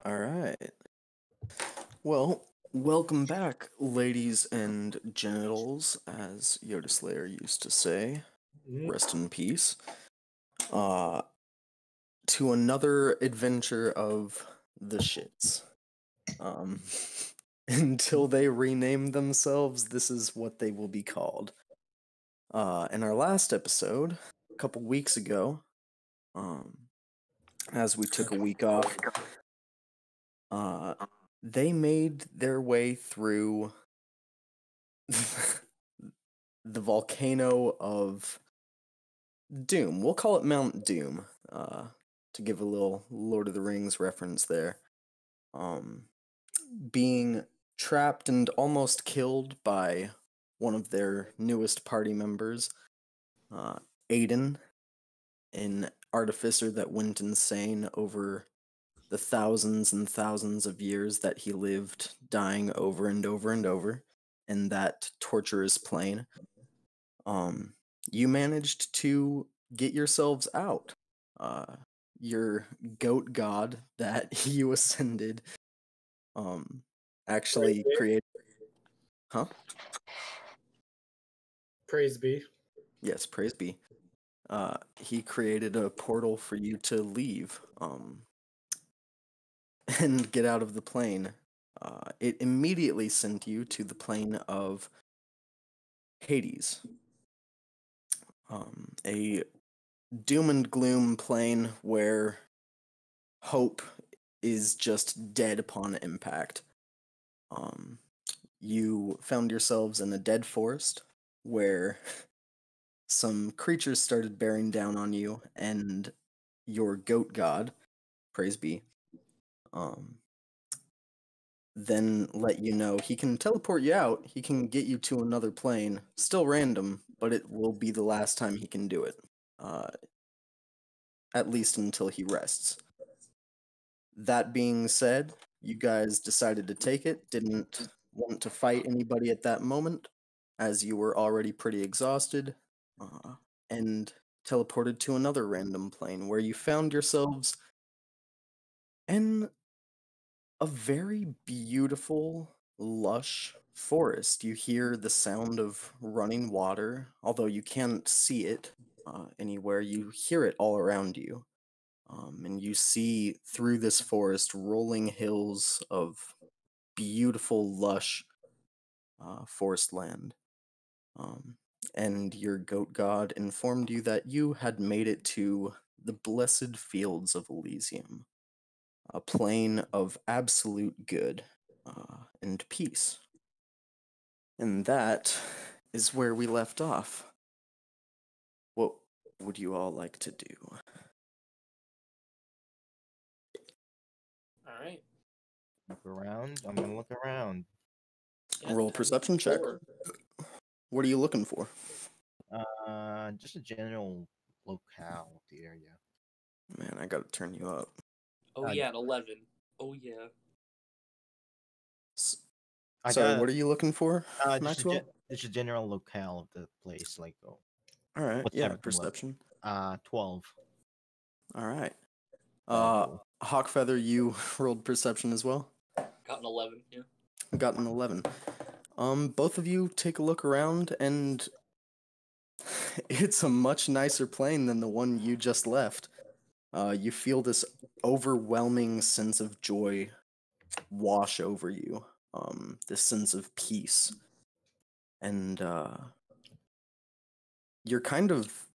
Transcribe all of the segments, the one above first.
All right. Well, welcome back, ladies and genitals, as Yoda Slayer used to say. Rest in peace. Uh, to another adventure of the shits. Um, until they rename themselves, this is what they will be called. In our last episode, a couple weeks ago, as we took a week off, they made their way through the volcano of Doom. We'll call it Mount Doom, to give a little Lord of the Rings reference there. Being trapped and almost killed by one of their newest party members, Aiden, an artificer that went insane over the thousands and thousands of years that he lived, dying over and over and over in that torturous plane. You managed to get yourselves out. Your goat god that you ascended, actually created. Huh? Praise be. Yes, praise be. He created a portal for you to leave, and get out of the plane. It immediately sent you to the plane of Hades. A doom and gloom plane where hope is just dead upon impact. You found yourselves in a dead forest where some creatures started bearing down on you, and your goat god, praise be, then let you know he can teleport you out, he can get you to another plane, still random, but it will be the last time he can do it. At least until he rests. That being said, you guys decided to take it, didn't want to fight anybody at that moment, as you were already pretty exhausted, and teleported to another random plane where you found yourselves in a very beautiful, lush forest. You hear the sound of running water, although you can't see it anywhere, you hear it all around you. And you see through this forest rolling hills of beautiful, lush forest land. And your goat god informed you that you had made it to the blessed fields of Elysium, a plane of absolute good and peace. And that is where we left off. What would you all like to do? All right. Look around. I'm gonna look around. Yeah, Roll a perception check. What are you looking for? Just a general locale of the area. Man, I gotta turn you up. Oh yeah, an 11. Oh yeah. Sorry, what are you looking for, Maxwell? Just a general locale of the place, like All right, what's yeah, everything perception. like? 12. All right. Cool. Hawkfeather, you rolled perception as well? Got an 11, yeah. Got an 11. Both of you take a look around, and it's a much nicer plane than the one you just left. You feel this overwhelming sense of joy wash over you. This sense of peace. And you're kind of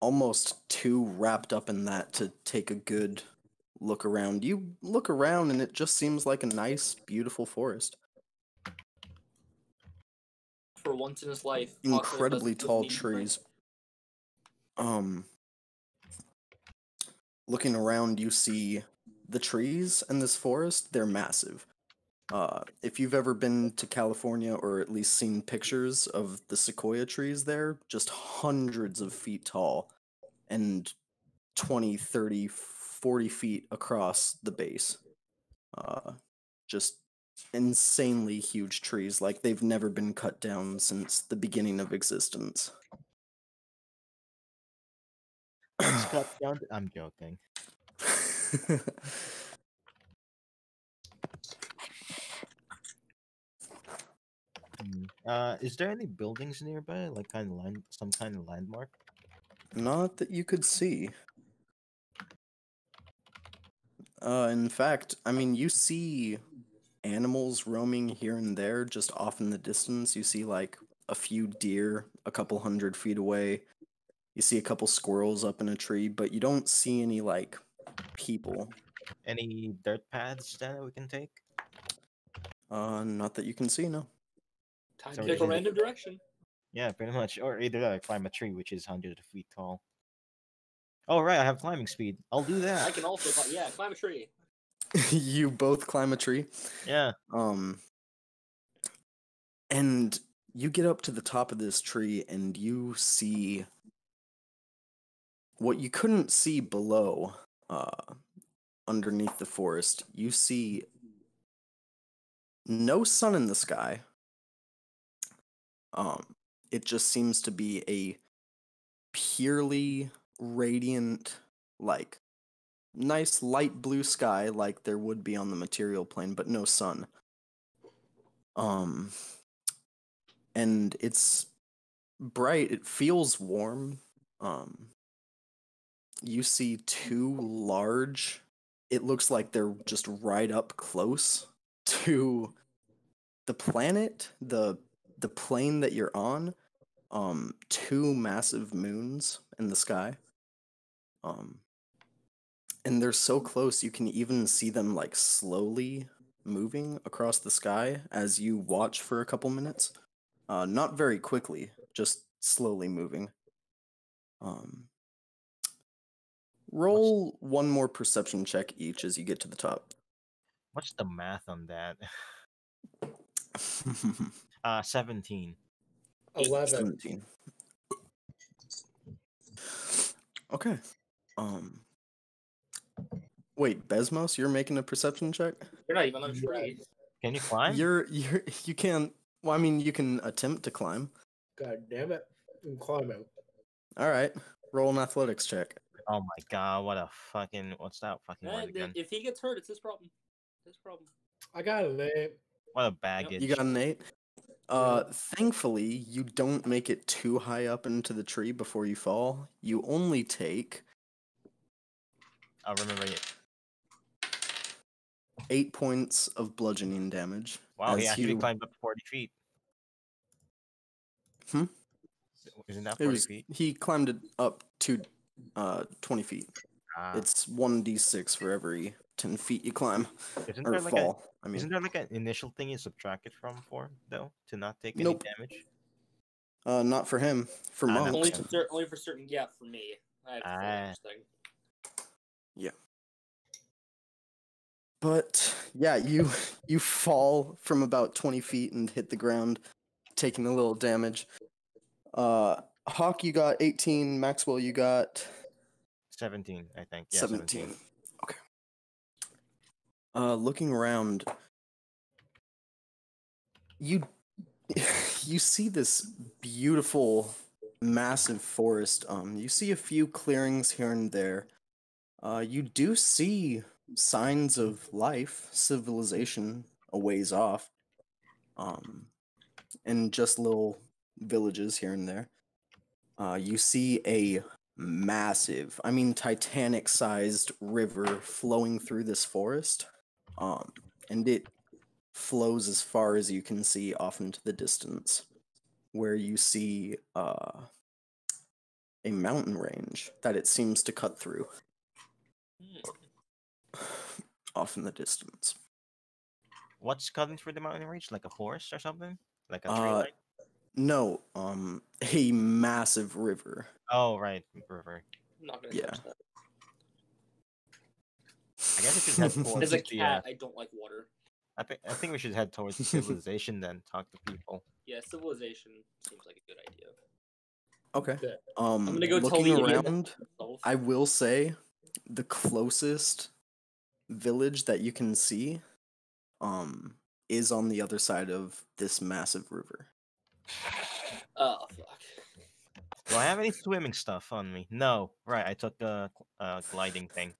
almost too wrapped up in that to take a good look around. You look around and it just seems like a nice, beautiful forest. For once in his life, Incredibly tall trees. Looking around, you see the trees in this forest, they're massive. If you've ever been to California or at least seen pictures of the sequoia trees there, just hundreds of feet tall and 20, 30, 40 feet across the base. Just insanely huge trees, like they've never been cut down since the beginning of existence. It's cut down. I'm joking. Is there any buildings nearby, like some kind of landmark? Not that you could see. In fact, I mean, you see animals roaming here and there just off in the distance. You see like a few deer a couple 100 feet away. You see a couple squirrels up in a tree, but you don't see any like people. Any dirt paths that we can take? Not that you can see, no. Time So to pick a isn't it- random direction. Yeah, pretty much. Or either that, or climb a tree, which is 100 feet tall. Oh right, I have climbing speed. I'll do that. I can also, climb a tree. You both climb a tree. Yeah. And you get up to the top of this tree and you see what you couldn't see below, underneath the forest. You see no sun in the sky. It just seems to be a purely radiant, like, nice light blue sky like there would be on the material plane, but no sun. And it's bright. It feels warm. You see two large. It looks like they're just right up close to the planet, the plane that you're on. Two massive moons in the sky. And they're so close you can even see them like slowly moving across the sky as you watch for a couple minutes. Not very quickly, just slowly moving. Roll one more perception check each as you get to the top. What's the math on that? 17. 11. 17. Okay. Wait, Besmos, you're making a perception check? You're not even on a tree. Can you climb? You can't. Well, I mean, you can attempt to climb. God damn it. I'm climbing. All right. Roll an athletics check. Oh my god, what's that fucking word again? If he gets hurt, it's his problem. His problem. I got a name. What a baggage. You got an 8. Thankfully, you don't make it too high up into the tree before you fall. You only take I'll remember it. 8 points of bludgeoning damage. Wow, he as actually you- climbed up 40 feet. Hmm? Isn't that It 40 was feet? he climbed it up to 20 feet. Ah. It's 1d6 for every 10 feet you climb Isn't or there like fall. I isn't mean, there like an initial thing you subtract it from for though to not take Nope. any damage? not for him. For Ah, no. monks. Only for certain. Yeah, for me, I have the full damage thing. Yeah. But yeah, you fall from about 20 feet and hit the ground, taking a little damage. Hawk, you got 18. Maxwell, you got 17, I think. Yeah, 17. Okay. Looking around, you you see this beautiful, massive forest. You see a few clearings here and there. You do see signs of life, civilization a ways off. And just little villages here and there. You see a massive, I mean Titanic-sized river flowing through this forest. And it flows as far as you can see off into the distance, where you see a mountain range that it seems to cut through off in the distance. What's cutting through the mountain range? Like a forest or something? Like a tree line? No, a massive river. Oh, right, river. I'm not gonna Yeah. touch that. I guess we should head towards As a the. cat, I don't like water. I think we should head towards civilization then. Talk to people. Yeah, civilization seems like a good idea. Okay. Okay. I'm gonna go tell looking the idiot around, myself. I will say the closest village that you can see is on the other side of this massive river. Oh fuck. Do I have any swimming stuff on me? No. Right, I took the gliding thing.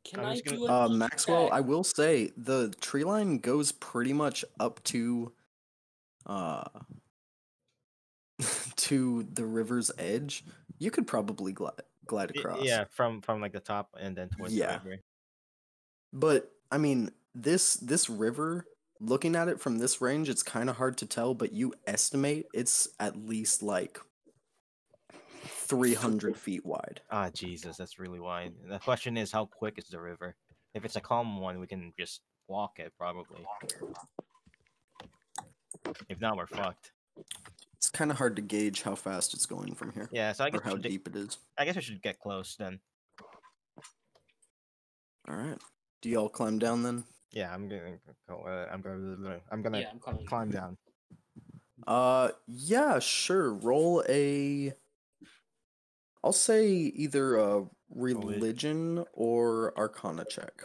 Can I'm I just gonna- do a Maxwell, check? I will say the tree line goes pretty much up to uh to the river's edge. You could probably glide across. Yeah, from like the top and then towards Yeah. the river. But I mean, this river, looking at it from this range, it's kind of hard to tell, but you estimate it's at least like 300 feet wide. Ah, Jesus, that's really wide. The question is, how quick is the river? If it's a calm one, we can just walk it, probably. If not, we're fucked. It's kind of hard to gauge how fast it's going from here, Yeah, so I or guess we how should deep it is. I guess we should get close then. All right. Do y'all climb down then? Yeah, I'm gonna go. I'm gonna Yeah, I'm coming. climb down. Yeah, sure. Roll a. I'll say either a religion or arcana check.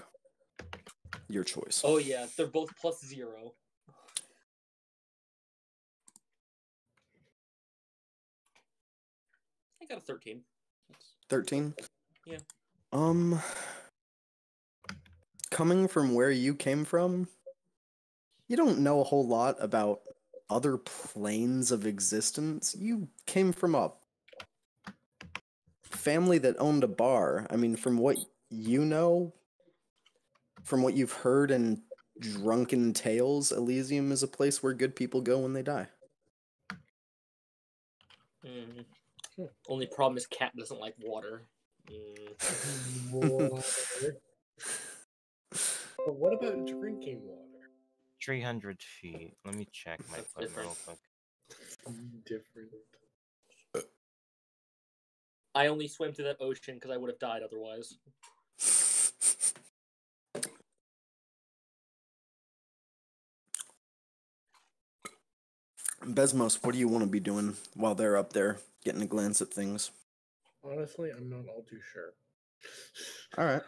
Your choice. Oh yeah, they're both +0. I got a 13. 13? Yeah. Coming from where you came from, you don't know a whole lot about other planes of existence. You came from a family that owned a bar. I mean, from what you know, from what you've heard in drunken tales, Elysium is a place where good people go when they die. Mm. Only problem is cat doesn't like water. Mm. Water. But what about drinking water? 300 feet. Let me check my That's equipment real different. quick. Different. I only swam to that ocean because I would have died otherwise. Besmos, what do you want to be doing while they're up there getting a glance at things? Honestly, I'm not all too sure. All right.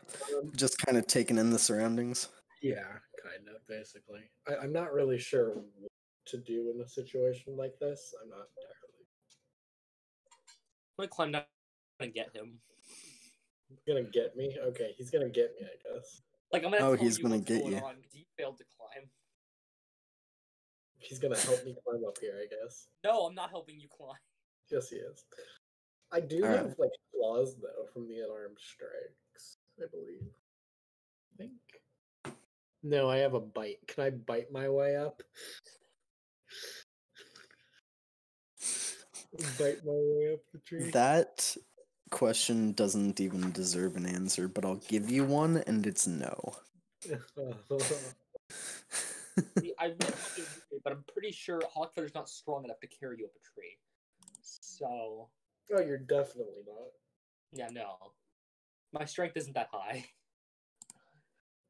Just kind of taking in the surroundings. Yeah, kind of, basically. I'm not really sure what to do in a situation like this. I'm not entirely. I'm gonna climb down and get him. He's gonna get me? Okay, he's gonna get me, I guess. Like I'm gonna Oh, tell he's you gonna what's get going you. on because you failed to climb. He's gonna help me climb up here, I guess. No, I'm not helping you climb. Yes, he is. I do Alright. have, like, claws, though, from the unarmed strikes, I believe. I think. No, I have a bite. Can I bite my way up? Bite my way up the tree? That question doesn't even deserve an answer, but I'll give you one, and it's no. See, I would help you, but I'm pretty sure Hawkfeather's not strong enough to carry you up a tree. So Oh, you're definitely not. yeah, no, my strength isn't that high.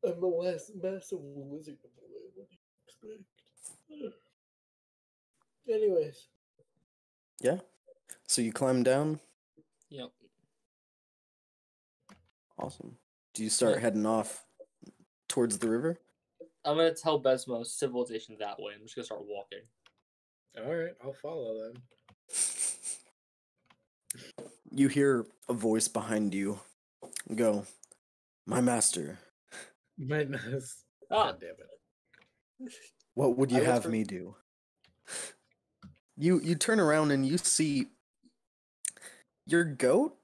I'm the last massive lizard of the way. What do you expect? Anyways. Yeah. So you climb down. Yep. Awesome. Do you start Yeah. heading off towards the river? I'm gonna tell Besmos civilization that way. I'm just gonna start walking. Alright, I'll follow then. You hear a voice behind you go, "My master, My nose. Ah, God damn it. what would I you look have for- me do?" You turn around and you see your goat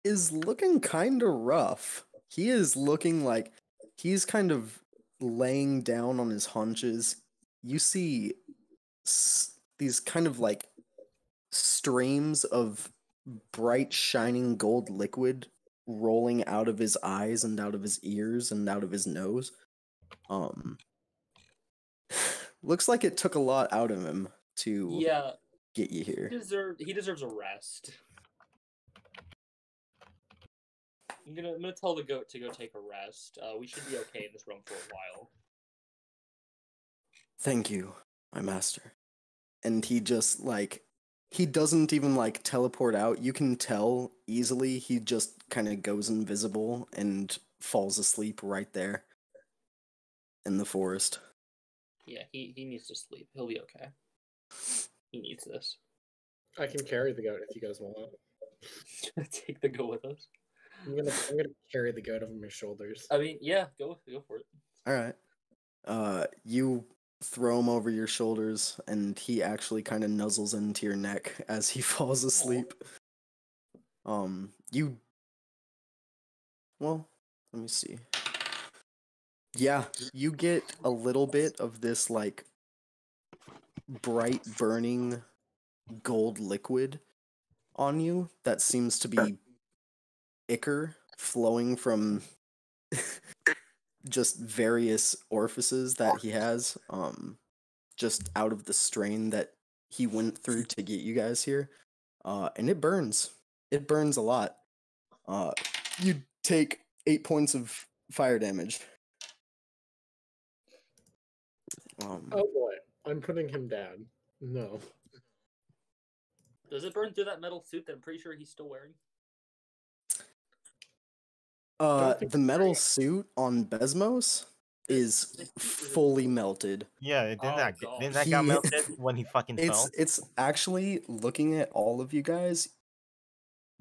is looking kind of rough. He is looking like he's kind of laying down on his haunches. You see these kind of like streams of bright shining gold liquid rolling out of his eyes and out of his ears and out of his nose. Looks like it took a lot out of him to yeah, get you here. he deserves a rest. I'm gonna tell the goat to go take a rest. We should be okay in this room for a while. Thank you, my master. And he just like he doesn't even like teleport out. You can tell easily he just kind of goes invisible and falls asleep right there in the forest. Yeah, he needs to sleep. He'll be okay. He needs this. I can carry the goat if you guys want. Take the goat with us. I'm gonna carry the goat over my shoulders. I mean, yeah, go for it. All right. You throw him over your shoulders, and he actually kind of nuzzles into your neck as he falls asleep. You. Well, let me see. Yeah, you get a little bit of this like bright burning gold liquid on you that seems to be ichor flowing from just various orifices that he has, just out of the strain that he went through to get you guys here. And it burns. It burns a lot. You take 8 points of fire damage. Oh boy, I'm putting him down. No. Does it burn through that metal suit that I'm pretty sure he's still wearing? The metal suit on Besmos is fully melted. Yeah, didn't Oh, that God. didn't that He- got melted when he fucking fell? It's actually, looking at all of you guys,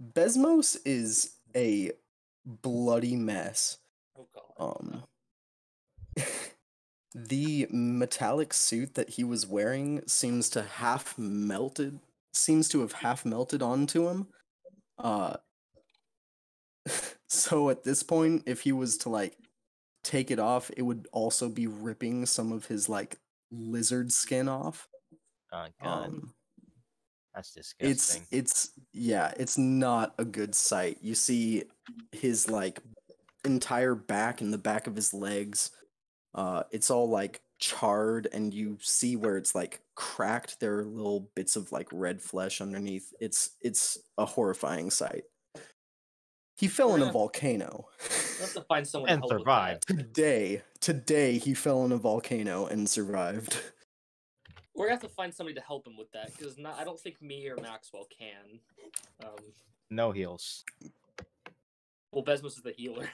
Besmos is a bloody mess. Oh god. The metallic suit that he was wearing seems to have half melted onto him. So at this point, if he was to like take it off, it would also be ripping some of his like lizard skin off. Oh god, that's It's disgusting. it's not a good sight. You see his like entire back and the back of his legs. It's all like charred, and you see where it's like cracked. There are little bits of like red flesh underneath. It's a horrifying sight. He fell in a volcano. We'll have to find someone to And help survived. with that. Today he fell in a volcano and survived. We're gonna have to find somebody to help him with that because I don't think me or Maxwell can. No heals. Well, Besmus is the healer,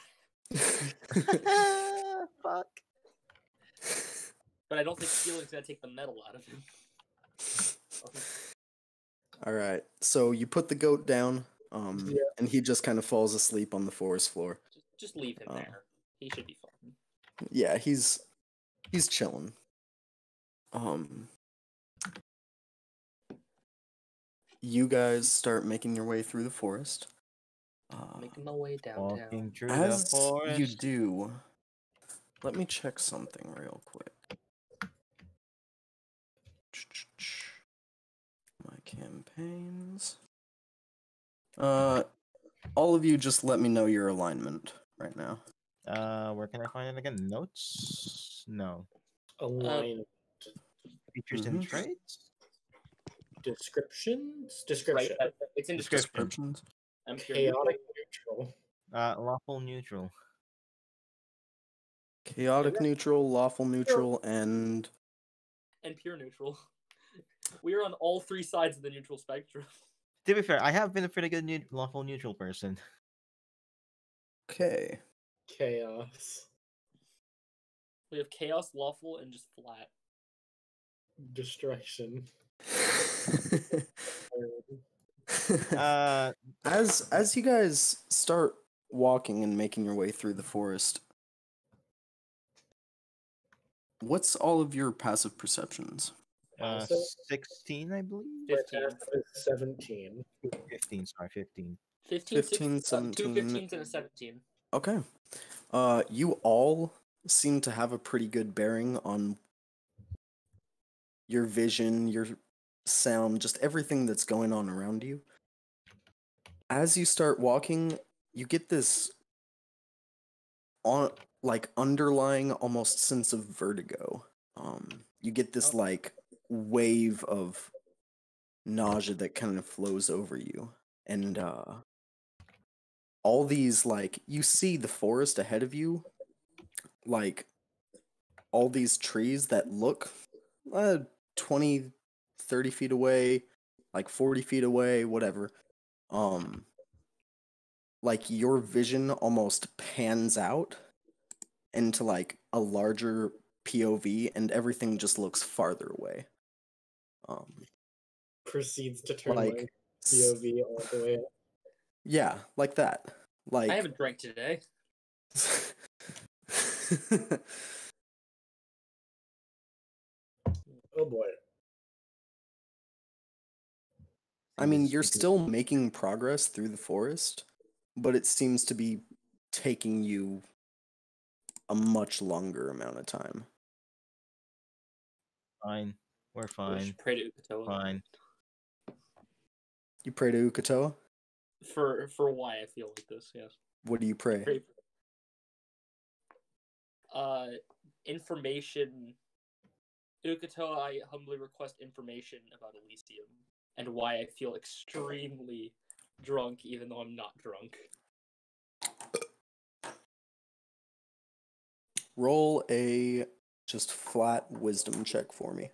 Fuck. but I don't think healing's gonna take the metal out of him. All right, so you put the goat down, Yeah. and he just kind of falls asleep on the forest floor. Just leave him there. He should be fine. Yeah, he's chilling. You guys start making your way through the forest. Making my way downtown. Walking through the As forest. you do, let me check something real quick. My campaigns. All of you just let me know your alignment right now. Where can I find it again? Notes? No. Align Features and traits? descriptions. Right, Description. it's in Description. Descriptions. I'm Chaotic neutral. Lawful neutral. Chaotic neutral, lawful neutral, and pure neutral. We are on all three sides of the neutral spectrum. To be fair, I have been a pretty good lawful neutral person. okay. Chaos. We have chaos, lawful, and just flat. Destruction. As you guys start walking and making your way through the forest, what's all of your passive perceptions? 16, I believe? 15. 17. 15, sorry, 15. 15, 15, 2 15s and a 17. Okay. You all seem to have a pretty good bearing on your vision, your sound, just everything that's going on around you. As you start walking, you get this underlying almost sense of vertigo. You get this like wave of nausea that kind of flows over you, and all these like you see the forest ahead of you, like all these trees that look 20 30 feet away, like 40 feet away, whatever. Like your vision almost pans out into like a larger POV, and everything just looks farther away. Proceeds to turn Like my POV all the way up. yeah, like that. Like I haven't drank today. Oh boy. I mean, you're still making progress through the forest, but it seems to be taking you a much longer amount of time. Fine. We're We fine. should pray to Ukatoa. Fine. You pray to Ukatoa? For why I feel like this, yes. What do you pray? Pray information. Ukatoa, I humbly request information about Elysium and why I feel extremely drunk even though I'm not drunk. Roll a just flat wisdom check for me.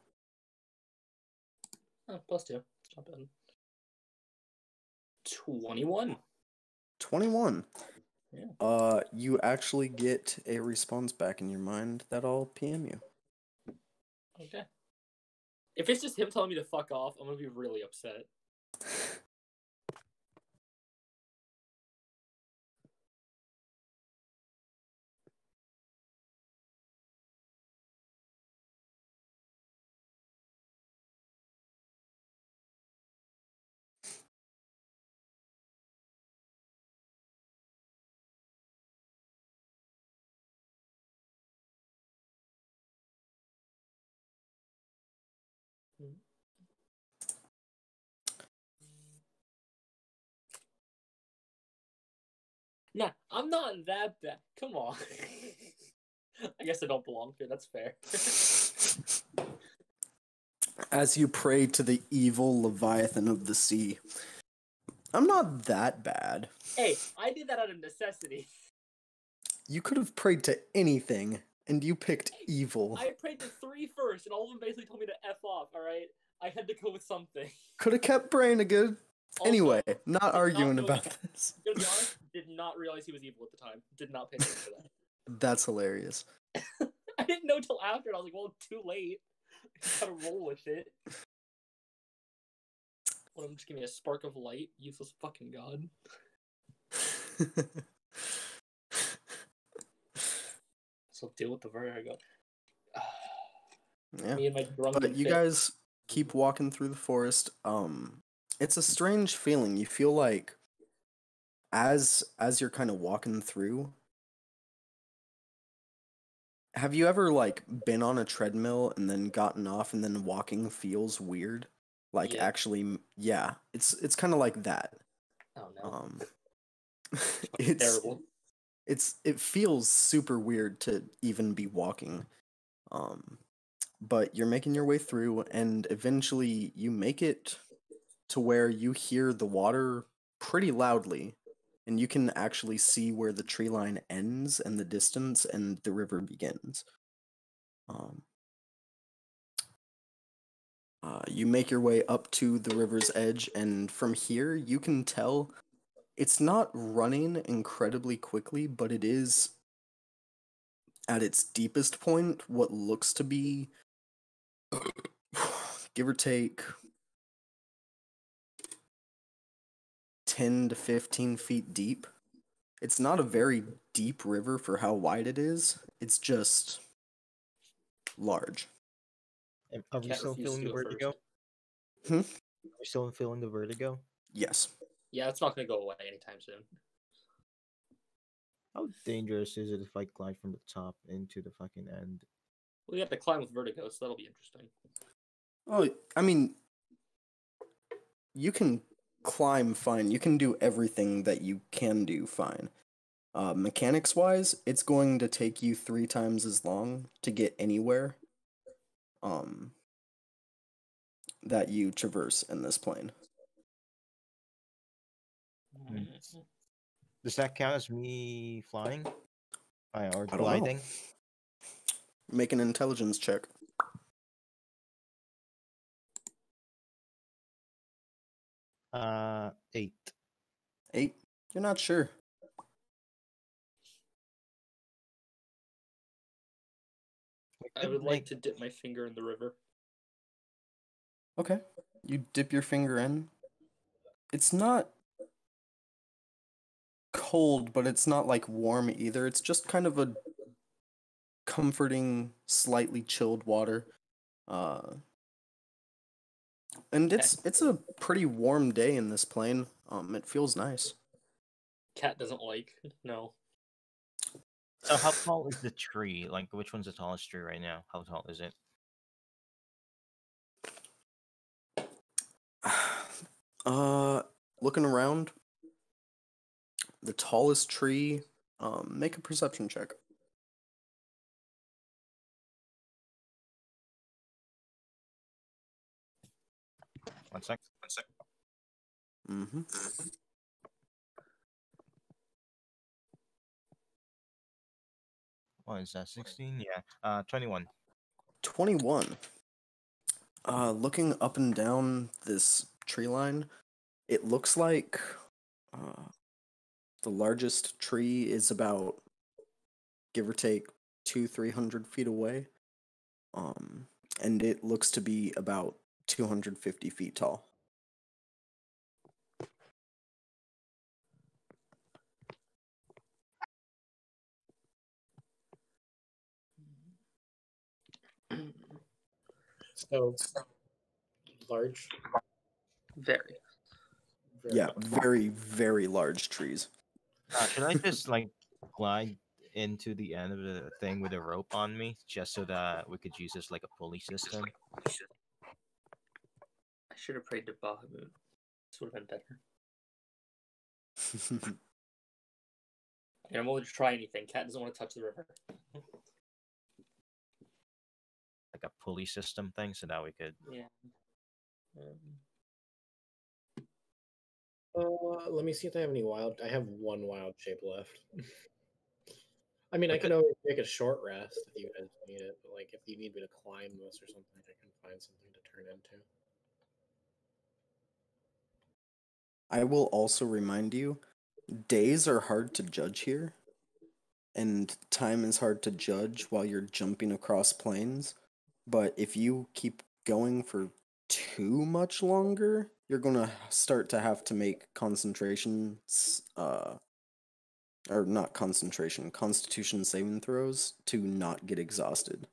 Oh, +2. It's not bad. 21. 21. Yeah. You actually get a response back in your mind that'll PM you. Okay. If it's just him telling me to fuck off, I'm gonna be really upset. Nah, I'm not that bad. Come on. I guess I don't belong here. That's fair. As you pray to the evil Leviathan of the sea, I'm not that bad. Hey, I did that out of necessity. You could have prayed to anything, and you picked evil. I prayed to 3 first, and all of them basically told me to F off, alright? I had to go with something. Could have kept praying a good. Also, Anyway, not not arguing know- about this. To be honest, did not realize he was evil at the time. Did not pay attention to that. That's hilarious. I didn't know till after, and I was like, well, too late. Gotta roll with it. Let him just give me a spark of light, useless fucking god. So deal with the vertigo. Yeah. Me and my drunken But you fit. guys keep walking through the forest. It's a strange feeling. You feel like as you're kind of walking through. Have you ever like been on a treadmill and then gotten off and then walking feels weird? Like Yeah. actually, yeah. It's kind of like that. Oh no. It's Terrible. it feels super weird to even be walking. But you're making your way through, and eventually you make it to where you hear the water pretty loudly, and you can actually see where the tree line ends in the distance and the river begins. You make your way up to the river's edge, and from here you can tell it's not running incredibly quickly, but it is at its deepest point what looks to be, give or take, 10 to 15 feet deep. It's not a very deep river for how wide it is. It's just large. Are we Can't still refuse to feeling the do it vertigo? Hmm? Are we still feeling the vertigo? Yes. Yeah, it's not gonna go away anytime soon. How dangerous is it if I glide from the top into the fucking end? We have to climb with vertigo, so that'll be interesting. Oh, I mean, you can climb fine. You can do everything that you can do fine. Mechanics wise, it's going to take you 3 times as long to get anywhere that you traverse in this plane. Hmm. Does that count as me flying? Or I don't know. gliding? Make an intelligence check. 8. 8. You're not sure. I would like to dip my finger in the river. Okay. You dip your finger in. It's not cold, but it's not like warm either. It's just kind of a comforting, slightly chilled water. And it's a pretty warm day in this plane. It feels nice. Cat doesn't like. No. So how tall is the tree? Like, which one's the tallest tree right now? How tall is it? Looking around, the tallest tree. Make a perception check. One sec. Mm-hmm. What is that? 16? Yeah. 21. 21. Looking up and down this tree line, it looks like the largest tree is about, give or take, 300 feet away. And it looks to be about 250 feet tall. So large. Very. Yeah, very, very large trees. Should I just like glide into the end of the thing with a rope on me, just so that we could use this like a pulley system? I should have prayed to Bahamut. This would have been better. And I'm willing to try anything. Cat doesn't want to touch the river. Like a pulley system thing, so that we could. Yeah. Let me see if I have any wild. I have one wild shape left. I mean, I But can always make a short rest if you guys need it. But like, if you need me to climb this or something, I can find something to turn into. I will also remind you, days are hard to judge here, and time is hard to judge while you're jumping across planes. But if you keep going for too much longer, you're gonna start to have to make concentrations, or not concentration, constitution saving throws to not get exhausted.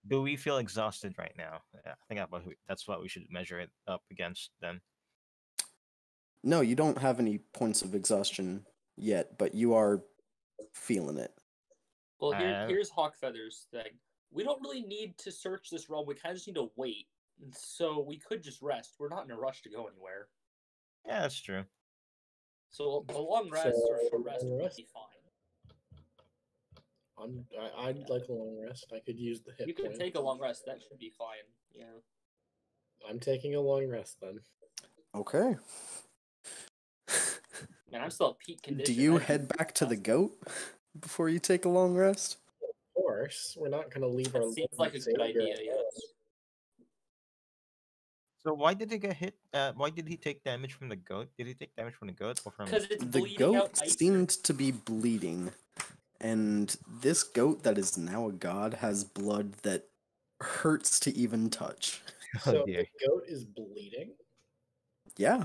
Do we feel exhausted right now? Yeah, I think that's what we should measure it up against then. No, you don't have any points of exhaustion yet, but you are feeling it. Well, here's Hawk Feather's thing. We don't really need to search this realm. We kind of just need to wait. So we could just rest. We're not in a rush to go anywhere. Yeah, that's true. So a long rest or short rest would be fine. I'd like a long rest. I could use the hit You can points. take a long rest. That should be fine. Yeah. I'm taking a long rest then. Okay. Man, I'm still at peak condition. Do you head back to the goat before you take a long rest? Of course, we're not going to leave our. That seems like a good idea. Yes. So why did he get hit? Why did he take damage from the goat? Did he take damage from the goat or from? Because it's The bleeding out goat ice. seemed to be bleeding, and this goat that is now a god has blood that hurts to even touch. So dear. the goat is bleeding. Yeah.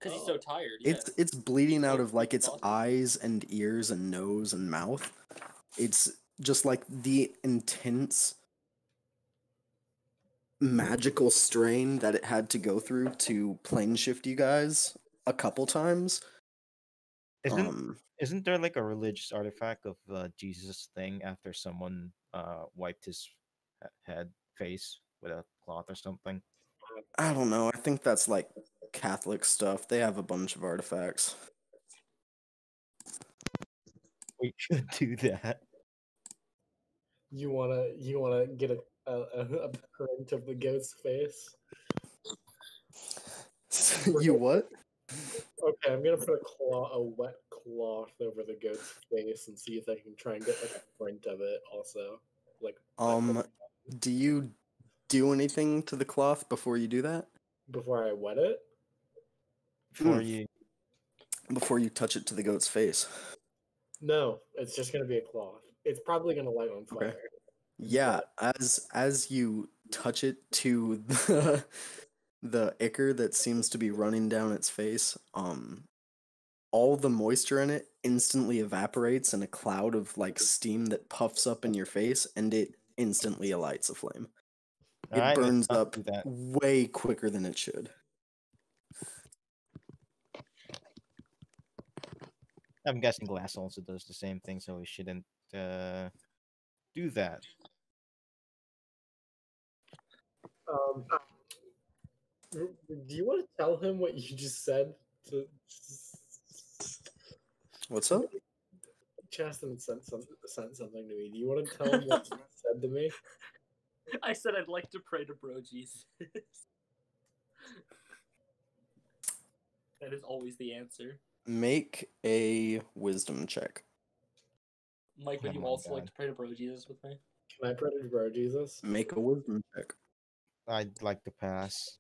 Because he's so tired. Yeah. It's bleeding out so of like its exhausted. eyes and ears and nose and mouth. It's just like the intense magical strain that it had to go through to plane shift you guys a couple times. Isn't there like a religious artifact of Jesus thing after someone wiped his head face with a cloth or something? I don't know. I think that's like Catholic stuff. They have a bunch of artifacts. We should do that. You wanna get a print of the goat's face? You what? Okay, I'm gonna put a wet cloth over the goat's face and see if I can try and get like a print of it. Also, like Do you do anything to the cloth before you do that? before I wet it. Before you touch it to the goat's face. No, it's just gonna be a cloth. It's probably gonna light on fire. Okay. Yeah, as you touch it to the ichor that seems to be running down its face, all the moisture in it instantly evaporates in a cloud of like steam that puffs up in your face, and it instantly alights a flame. It I may burns not up do that. way quicker than it should. I'm guessing glass also does the same thing, so we shouldn't do that. Do you want to tell him what you just said? What's up? Chaston sent something to me. Do you want to tell him what you said to me? I said I'd like to pray to Bro Jesus. That is always the answer. Make a wisdom check. Mike, would Oh you my also God. like to pray to Bro Jesus with me? Can I pray to bro Jesus? Make a wisdom check. I'd like to pass.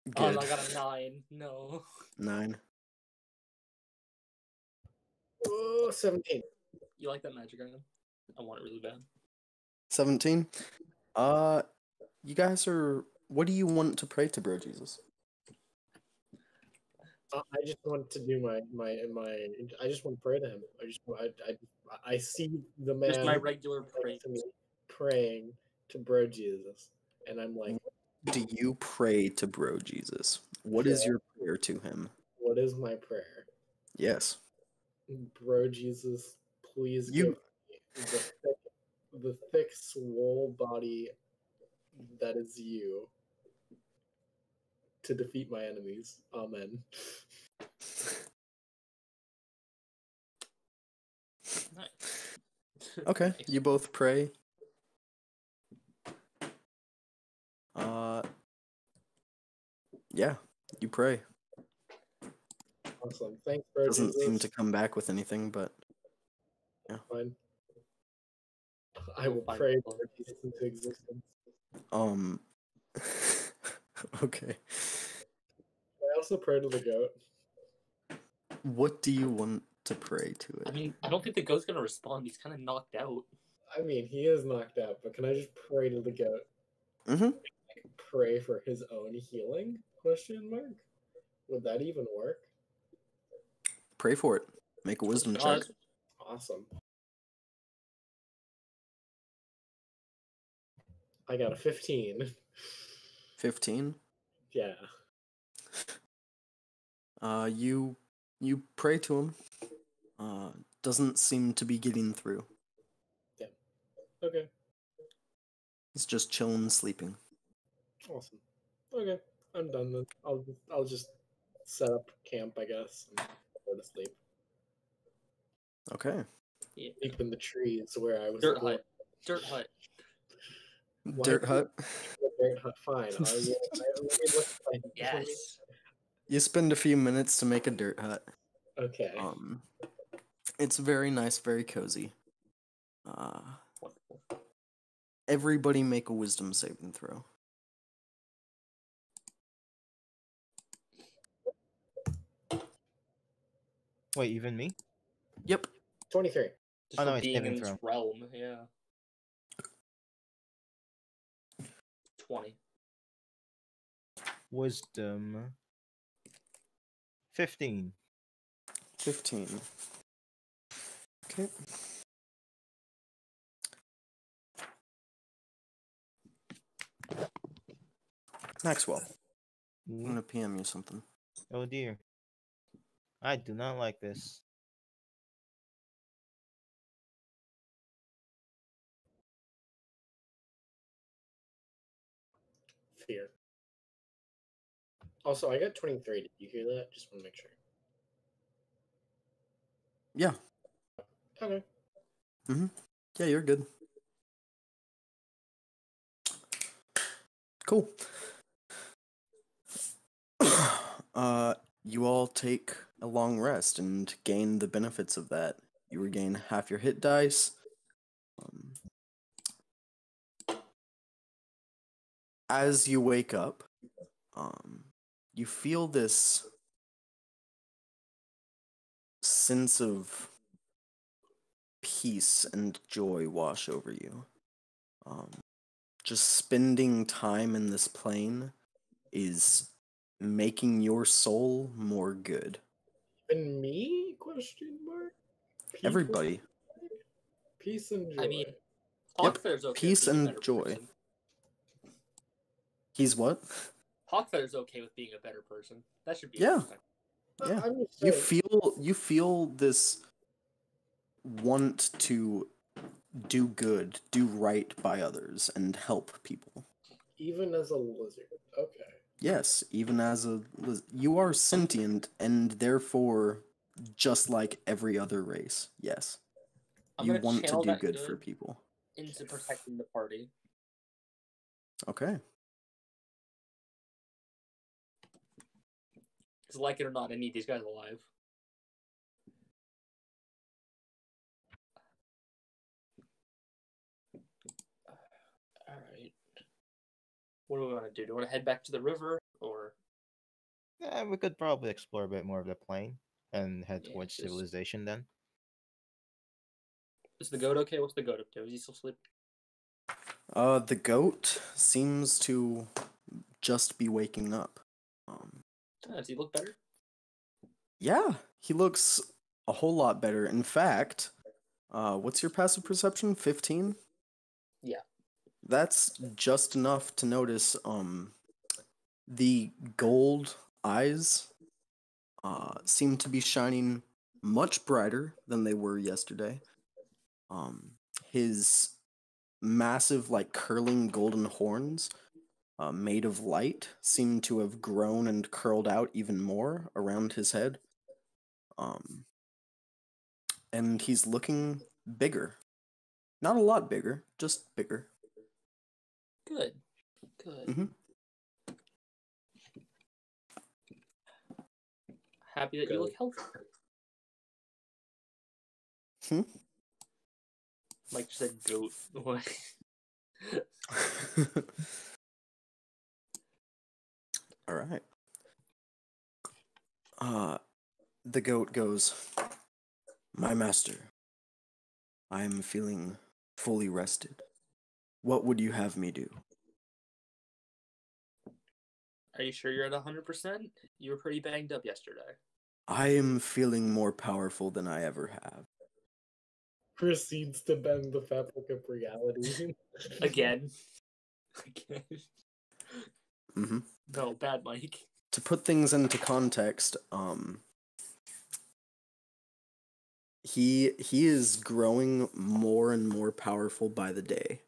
Good. Oh, I got a 9. No. 9. Oh, 17. You like that magic item? I want it really bad. 17. You guys are. What do you want to pray to Bro Jesus? I just want to do my. I just want to pray to him. I see the man Just my regular next prayer. to me praying to bro Jesus, and I'm like, Do you pray to Bro Jesus? What is your prayer to him? what is my prayer? Yes. Bro Jesus, please You- give me the thick swole body that is you to defeat my enemies. Amen. Nice. Okay, Nice. you both pray. Yeah, you pray. Awesome. Thanks, bro Doesn't Jesus. seem to come back with anything, but Fine. I You'll will find pray out. bro Jesus into existence. okay. I also pray to the goat. What do you want to pray to it? I mean, I don't think the goat's gonna respond. He's kind of knocked out. I mean, he is knocked out, but can I just pray to the goat? Mm-hmm. Pray for his own healing? Question mark. Would that even work? Pray for it. Make a wisdom check. God, Awesome. I got a 15. 15. Yeah. You pray to him. Doesn't seem to be getting through. Okay. He's just chilling, sleeping. Awesome. Okay. I'm done then. I'll just set up camp, I guess, and go to sleep. Okay. yeah. Sleep in the trees where I was Dirt born. hut. Dirt hut. Why Dirt did hut. Dirt hut. Fine. Let me look at my- Yes. You spend a few minutes to make a dirt hut. Okay. It's very nice, very cozy. Wonderful. Everybody make a wisdom saving throw. Wait, even me? Yep. 23. Just Oh, for no, it's being saving in this throw. realm, yeah. 20. Wisdom. 15. 15. Okay. Maxwell, I'm gonna PM you something. Oh dear. I do not like this. Fear. Also, I got 23. Did you hear that? Just want to make sure. Yeah. Okay. Yeah, you're good. Cool. You all take a long rest and gain the benefits of that. You regain half your hit dice. As you wake up, you feel this sense of peace and joy wash over you. Just spending time in this plane is making your soul more good. And me? Question mark. Peace Everybody. Peace and joy. I mean, Yep, Hawkfeather's okay. peace with being a and better joy. person. He's what? Hawkfeather's okay with being a better person. That should be Yeah. interesting. Yeah. I'm just You saying, feel this want to do good, do right by others, and help people. even as a lizard. Okay. Yes, even as you are sentient and therefore just like every other race. Yes. I'm You gonna want to channel do that good for people. into protecting the party. Okay. Because, like it or not, I need these guys alive. Alright. What do we want to do? Do we want to head back to the river, or... Yeah, we could probably explore a bit more of the plane and head Yeah, towards just- civilization then. Is the goat okay? What's the goat up to? Is he still sleeping? The goat seems to just be waking up. Does he look better? Yeah, he looks a whole lot better. In fact, what's your passive perception? 15? Yeah. That's just enough to notice the gold eyes seem to be shining much brighter than they were yesterday. His massive, like, curling golden horns made of light seem to have grown and curled out even more around his head. And he's looking bigger. Not a lot bigger, just bigger. Good. Good. Mhm. Happy that you look healthy. Hmm? Mike just said goat. What? All right. The goat goes, "My master, I am feeling fully rested. What would you have me do?" Are you sure you're at 100%? You were pretty banged up yesterday. I am feeling more powerful than I ever have. Proceeds to bend the fabric of reality. Again. Again. Mm-hmm. No, bad Mike. To put things into context, he is growing more and more powerful by the day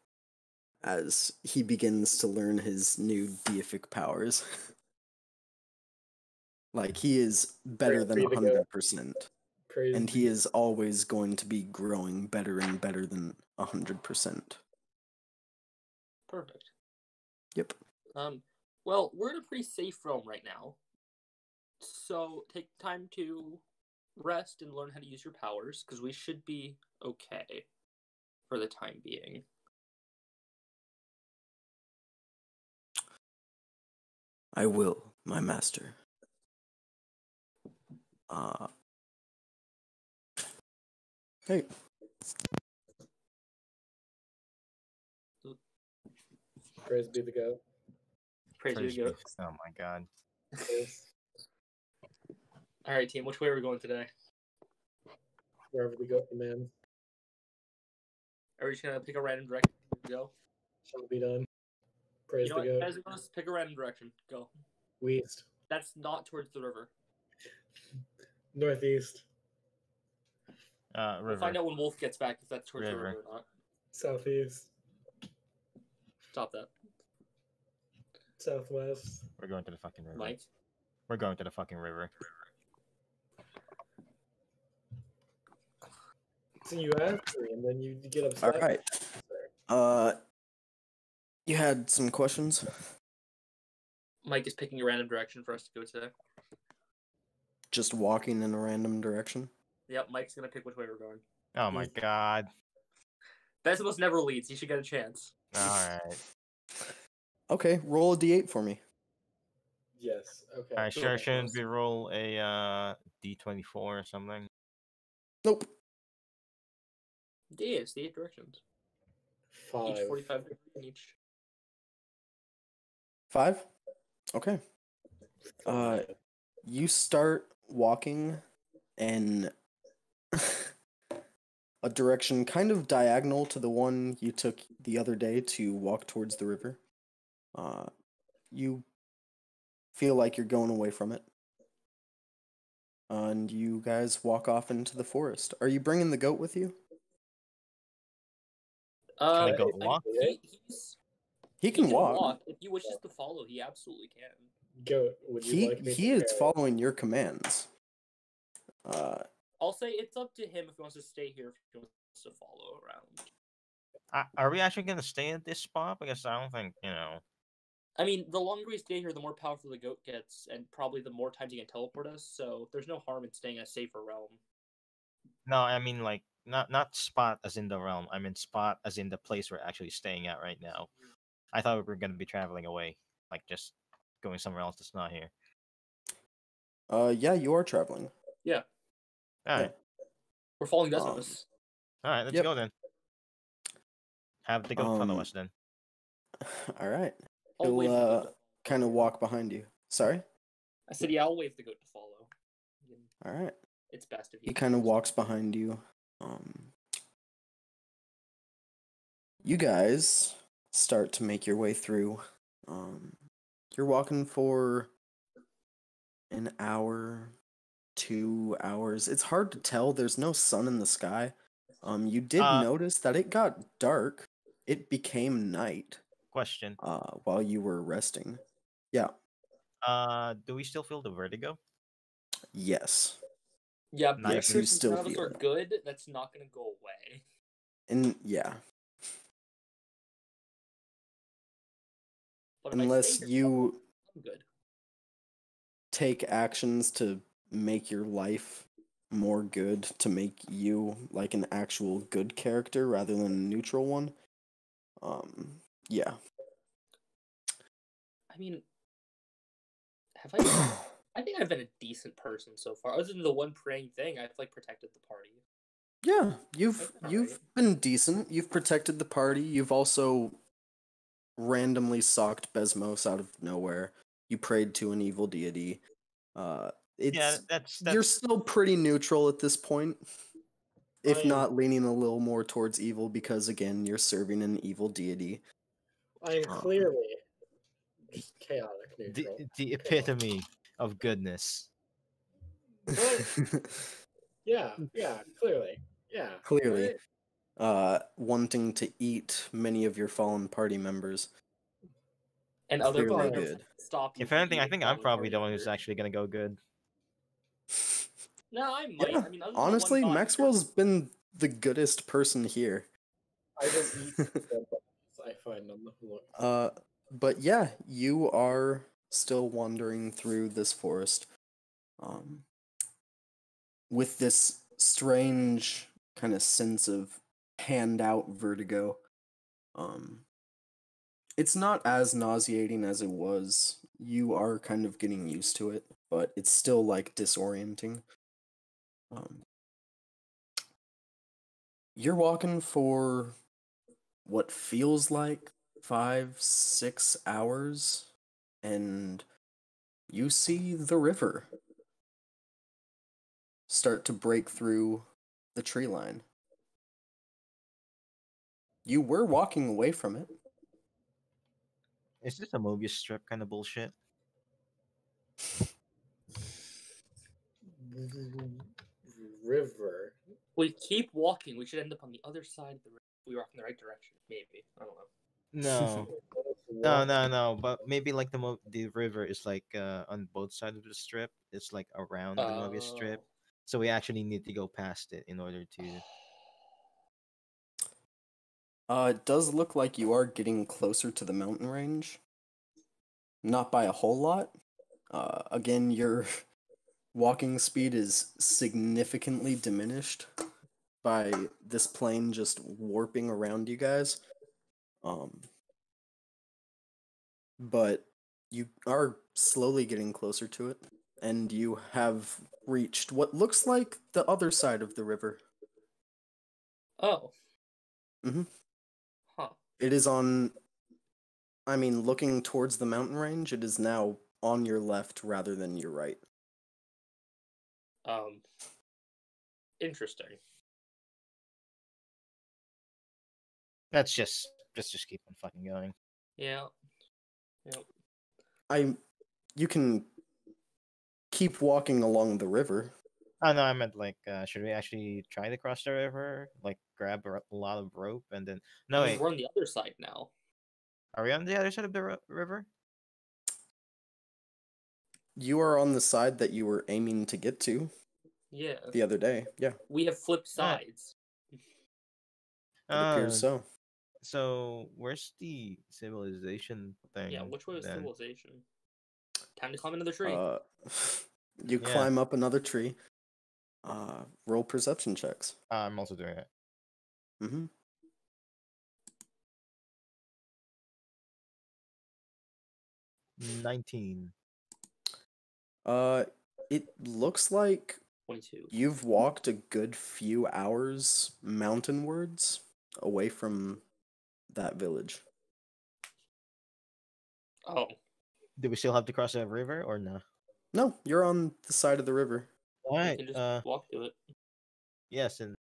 as he begins to learn his new deific powers. Like, he is better than Praise be to God. 100%. Praise And be he is always going to be growing better and better than 100%. Perfect. Yep. Well, we're in a pretty safe realm right now. So take time to rest and learn how to use your powers, because we should be okay for the time being. I will, my master. Hey. Praise be the God. Praise be to God. Oh my god. Praise All right, team. Which way are we going today? wherever the goat commands Are we just gonna pick a random direction to go? shall be done. Praise You know the what? goat. Guys, let's pick a random direction. Go. West. That's not towards the river. Northeast. We'll River. find out when Wolf gets back if that's towards the River. river or not. Southeast. Stop that, Southwest. We're going to the fucking river. Mike. We're going to the fucking river. So you ask me, and then you get All upset. right. You had some questions? Mike is picking a random direction for us to go today. Just walking in a random direction? Yep, Mike's gonna pick which way we're going. Oh my god. Besimus never leads. He should get a chance. Alright. Okay, roll a d8 for me. Yes. Okay. I Go sure ahead, shouldn't Ross. we roll a D24 or something? Nope. Yeah, it's the 8 directions. 5. Each 45 degrees each. 5? Okay. You start walking in a direction kind of diagonal to the one you took the other day to walk towards the river. You feel like you're going away from it. And you guys walk off into the forest. Are you bringing the goat with you? Can the goat I mean, walk? He can walk. If he wishes to follow, he absolutely can. Goat, would you like me He to is following your commands. I'll say it's up to him if he wants to stay here, if he wants to follow around. Are we actually gonna stay at this spot? Because I don't think I mean, the longer we stay here, the more powerful the goat gets, and probably the more times he can teleport us. So there's no harm in staying in a safer realm. No, I mean like not spot as in the realm. I mean spot as in the place we're actually staying at right now. I thought we were gonna be traveling away, like just going somewhere else that's not here. Yeah, you are traveling. Yeah. All right, We're following Desmos. all right, let's Yep. go then. Have the goat follow us then. All right. I'll wave the goat He'll to kind of follow. walk behind you. Sorry? I said, yeah, I'll wave the goat to follow. All right. It's best if He kind of walks behind you. You guys start to make your way through. You're walking for an hour, 2 hours. It's hard to tell. There's no sun in the sky. You did notice that it got dark. It became night. Question. While you were resting. Yeah. Do we still feel the vertigo? Yes. Yeah, Nice. Yes, because you still none of us feel are it. good, that's not going to go away. And yeah. But if I Unless stay here, you I'm good. take actions to make your life more good, to make you like an actual good character rather than a neutral one. Yeah. I mean, have I? I think I've been a decent person so far. Other than the one praying thing, I've like protected the party. Yeah, you've Alright. been decent. You've protected the party. You've also randomly socked Besmos out of nowhere. You prayed to an evil deity. It's Yeah, that's you're still pretty neutral at this point. If I am- not leaning a little more towards evil because again, you're serving an evil deity. I am clearly just chaotic neutral. the epitome of goodness. Yeah, clearly. Yeah. Clearly. Right? Wanting to eat many of your fallen party members. And other Clearly party members good. stop you. If from anything, I eating think I'm fallen probably party the one who's members. actually gonna go good. No, I might. Yeah, I mean, other than the honestly, one guy, Maxwell's been the goodest person here. I don't eat the bodies I find on the floor. But yeah, you are still wandering through this forest, with this strange kind of sense of hand-out vertigo. It's not as nauseating as it was. You are kind of getting used to it, but it's still like disorienting. You're walking for what feels like 5-6 hours, and you see the river start to break through the tree line. You were walking away from it. Is this a Mobius strip kind of bullshit? River. we keep walking. We should end up on the other side of the river. If we walk in the right direction, maybe. I don't know. No, no. But maybe like the river is like on both sides of the strip. It's like around the Mobius strip, so we actually need to go past it in order to. It does look like you are getting closer to the mountain range. Not by a whole lot. Again, your walking speed is significantly diminished by this plane just warping around you guys. But you are slowly getting closer to it, and you have reached what looks like the other side of the river. Oh. Mm-hmm. Huh. It is on, I mean, looking towards the mountain range, it is now on your left rather than your right. Interesting. Let's just keep on fucking going. Yeah. Yep. You can keep walking along the river. Oh no, I meant like, should we actually try to cross the river? Like, grab a lot of rope and then? No, I mean, wait. we're on the other side now. Are we on the other side of the river? You are on the side that you were aiming to get to Yeah. the other day. Yeah, We have flipped Alright. sides. it appears so. So where's the civilization thing? Yeah, which way was then? civilization? Time to climb another tree. You Yeah. climb up another tree. Roll perception checks. I'm also doing it. Mm-hmm. 19. It looks like 22. you've walked a good few hours mountainwards away from that village. Oh. Do we still have to cross the river or no? No, you're on the side of the river. All We right. can just walk to it. Yes, and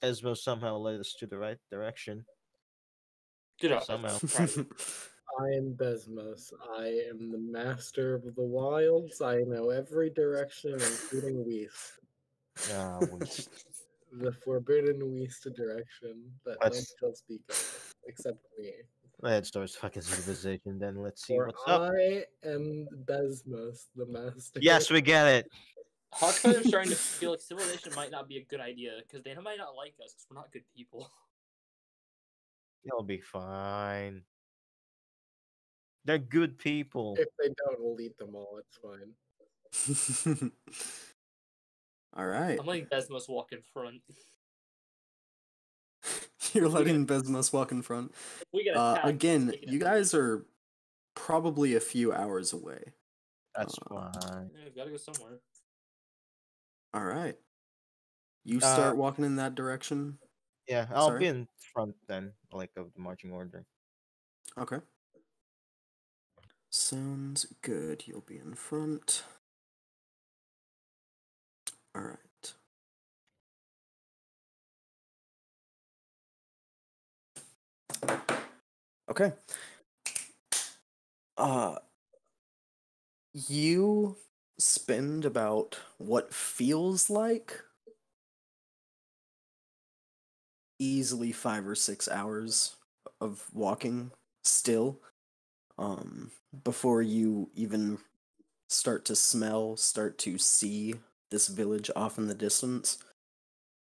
Esmo somehow led us to the right direction. Good job. Somehow. Proud of you. I am Besmos. I am the master of the wilds. I know every direction, including West. The forbidden West direction that none Let's shall speak of, except me. let's start fucking civilization. Then let's see For what's up. I am Besmos, the master. Yes, we get it. Hawk's kind of starting to feel like civilization might not be a good idea because they might not like us because we're not good people. It'll be fine. They're good people. If they don't, we'll eat them all. It's fine. All right. I'm letting Besmos walk in front. You're letting Besmos walk in front. If we get attacked, Again, take it you out. guys are probably a few hours away. That's fine. Yeah, we've got to go somewhere. All right. You start walking in that direction. Yeah, I'll Sorry? be in front then, like of the marching order. Okay. Sounds good. You'll be in front. All right. Okay. You spend about what feels like easily 5 or 6 hours of walking still, before you even start to see this village off in the distance.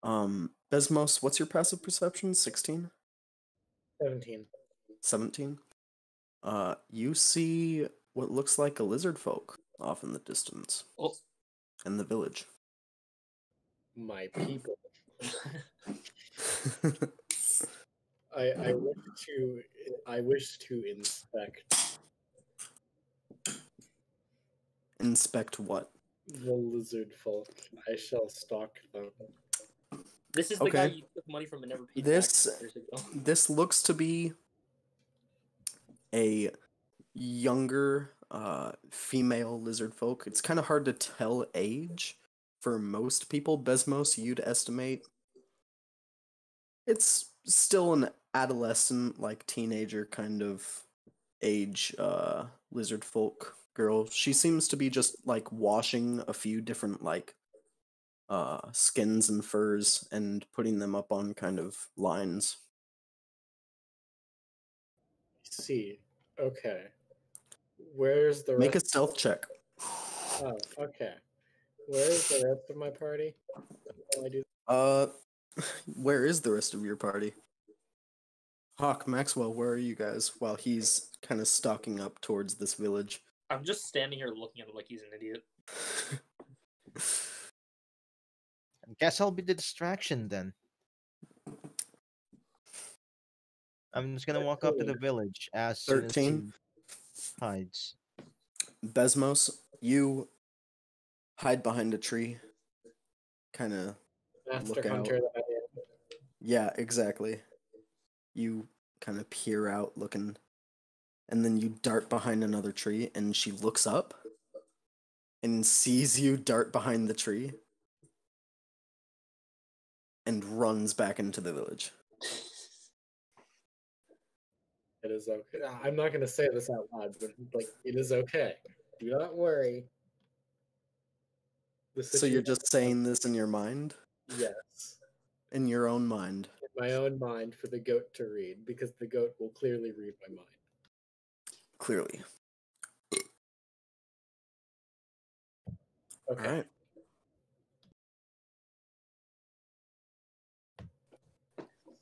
Besmos, what's your passive perception? 16? 17. 17? You see what looks like a lizard folk off in the distance. Oh. In the village. My people. I wish to inspect Inspect what? the lizard folk. I shall stalk them. This is the Okay. guy you took money from and never paid This- back years ago. This looks to be a younger female lizard folk. It's kind of hard to tell age for most people. Besmos, you'd estimate it's still an adolescent, like teenager kind of age lizard folk girl. She seems to be just like washing a few different like skins and furs and putting them up on kind of lines. See. Okay. Where's the Make a rest? stealth check. Oh, okay. Where's the rest of my party? While I do Where is the rest of your party? Hawk, Maxwell, where are you guys while he's kind of stalking up towards this village? I'm just standing here looking at him like he's an idiot. Guess I'll be the distraction then. I'm just gonna walk up to the village as soon as 13. he hides. Besmos, you hide behind a tree. Kind of Master look Hunter out. that I am. Yeah, exactly. You kind of peer out looking, and then you dart behind another tree, and she looks up and sees you dart behind the tree, and runs back into the village. It is okay. I'm not going to say this out loud, but like, it is okay. Do not worry. So you're just saying this in your mind? Yes. In your own mind? In my own mind for the goat to read, because the goat will clearly read my mind. Clearly. Okay. All right.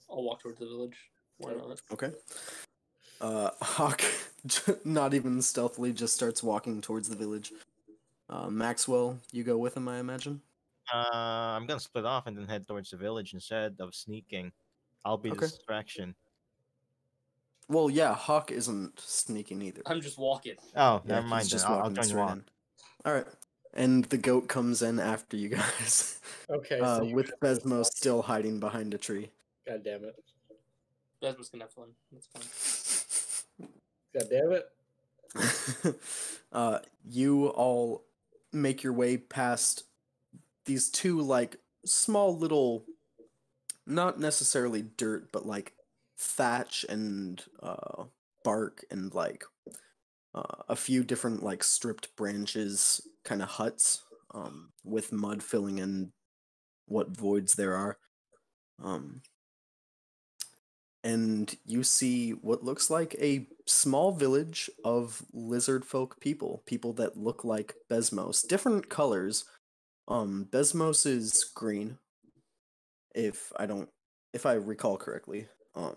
I'll walk towards the village. Why not? Okay. Hawk, not even stealthily, just starts walking towards the village. Maxwell, you go with him, I imagine? I'm gonna split off and then head towards the village instead of sneaking. I'll be the Okay. distraction. Well, yeah, Hawk isn't sneaking either. I'm just walking. Oh, Yeah, never mind he's then. just I'll walking join the straight walk. in. All right. And the goat comes in after you guys. Okay, so you with have to Besmo walk. still hiding behind a tree. God damn it. Desmond's gonna have fun. That's fine. God damn it. You all make your way past these two, like, small little, not necessarily dirt, but like thatch and bark and like a few different like stripped branches kind of huts with mud filling in what voids there are. And you see what looks like a small village of lizard folk people that look like Besmos, different colors. Besmos is green, if I recall correctly. You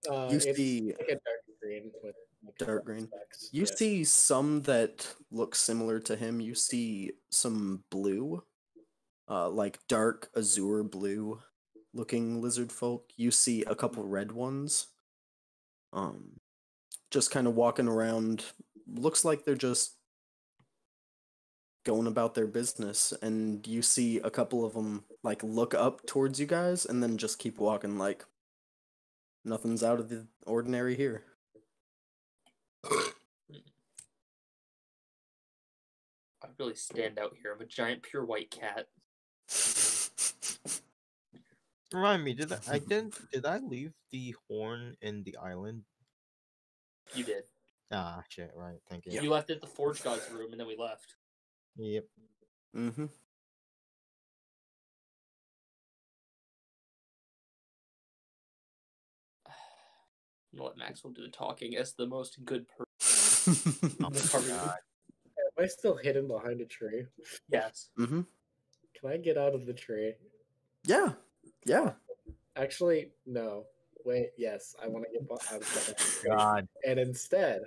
It's see like a dark green with like dark green. specks. You Yeah. see some that look similar to him. You see some blue, like dark azure blue looking lizard folk. You see a couple red ones. Just kind of walking around. Looks like they're just going about their business, and you see a couple of them like look up towards you guys and then just keep walking like nothing's out of the ordinary here. I really stand out here. I'm a giant pure white cat. Remind me, did I leave the horn in the island? You did. Ah, shit. Right. Thank you. You left it at the Forge God's room, and then we left. Yep. Mm-hmm. I'm gonna let Maxwell do the talking as the most good person Oh in the my party. God. Am I still hidden behind a tree? Yes. Mm-hmm. Can I get out of the tree? Yeah. Yeah. Actually, no. Wait, yes, I want to get out of the tree. God. And instead,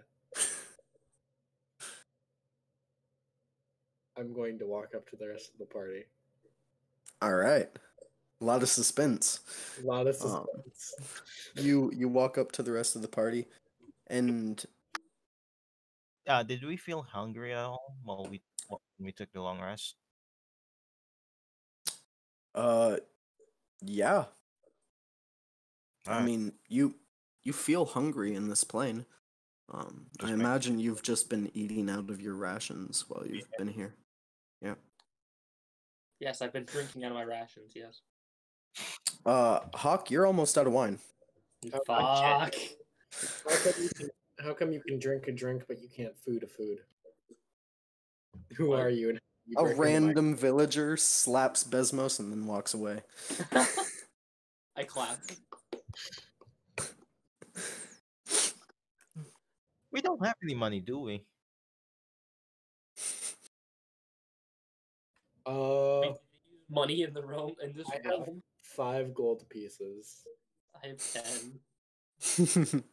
I'm going to walk up to the rest of the party. All right. A lot of suspense. A lot of suspense. You walk up to the rest of the party, and Did we feel hungry at all when we took the long rest? yeah. I Alright. mean, you feel hungry in this plane. I Just imagine you've just been eating out of your rations while you've been here. Yeah. Yes, I've been drinking out of my rations, yes. Hawk, you're almost out of wine. Oh, Fuck. How come you can drink a drink but you can't food a food? Who What? are you? And you A break into my- random villager slaps Besmos and then walks away. I clap. We don't have any money, do we? Money in the realm in this I have realm. 5 gold pieces. I have 10.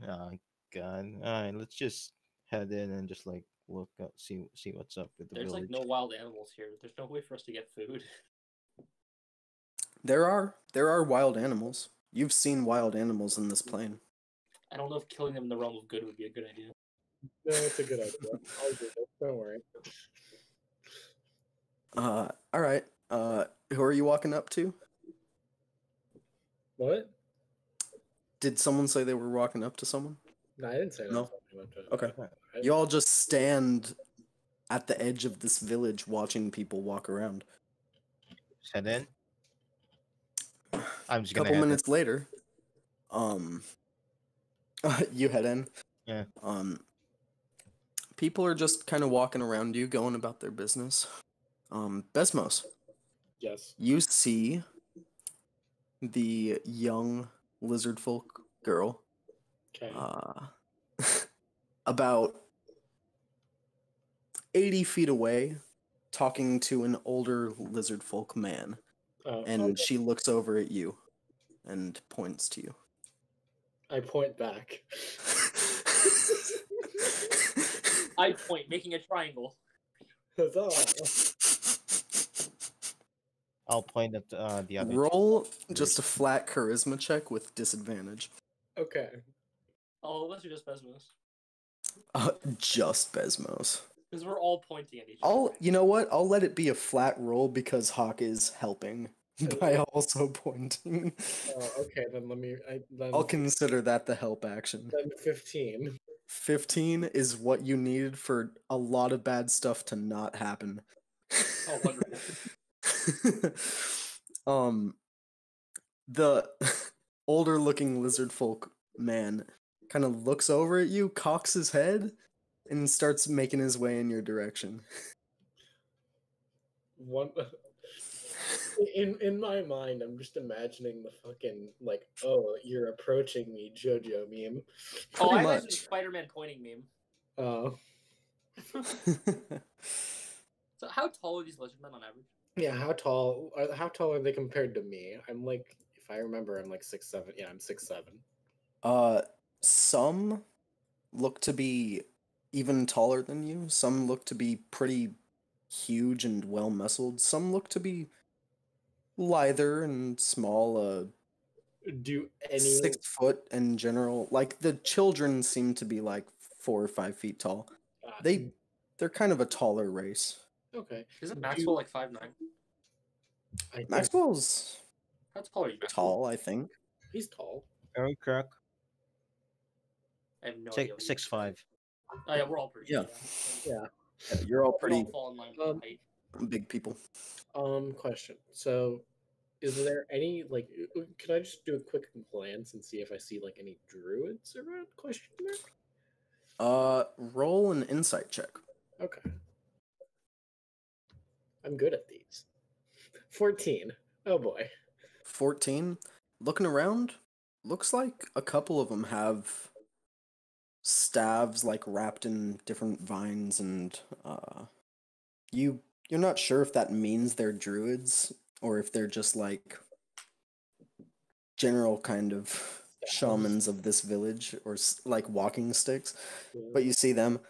Oh God. Alright, let's just head in and just like look up, see what's up with the There's village. like no wild animals here. There's no way for us to get food. There are wild animals. You've seen wild animals in this plane. I don't know if killing them in the realm of good would be a good idea. No, it's a good idea. I'll do it. Don't worry. All right. Who are you walking up to? What? Did someone say they were walking up to someone? No, I didn't say that. No? Okay. Okay. You all just stand at the edge of this village watching people walk around. Just head in. I'm just Couple gonna head minutes later, you head in. Yeah. People are just kind of walking around you, going about their business. Besmos, Yes. you see the young lizard folk girl, Okay. about 80 feet away, talking to an older lizard folk man, and Okay. she looks over at you and points to you. I point back. I point, making a triangle. Huzzah. I'll point at the other. Roll just a flat charisma check with disadvantage. Okay. All of us are just Besmos. Just Besmos. Because we're all pointing at each other. You know what? I'll let it be a flat roll because Hawk is helping by also pointing. Oh, okay. Then let me. I'll consider that the help action. Then 15. 15 is what you needed for a lot of bad stuff to not happen. Oh, wonderful. The older looking lizard folk man kind of looks over at you, cocks his head, and starts making his way in your direction. One. In my mind, I'm just imagining the fucking like, oh, you're approaching me, JoJo meme. Oh, I Pretty imagine the much. Spider-Man pointing meme. Oh. So how tall are these lizard men on average? Yeah, how tall? How tall are they compared to me? I'm like, if I remember, I'm like 6'7". Yeah, I'm 6'7". Some look to be even taller than you. Some look to be pretty huge and well muscled. Some look to be lither and small. Do any 6 foot in general. Like the children seem to be like 4 or 5 feet tall. They're kind of a taller race. okay? Isn't Maxwell like 5'9"? I think Maxwell's How tall are you, Maxwell? tall, I think. he's tall. Very correct. I have no idea. 6'5". Oh yeah, we're all pretty. Yeah. Yeah. You're all We pretty all fall in line with height. big people. Question. So, is there any like? Can I just do a quick glance and see if I see like any druids around? Question mark. Roll an insight check. Okay. I'm good at these. 14. Oh boy. 14. Looking around, looks like a couple of them have staves like wrapped in different vines, and you're not sure if that means they're druids or if they're just like general kind of shamans of this village, or like walking sticks. But you see them.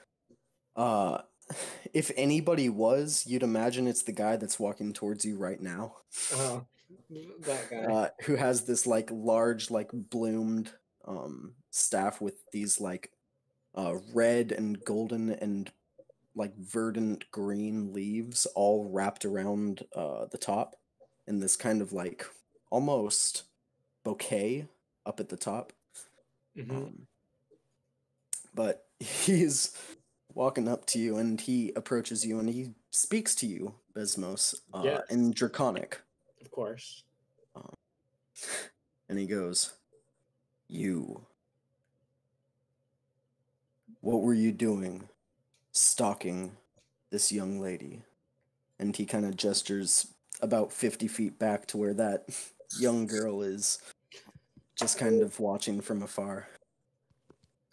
If anybody was, you'd imagine it's the guy that's walking towards you right now. That guy. Who has this like large, like bloomed staff with these like red and golden and like verdant green leaves all wrapped around the top in this kind of like almost bouquet up at the top. But he's walking up to you and he approaches you and he speaks to you, Besmos, Yes. in Draconic. Of course. And he goes, what were you doing stalking this young lady? And he kind of gestures about 50 feet back to where that young girl is, just kind of watching from afar.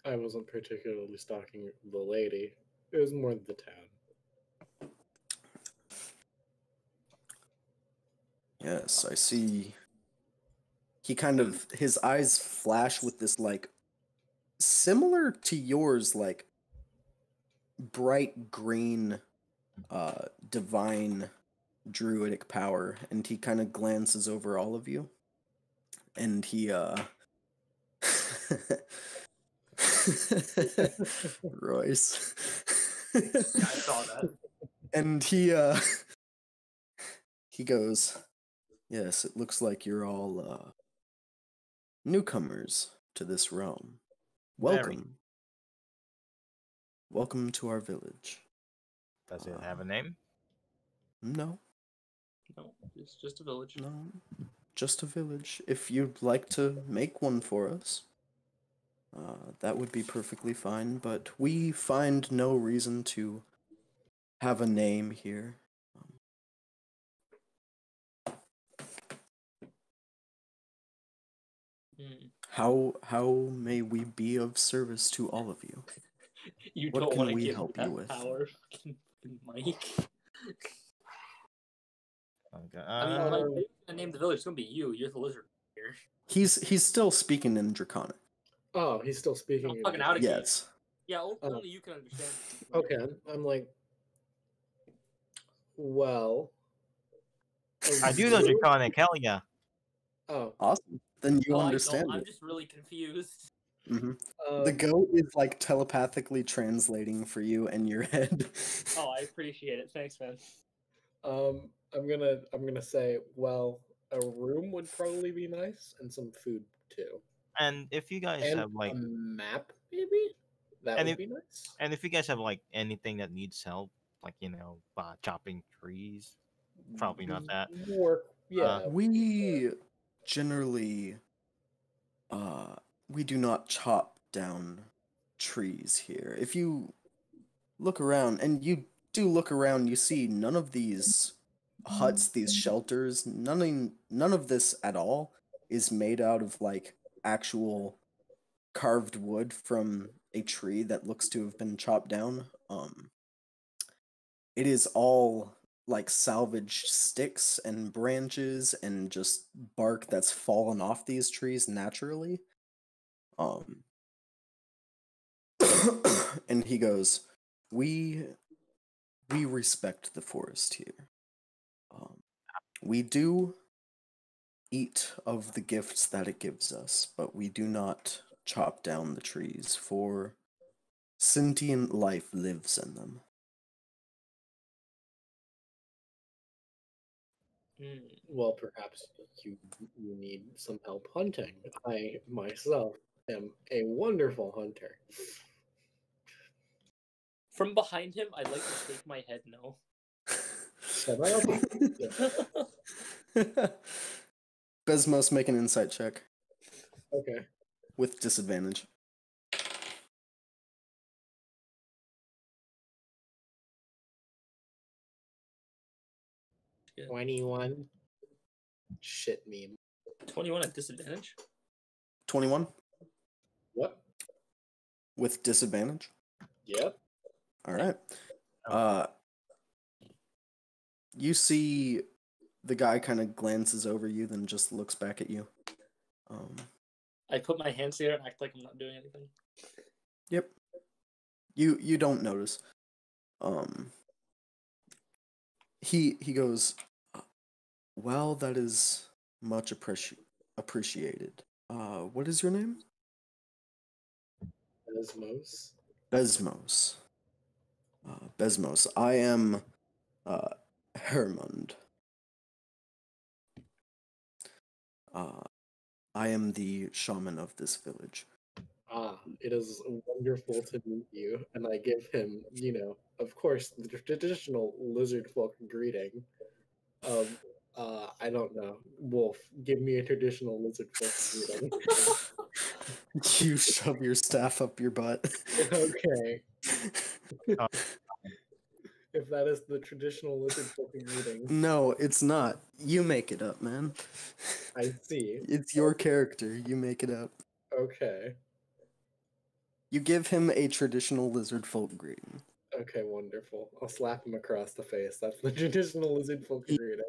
I wasn't particularly stalking the lady. It was more the town. Yes, I see. He kind of, his eyes flash with this, like, similar to yours, like, bright green, divine druidic power, and he kind of glances over all of you, and he, Royce. Yeah, I saw that. And he goes, yes, it looks like you're all newcomers to this realm. Welcome. Welcome to our village. Does it have a name? No. No, it's just a village. No. just a village. If you'd like to make one for us, that would be perfectly fine, but we find no reason to have a name here. How may we be of service to all of you? You What don't can want to we give help me you that with? power, fucking Mike. Okay. I mean, Mike, who's gonna name the village? It's gonna be you. You're the lizard here. He's still speaking in Draconic. Oh, he's still speaking. I'm fucking out of here. Yes. Yeah, only you can understand. Okay, I'm like, well, I do know Draconic. Hell yeah. Oh, Awesome. Then you Oh, understand I'm it. just really confused. The goat is like telepathically translating for you in your head. Oh, I appreciate it. Thanks, man. I'm gonna say, well, a room would probably be nice, and some food too, And if you guys and have like, a map maybe that and would if be nice. and if you guys have like anything that needs help, like chopping trees, probably not that. Work, yeah. We generally we do not chop down trees here. If you look around, and you do look around, you see none of these huts, these shelters, none of this at all is made out of like actual carved wood from a tree that looks to have been chopped down. It is all like salvaged sticks and branches and just bark that's fallen off these trees naturally. And he goes, we respect the forest here. We do eat of the gifts that it gives us, but we do not chop down the trees, for sentient life lives in them. Well, perhaps you need some help hunting. I myself am a wonderful hunter. From behind him, I'd like to shake my head no. Besmos, make an insight check. Okay. With disadvantage. Yeah. 21. Shit meme. 21 at disadvantage? 21? What? With disadvantage? Yep. Alright. You see the guy kind of glances over you, then just looks back at you. I put my hands there and act like I'm not doing anything. Yep. You don't notice. He goes, well, that is much appreciated. What is your name? Besmos. Besmos. Besmos. I am Hermund. I am the shaman of this village. It is wonderful to meet you. And I give him, of course, the traditional lizard folk greeting of, I don't know, Wolf, give me a traditional lizard folk greeting. You shove your staff up your butt. Okay. If that is the traditional lizard folk greeting. No, it's not. You make it up, man. I see. It's your character. You make it up. Okay. You give him a traditional lizard folk greeting. Okay, wonderful. I'll slap him across the face. That's the traditional lizard folk greeting.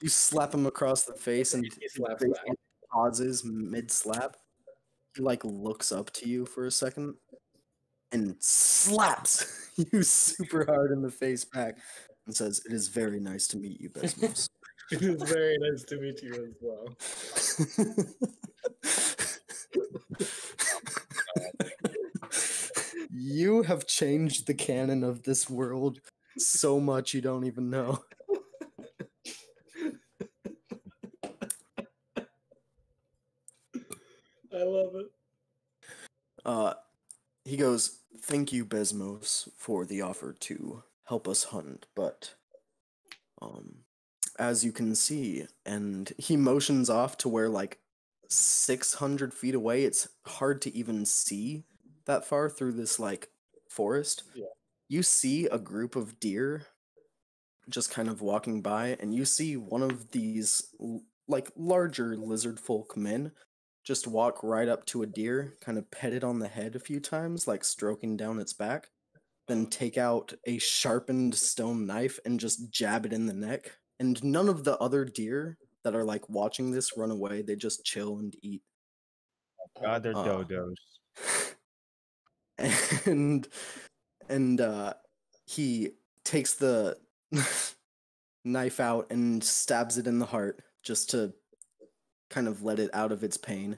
You slap him across the face, and He slaps his back. face pauses mid-slap. He looks up to you for a second and slaps you super hard in the face back and says, "It is very nice to meet you, Besmos." It is very nice to meet you as well. You have changed the canon of this world so much you don't even know. I love it. He goes, "Thank you, Besmos, for the offer to help us hunt, but as you can see, and he motions off to where like 600 feet away, it's hard to even see that far through this like forest. Yeah. You see a group of deer just kind of walking by, and you see one of these like larger lizard folk men just walk right up to a deer, kind of pet it on the head a few times, like stroking down its back, then take out a sharpened stone knife and just jab it in the neck. And none of the other deer that are like watching this run away, they just chill and eat. God, they're Uh, dodos. and he takes the knife out and stabs it in the heart just to kind of let it out of its pain,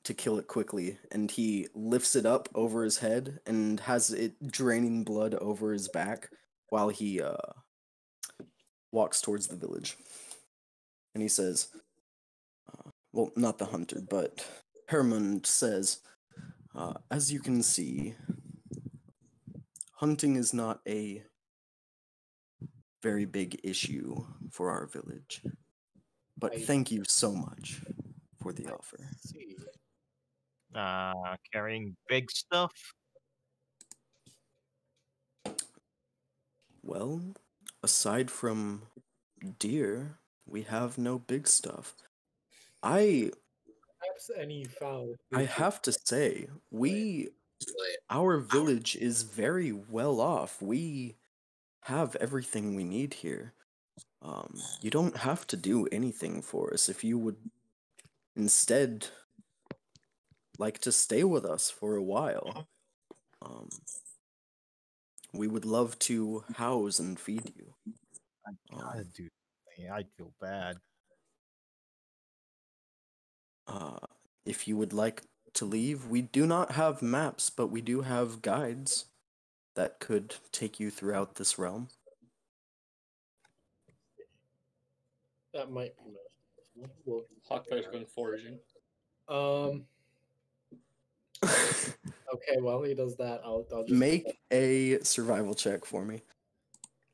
to kill it quickly. And he lifts it up over his head and has it draining blood over his back while he walks towards the village. And he says, well, not the hunter, but Hermund says, as you can see, hunting is not a very big issue for our village. But thank you so much for the offer. See. Carrying big stuff. Well, aside from deer, we have no big stuff. Perhaps any foul. I have to say, our village is very well off. We have everything we need here. You don't have to do anything for us. If you would instead like to stay with us for a while, we would love to house and feed you. God, dude, I feel bad. If you would like to leave, we do not have maps, but we do have guides that could take you throughout this realm. That might be most useful. Well, Hawkfire's going foraging. Okay, while he does that, I'll just Make a survival check for me.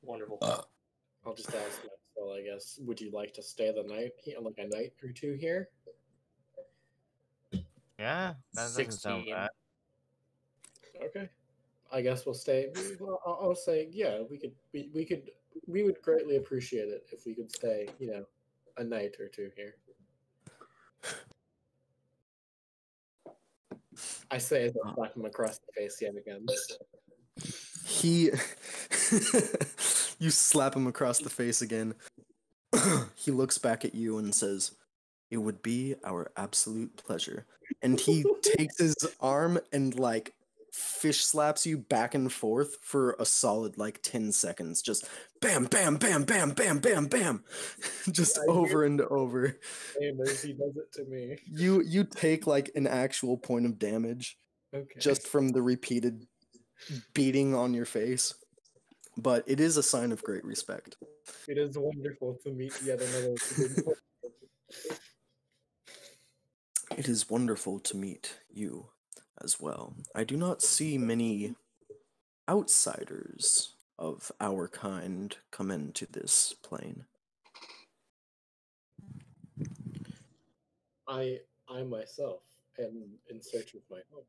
Wonderful. I'll just ask Maxwell, I guess. Would you like to stay the night here, like a night or two here? Yeah, that doesn't sound 16. bad. Okay. I guess we'll stay. Well, I'll say, yeah, we would greatly appreciate it if we could stay, a night or two here. I say as I slap him across the face yet again. You slap him across the face again. He looks back at you and says, "It would be our absolute pleasure." And he takes his arm and like fish slaps you back and forth for a solid like 10 seconds. Just bam, bam, bam, bam, bam, bam, bam. Just over and over. Same as he does it to me. You take like an actual point of damage Okay. just from the repeated beating on your face. But it is a sign of great respect. It is wonderful to meet yet another. It is wonderful to meet you as well. I do not see many outsiders of our kind come into this plane. I myself am in search of my home.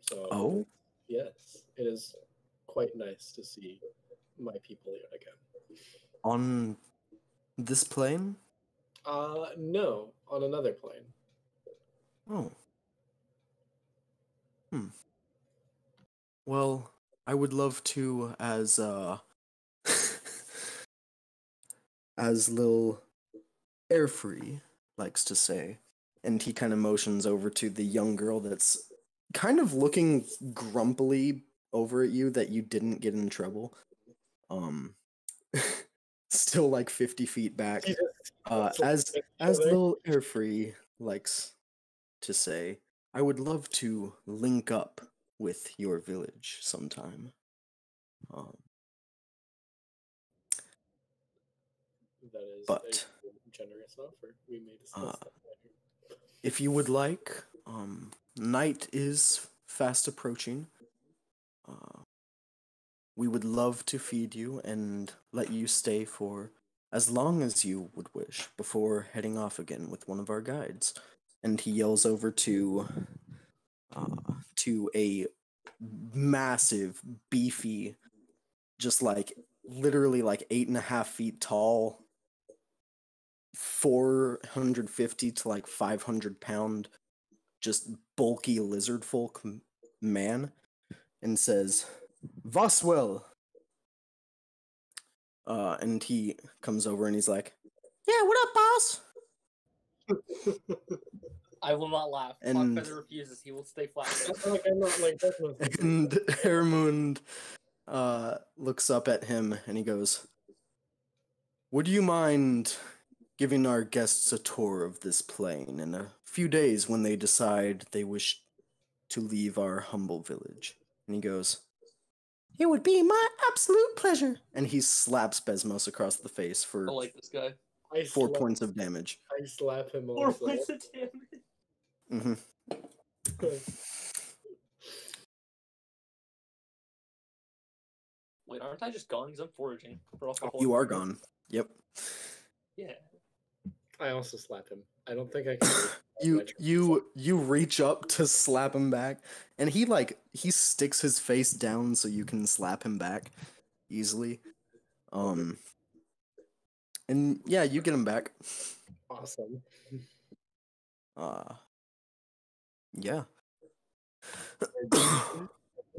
So Oh? yes, it is quite nice to see my people yet again. On this plane? No, on another plane. Oh. Well, I would love to, as as Lil Airfree likes to say, and he kind of motions over to the young girl that's kind of looking grumpily over at you that you didn't get in trouble. Still like 50 feet back. As Lil Airfree likes to say, I would love to link up with your village sometime. That is But a generous offer. We may discuss that later. if you would like, night is fast approaching. we would love to feed you and let you stay for as long as you would wish before heading off again with one of our guides. And he yells over to a massive, beefy, just like literally like 8.5 feet tall, 450 to like 500 pound, just bulky lizard folk man, and says, Voswell. And he comes over and he's like, yeah, what up, boss? I will not laugh. And- Feather refuses. He will stay flat. I'm not like that's not And Hermund looks up at him and he goes, would you mind giving our guests a tour of this plane in a few days when they decide they wish to leave our humble village? And he goes, it would be my absolute pleasure. And he slaps Besmos across the face for I like this guy. 4 points of damage. I slap him 4 also. points of damage. Mm-hmm. Wait, aren't I just gone? Because I'm foraging for alcohol. You are gone. Yep. Yeah. I also slap him. I don't think I can. You reach up to slap him back, and he sticks his face down so you can slap him back easily. And yeah, you get him back. Awesome. Yeah.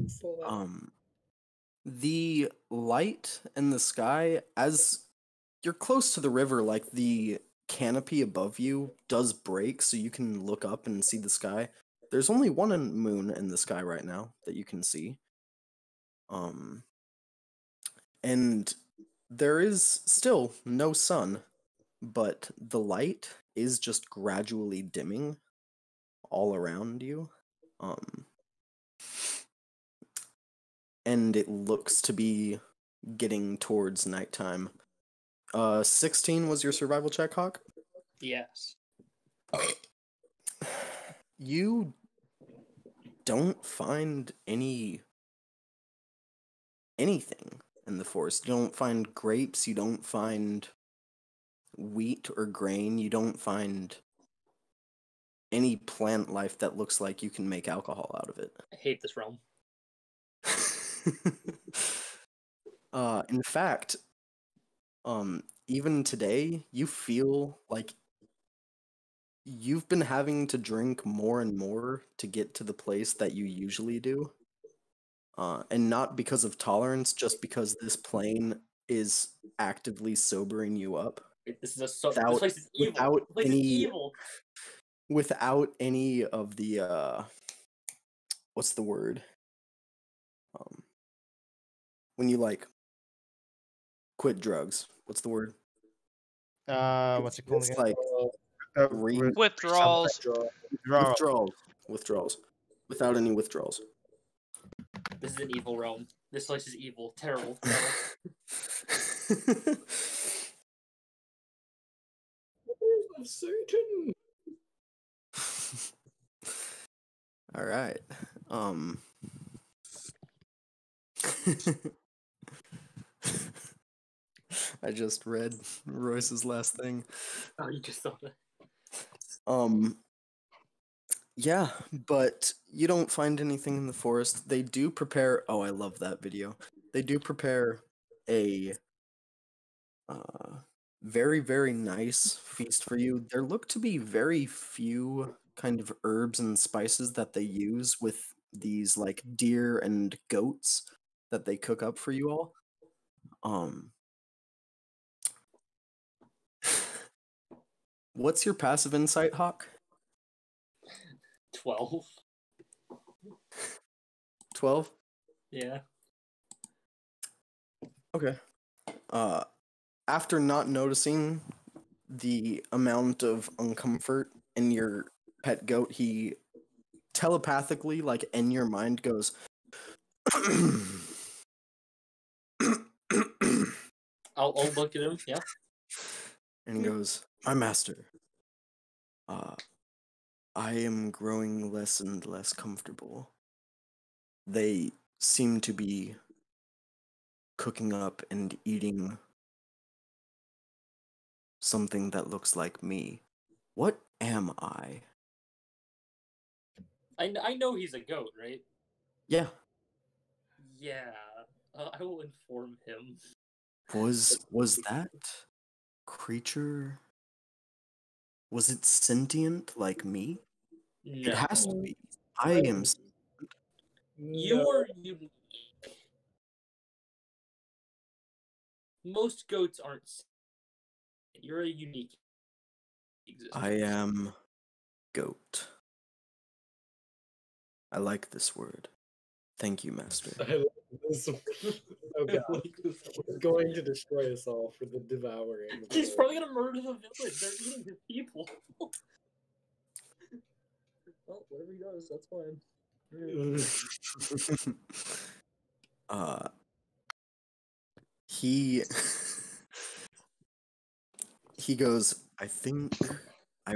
Slap. The light in the sky, as you're close to the river, like the canopy above you does break, so you can look up and see the sky. There's only one moon in the sky right now that you can see. And there is still no sun, but the light is just gradually dimming all around you. And it looks to be getting towards nighttime. 16 was your survival check, Hawk? Yes. You don't find anything in the forest. You don't find grapes, you don't find wheat or grain, you don't find any plant life that looks like you can make alcohol out of it. I hate this realm. In fact, even today, you feel like you've been having to drink more and more to get to the place that you usually do. And not because of tolerance, just because this plane is actively sobering you up. This is this Without- place is evil. without This place is any- evil. Without any of the what's the word? When you quit drugs, what's the word? What's it called It's again? like Withdrawals. withdrawals. Without any withdrawals. This is an evil realm. This place is evil. Terrible. Of Satan. All right. I just read Royce's last thing. Oh, you just saw that. Yeah, but you don't find anything in the forest. They do prepare. Oh, I love that video. They do prepare a very, very nice feast for you. There look to be very few kind of herbs and spices that they use with these deer and goats that they cook up for you all. What's your passive insight, Hawk? 12. 12? Yeah. Okay. After not noticing the amount of uncomfort in your pet goat, he telepathically, in your mind, goes, I'll look at him. Yeah. and he goes, my master, I am growing less and less comfortable. They seem to be cooking up and eating something that looks like me. What am I? I know he's a goat, right? Yeah. Yeah. I will inform him. Was that creature? Was it sentient like me? It No. has to be. I am. You No. are unique. Most goats aren't. You're a unique existence. I am goat. I like this word. Thank you, Master. I love this. Oh god. He's going to destroy us all for the devouring. He's probably gonna murder the village. They're eating his people. Well, whatever he does, that's fine. He he goes, I think I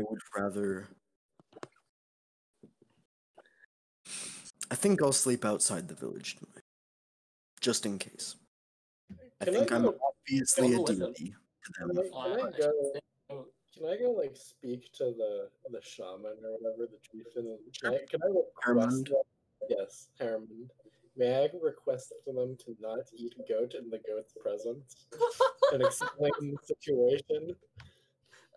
I'll sleep outside the village tonight. Just in case. I think I'm obviously a deity to them. Can I go like speak to the shaman or whatever, the chieftain? Can I request Hermund? them? Yes, Hermund. May I request for them to not eat goat in the goat's presence and explain the situation?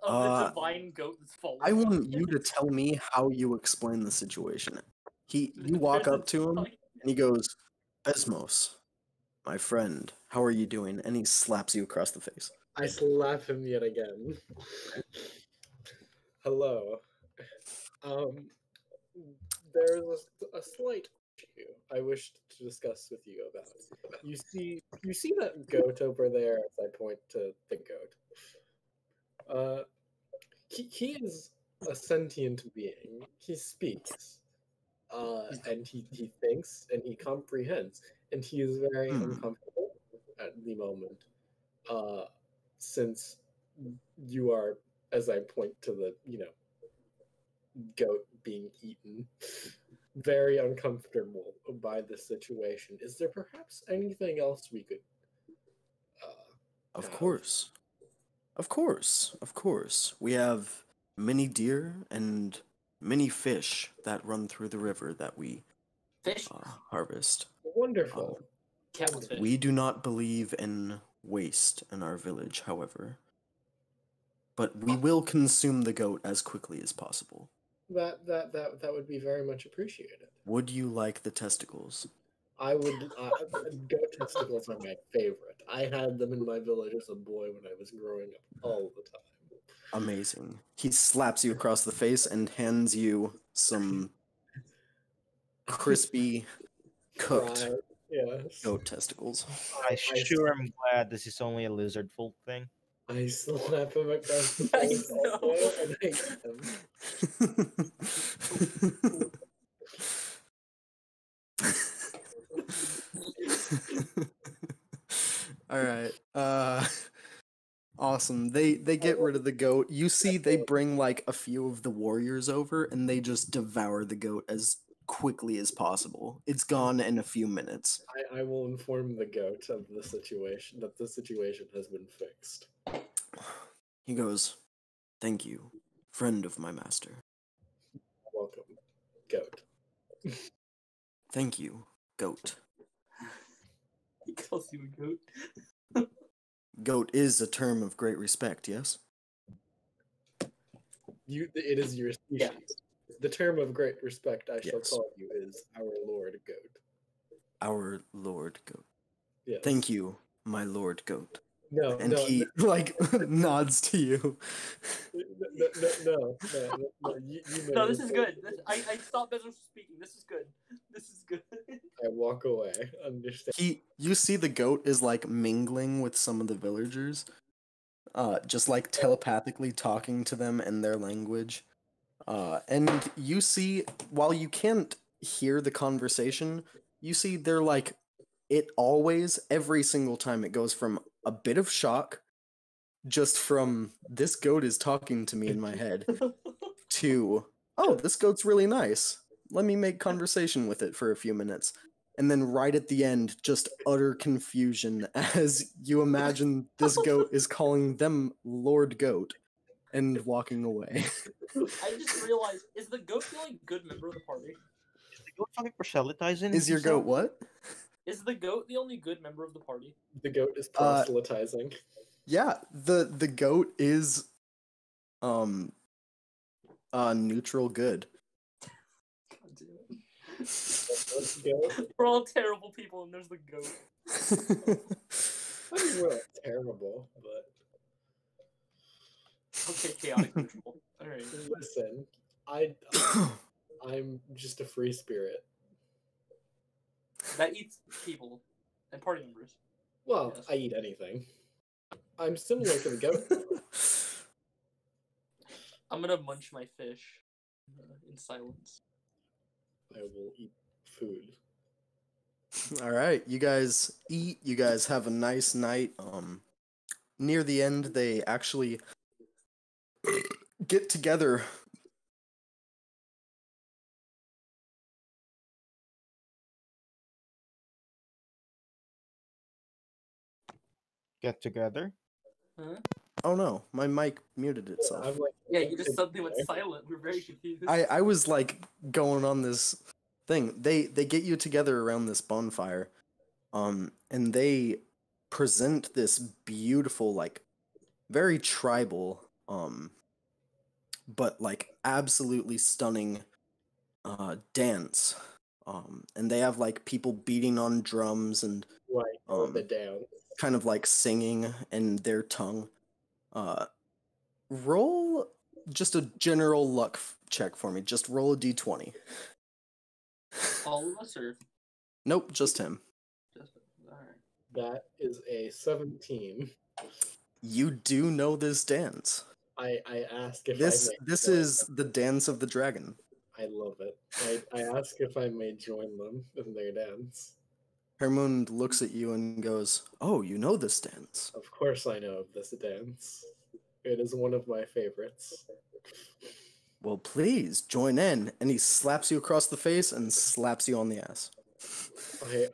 Of the divine goat that's fallen. I want you to tell me how you explain the situation. You walk up to him and he goes, Besmos, my friend, how are you doing? And he slaps you across the face. I slap him yet again. Hello. There's a slight issue I wish to discuss with you about. You see that goat over there as I point to the goat. He is a sentient being. He speaks. And he thinks and he comprehends. And he is very uncomfortable at the moment. Since you are, as I point to the, goat being eaten, very uncomfortable by the situation. Is there perhaps anything else we could Of course. Of course. We have many deer and many fish that run through the river that we harvest. Wonderful. We do not believe in waste in our village, however. But we will consume the goat as quickly as possible. That would be very much appreciated. Would you like the testicles? I would. Goat testicles are my favorite. I had them in my village as a boy when I was growing up all the time. Amazing. He slaps you across the face and hands you some crispy, cooked goat testicles. I sure am glad this is only a lizard folk thing. I slap him across the face also, and I eat him. All right. Awesome. They get rid of the goat. You see they bring like a few of the warriors over and they just devour the goat as quickly as possible. It's gone in a few minutes. I will inform the goat of the situation, that the situation has been fixed. He goes, thank you, friend of my master. Welcome, goat. Thank you, goat. He calls you a goat. Goat is a term of great respect, yes? It is your species. Yeah. The term of great respect I shall call you is our Lord Goat. Our Lord Goat. Yes. Thank you, my Lord Goat. No, he nods to you. No. No, this is good. I stopped Bezos speaking. This is good. This is good. I walk away. Understand. You see the goat is like mingling with some of the villagers, just like telepathically talking to them in their language. And you see, while you can't hear the conversation, you see they're like, every single time it goes from a bit of shock, just from this goat is talking to me in my head, to, oh, this goat's really nice. Let me make conversation with it for a few minutes. and then right at the end, just utter confusion as you imagine this goat is calling them Lord Goat and walking away. I just realized, is the goat the only good member of the party? Is the goat fucking proselytizing? Is your goat what? Is the goat the only good member of the party? The goat is proselytizing. Yeah, the goat is neutral good. God damn it. Let's go. We're all terrible people, and there's the goat. I mean, we're not terrible, but Okay, chaotic neutral. All right. listen, I'm just a free spirit. That eats people and party members. Well, Yes. I eat anything. I'm similar to the goat. I'm gonna munch my fish in silence. I will eat food. All right, you guys eat. You guys have a nice night. Near the end, they actually get together. Get together. Huh? Oh no, my mic muted I'm itself. like, Yeah, you just suddenly went silent. We're very confused. I was like going on this thing. They get you together around this bonfire, and they present this beautiful, like, very tribal, but like absolutely stunning, dance. And they have like people beating on drums and right, the down. kind of like singing in their tongue. Roll just a general luck check for me. Just roll a d20. All of us, or Nope, just him. just all right. That is a 17. You do know this dance. I ask if This I may this join is the dance of the dragon. I love it. I ask if I may join them in their dance. Hermund looks at you and goes, "Oh, you know this dance." Of course I know of this dance. It is one of my favorites. Well, please join in. And he slaps you across the face and slaps you on the ass.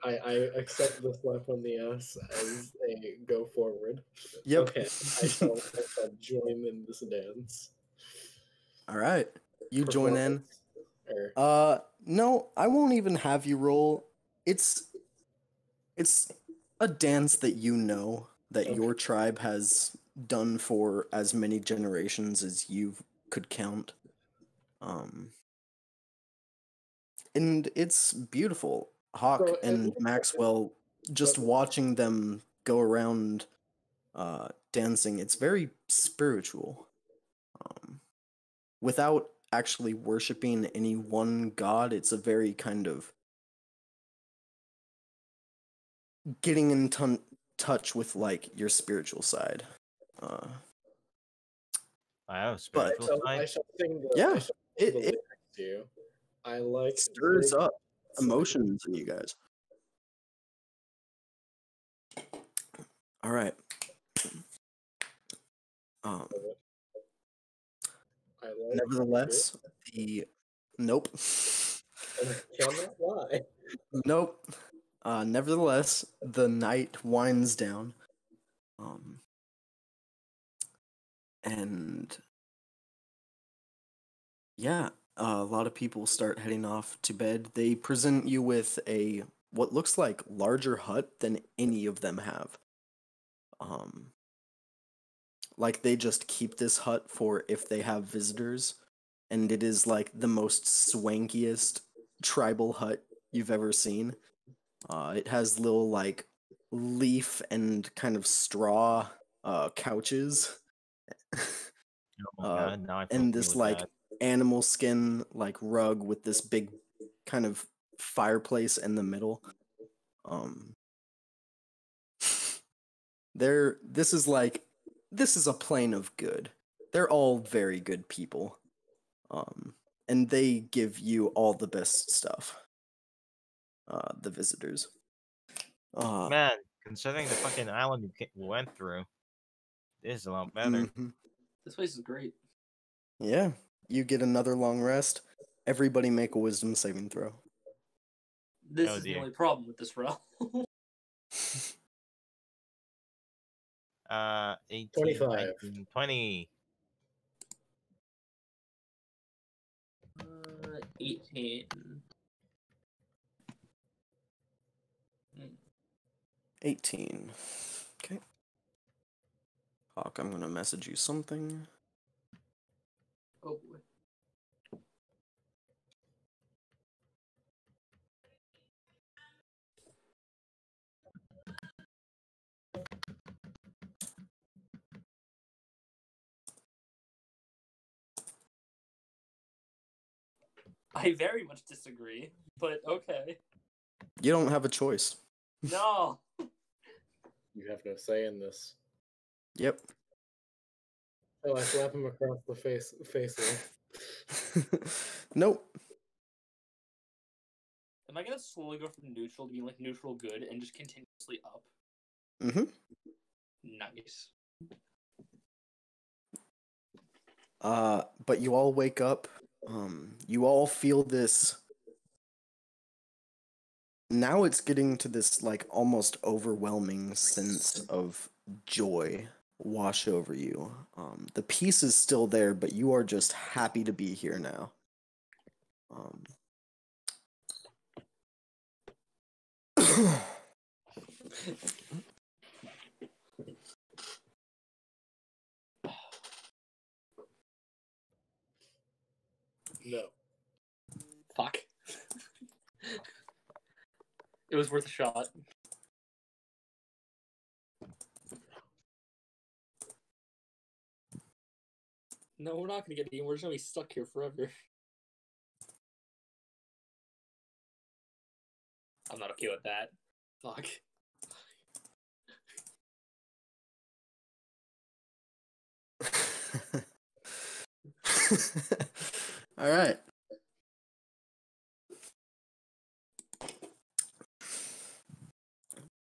I accept the slap on the ass as a go forward. Yep. Okay, I shall join in this dance. All right. You join in. Performance, or- No, I won't even have you roll. It's a dance that you know that Okay. your tribe has done for as many generations as you could count. And it's beautiful. Hawk So, and Maxwell, just watching them go around dancing, it's very spiritual. Without actually worshiping any one god, it's a very kind of getting in touch with like your spiritual side. I have a But- spiritual So side. I shall sing the, Yeah, I shall sing it- the it- lyrics to you. I like stirs big up butts. emotions in you guys. All right. I like Nevertheless, nope. I cannot lie. Nope. Nevertheless, the night winds down. And yeah, a lot of people start heading off to bed. They present you with a what looks like larger hut than any of them have. Like they just keep this hut for if they have visitors, and it is like the most swankiest tribal hut you've ever seen. It has little like leaf and kind of straw couches. Oh my god, now I feel And this really like bad. animal skin like rug with this big kind of fireplace in the middle. This is a plane of good. They're all very good people. And they give you all the best stuff. The visitors. Man, considering the fucking island we went through, this is a lot better. Mhm. This place is great. Yeah, you get another long rest. Everybody make a wisdom saving throw. This Oh, is the dear. only problem with this realm. 18, 25. 19, 20. 18. 18. Okay. Hawk, I'm gonna message you something. Oh boy. I very much disagree, but okay. You don't have a choice. No. You have no say in this. Yep. Oh, I slap him across the face there. Nope. Am I gonna slowly go from neutral to being like neutral good and just continuously up? Mm-hmm. Nice. But you all wake up. You all feel this. Now it's getting to this like almost overwhelming sense of joy wash over you. The peace is still there, but you are just happy to be here now. No. Fuck. It was worth a shot. No, we're not gonna get any. We're just gonna be stuck here forever. I'm not okay with that. Fuck. All right.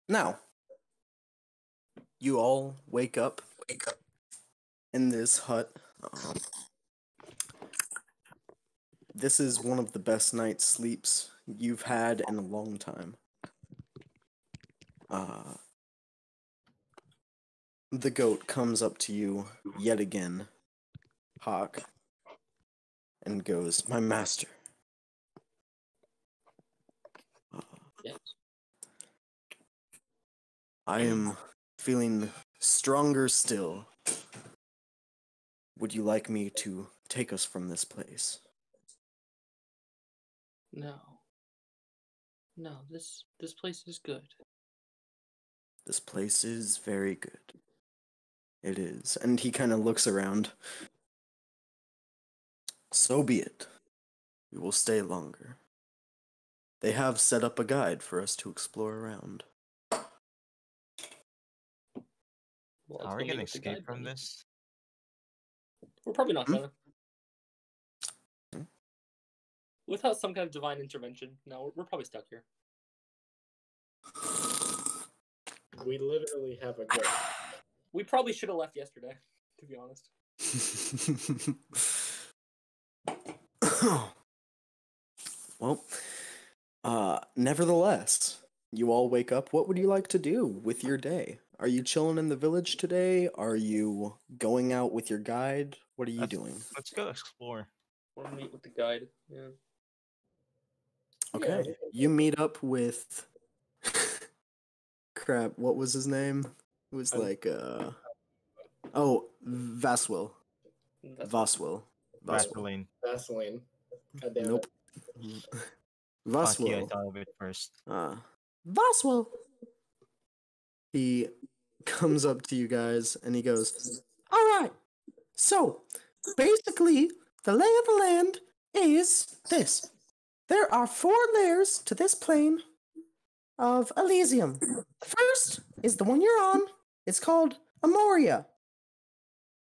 Now, you all wake up in this hut. This is one of the best night's sleeps you've had in a long time. The goat comes up to you yet again, Hawk, and goes, "My master." Yes. I am feeling stronger still. Would you like me to take us from this place? No. No, this place is good. This place is very good. It is. And he kind of looks around. So be it. We will stay longer. They have set up a guide for us to explore around. Well, How let's are go we gonna meet with the escape guide from then. this? We're probably not Hmm? gonna. Without some kind of divine intervention, no, we're probably stuck here. We literally have a goat. We probably should have left yesterday, to be honest. Well, nevertheless, you all wake up. What would you like to do with your day? Are you chilling in the village today? Are you going out with your guide? What are you doing? Let's go explore. We'll meet with the guide. Yeah. Okay, Yeah. you meet up with crap. What was his name? It was I'm- like oh, Vaswell. That's Vaswell. Vaseline. Vaseline. God damn Nope. Hockey, I Vaswell. thought of it first. Vaswell. He comes up to you guys and he goes, "All right. So, basically, the lay of the land is this. There are 4 layers to this plane of Elysium. The first is the one you're on. It's called Amoria.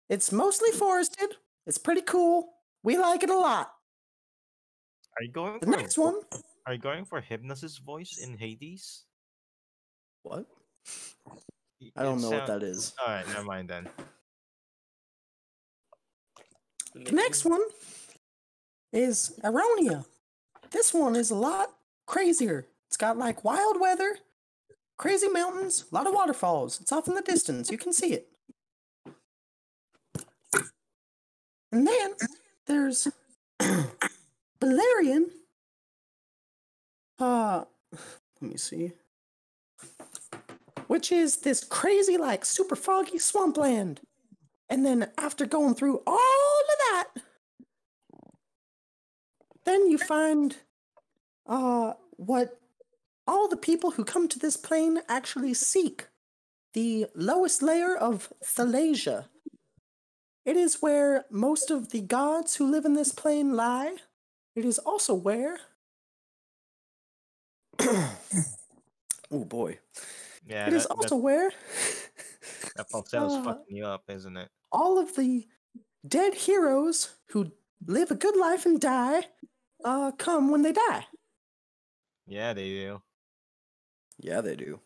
It's mostly forested. It's pretty cool. We like it a lot. Are you going The for next one." Are you going for Hypnosis voice in Hades? What? I don't know what sound- that is. All right, never mind then. The next one is Aronia. This one is a lot crazier. It's got like wild weather, crazy mountains, a lot of waterfalls. It's off in the distance. You can see it. And then there's Balerion. Let me see. Which is this crazy, like, super foggy swampland. And then after going through all of that, then you find what all the people who come to this plane actually seek. The lowest layer of Thalasia. It is where most of the gods who live in this plane lie. It is also where... oh boy. Yeah, It is also where... that falsetto's fucking you up, isn't it? all of the dead heroes who live a good life and die come when they die. Yeah, they do. Yeah, they do.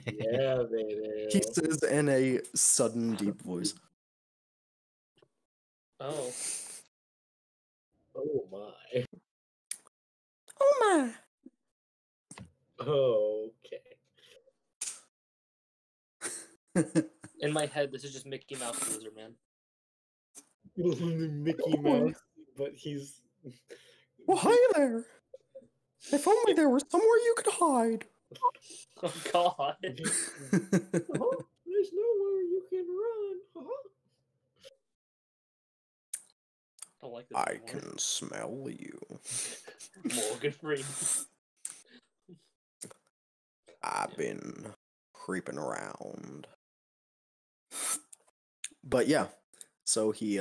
Yeah, they do. He says in a sudden deep voice. Oh. Oh my. Oh Okay. In my head, this is just Mickey Mouse and Lizard Man. Mickey Mouse, but he's. well, hi there. If only there was somewhere you could hide. Oh God. Oh, there's nowhere you can run. Don't like this I anymore. can smell you. Morgan Freeman. I've been creeping around. But yeah, so he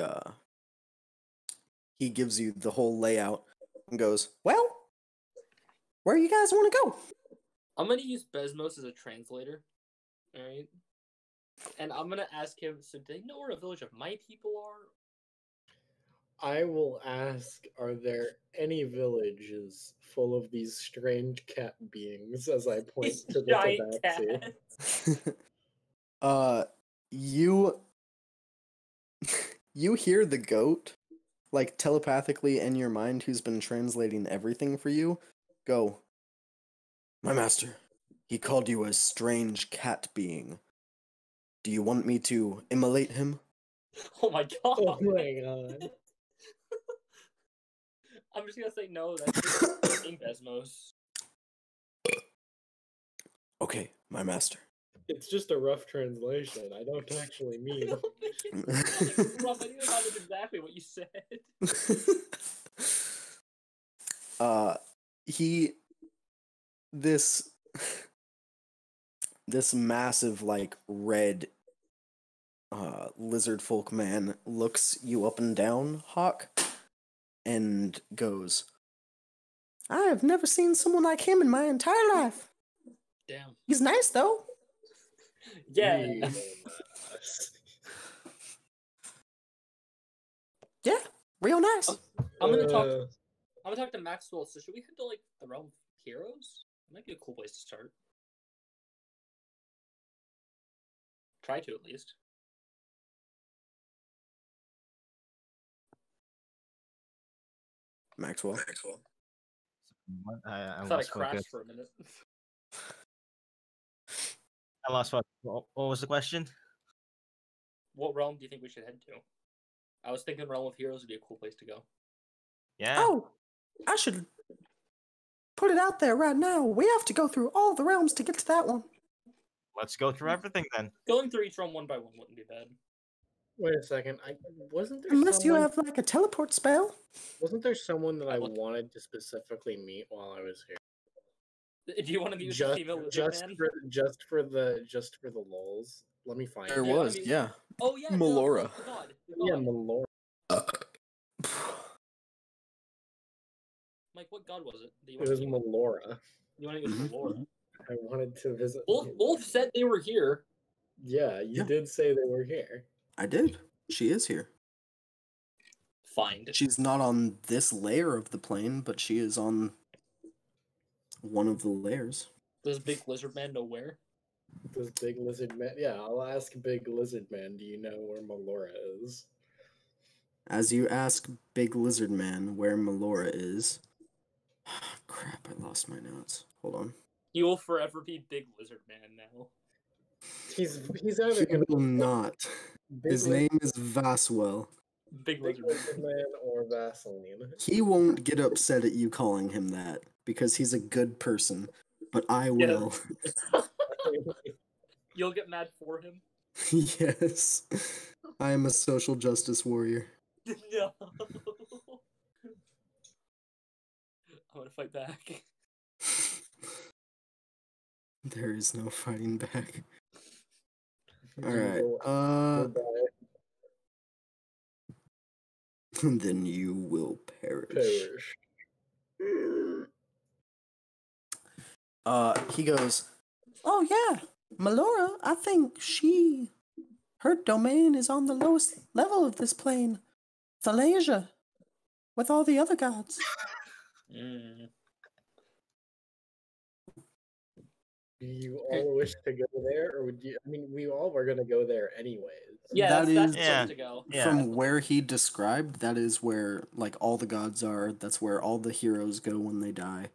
gives you the whole layout and goes, well, where you guys want to go? I'm gonna use Besmos as a translator. Alright. And I'm gonna ask him, so do they know where a village of my people are? I will ask, are there any villages full of these strange cat beings as I point to the Giant tabaxi? cat. You hear the goat, like telepathically in your mind, who's been translating everything for you, go, my master, he called you a strange cat being. Do you want me to immolate him? Oh my God. Oh my God. I'm just gonna say no, that's just being Besmos. Okay, my master. It's just a rough translation. I don't actually I mean. don't think it's not like rough. I think that was exactly what you said. This massive, like, red lizard folk man looks you up and down, Hawk, and goes, I have never seen someone like him in my entire life. Damn. He's nice, though. Yeah. Yeah, real nice. I'm gonna talk to Maxwell. So should we head to like the realm of heroes? Might be a cool place to start. Try to, at least. Maxwell. What? I thought I lost crashed focus. for a minute. I lost focus. What was the question? What realm do you think we should head to? I was thinking realm of heroes would be a cool place to go. Yeah. Oh, I should put it out there right now. We have to go through all the realms to get to that one. Let's go through everything then. Going through each realm one by one wouldn't be bad. Wait a second. Wasn't there Unless someone, you have, like, a teleport spell. Wasn't there someone that I wanted to specifically meet while I was here? Do you want to meet with the female lizard man? Just for the lulz. Let me find There it. was, yeah. Oh yeah, Melora. The god. Yeah, Melora. Mike, what god was it? It was Melora. You want to meet with Melora? I wanted to visit. Wolf said they were here. Yeah, you did say they were here. I did. She is here. Find. She's not on this layer of the plane, but she is on one of the layers. Does Big Lizard Man know where? Does Big Lizard Man? Yeah, I'll ask Big Lizard Man. Do you know where Melora is? As you ask Big Lizard Man where Melora is, crap, I lost my notes. Hold on. He will forever be Big Lizard Man now. He's either He gonna will be not. Big His name is Vaswell. Big Big Lizard Lizard Man. Man or Vaseline. He won't get upset at you calling him that because he's a good person, but I will. You'll get mad for him? Yes. I am a social justice warrior. No. I'm gonna fight back. There is no fighting back. You Alright. will die. Then you will perish. He goes, "Oh yeah, Melora, I think her domain is on the lowest level of this plane. Thalasia, with all the other gods." Mm. Do you all wish to go there, or would you? I mean, we all were gonna go there anyways. Yeah, That that's is- the place to go. Yeah. From where he described, that is where like all the gods are. That's where all the heroes go when they die.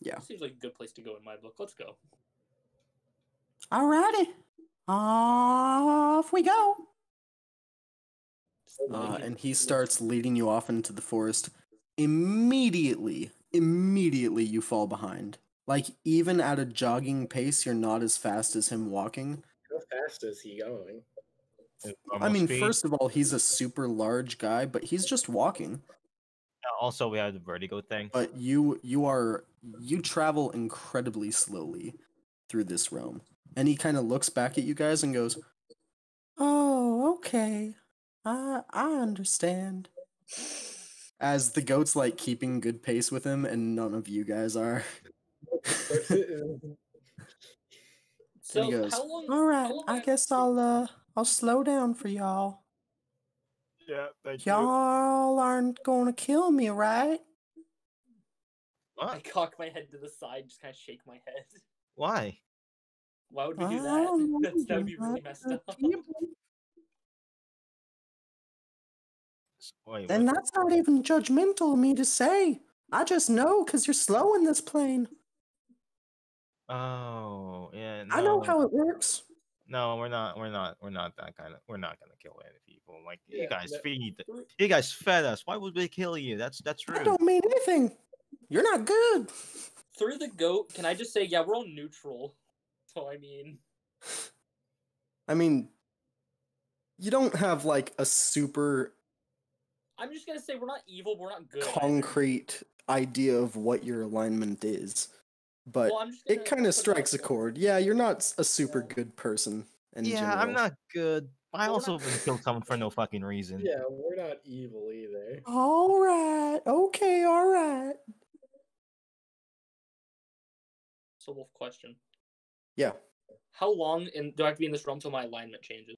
Yeah. Seems like a good place to go in my book. Let's go. Alrighty, off we go. Like, And he starts leading you off into the forest. Immediately, you fall behind. Like, even at a jogging pace, you're not as fast as him walking. How fast is he going? I mean, first of all, he's a super large guy, but he's just walking. Also, we have the vertigo thing. But you travel incredibly slowly through this realm. And he kind of looks back at you guys and goes, "Oh, okay. I understand." As the goat's like keeping good pace with him, and none of you guys are. So and he goes, how long? "All right, how long I guess I'll slow down for y'all. Yeah, thank Y'all aren't gonna kill me, right?" I cock my head to the side, just kind of shake my head. Why? Why would we I do don't know, that? That would be you're really not messed gonna up. kill me. Wait, And what? that's not even judgmental of me to say. I just know because you're slow in this plane. Oh, yeah. I know No, how it works. no, we're not that kind of. We're not gonna kill any people. Like Yeah, you guys no. feed. You guys fed us. Why would we kill you? That's That rude. don't mean anything. You're not good. Through the goat, can I just say, yeah, we're all neutral. So I mean, you don't have like a super I'm just gonna say we're not evil, but we're not good. concrete idea of what your alignment is. But Well, I'm just it gonna kind put of strikes a out there. chord. Yeah, you're not a super Yeah. good person in Yeah, general. I'm not good. I Well, we're also not- wouldn't kill someone for no fucking reason. Yeah, we're not evil either. All right. Okay, all right. So, Wolf, question: Yeah. how long do I have to be in this realm till my alignment changes?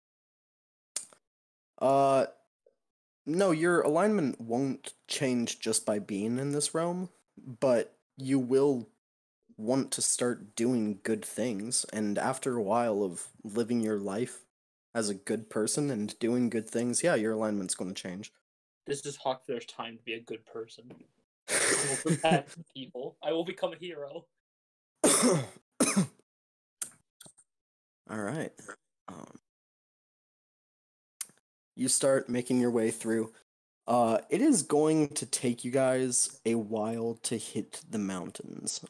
No, your alignment won't change just by being in this realm, but you will want to start doing good things, and after a while of living your life as a good person and doing good things, yeah, your alignment's going to change. This is Hawkflare's time to be a good person. I will protect people. I will become a hero. All right. You start making your way through. It is going to take you guys a while to hit the mountains.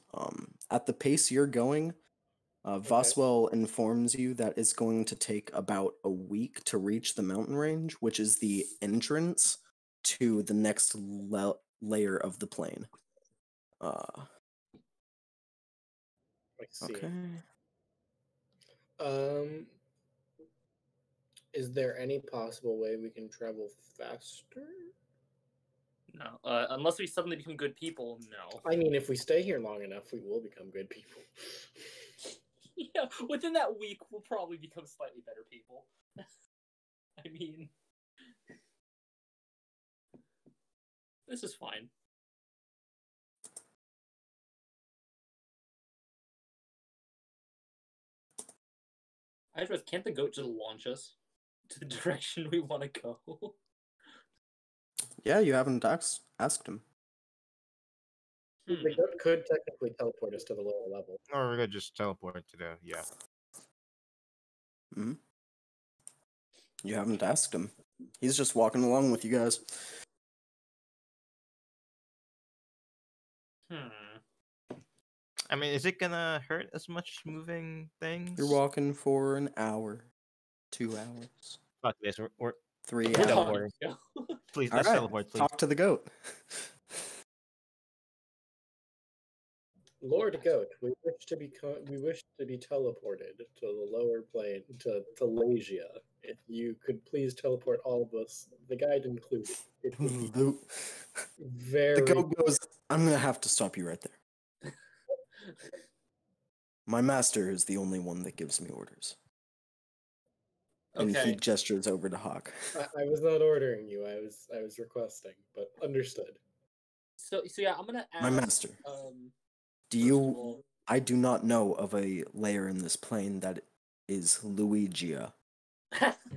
At the pace you're going, Voswell informs you that it's going to take about a week to reach the mountain range, which is the entrance to the next layer of the plane. I see. Okay. Is there any possible way we can travel faster? No, unless we suddenly become good people, no. I mean, if we stay here long enough, we will become good people. Yeah, within that week, we'll probably become slightly better people. I mean, this is fine. I just can't the goat just launch us to the direction we want to go? Yeah, you haven't asked him. The goat could technically teleport us to the lower level. Or we could just teleport to the Hmm. You haven't asked him. He's just walking along with you guys. I mean, is it gonna hurt as much moving things? You're walking for an hour, 2 hours, Fuck this. We're 3 We're hours. teleporting. done. Please, All let's right, teleport, please. talk to the goat. Lord Goat, we wish to be teleported to the lower plane to Elysia. If you could please teleport all of us, the guide included. It would be The very. goat goes, I'm gonna have to stop you right there. My master is the only one that gives me orders. And he Okay. gestures over to Hawk. I was not ordering you. I was requesting, but understood. So yeah, I'm gonna ask. My master, do first you? of all- I do not know of a layer in this plane that is Luigia.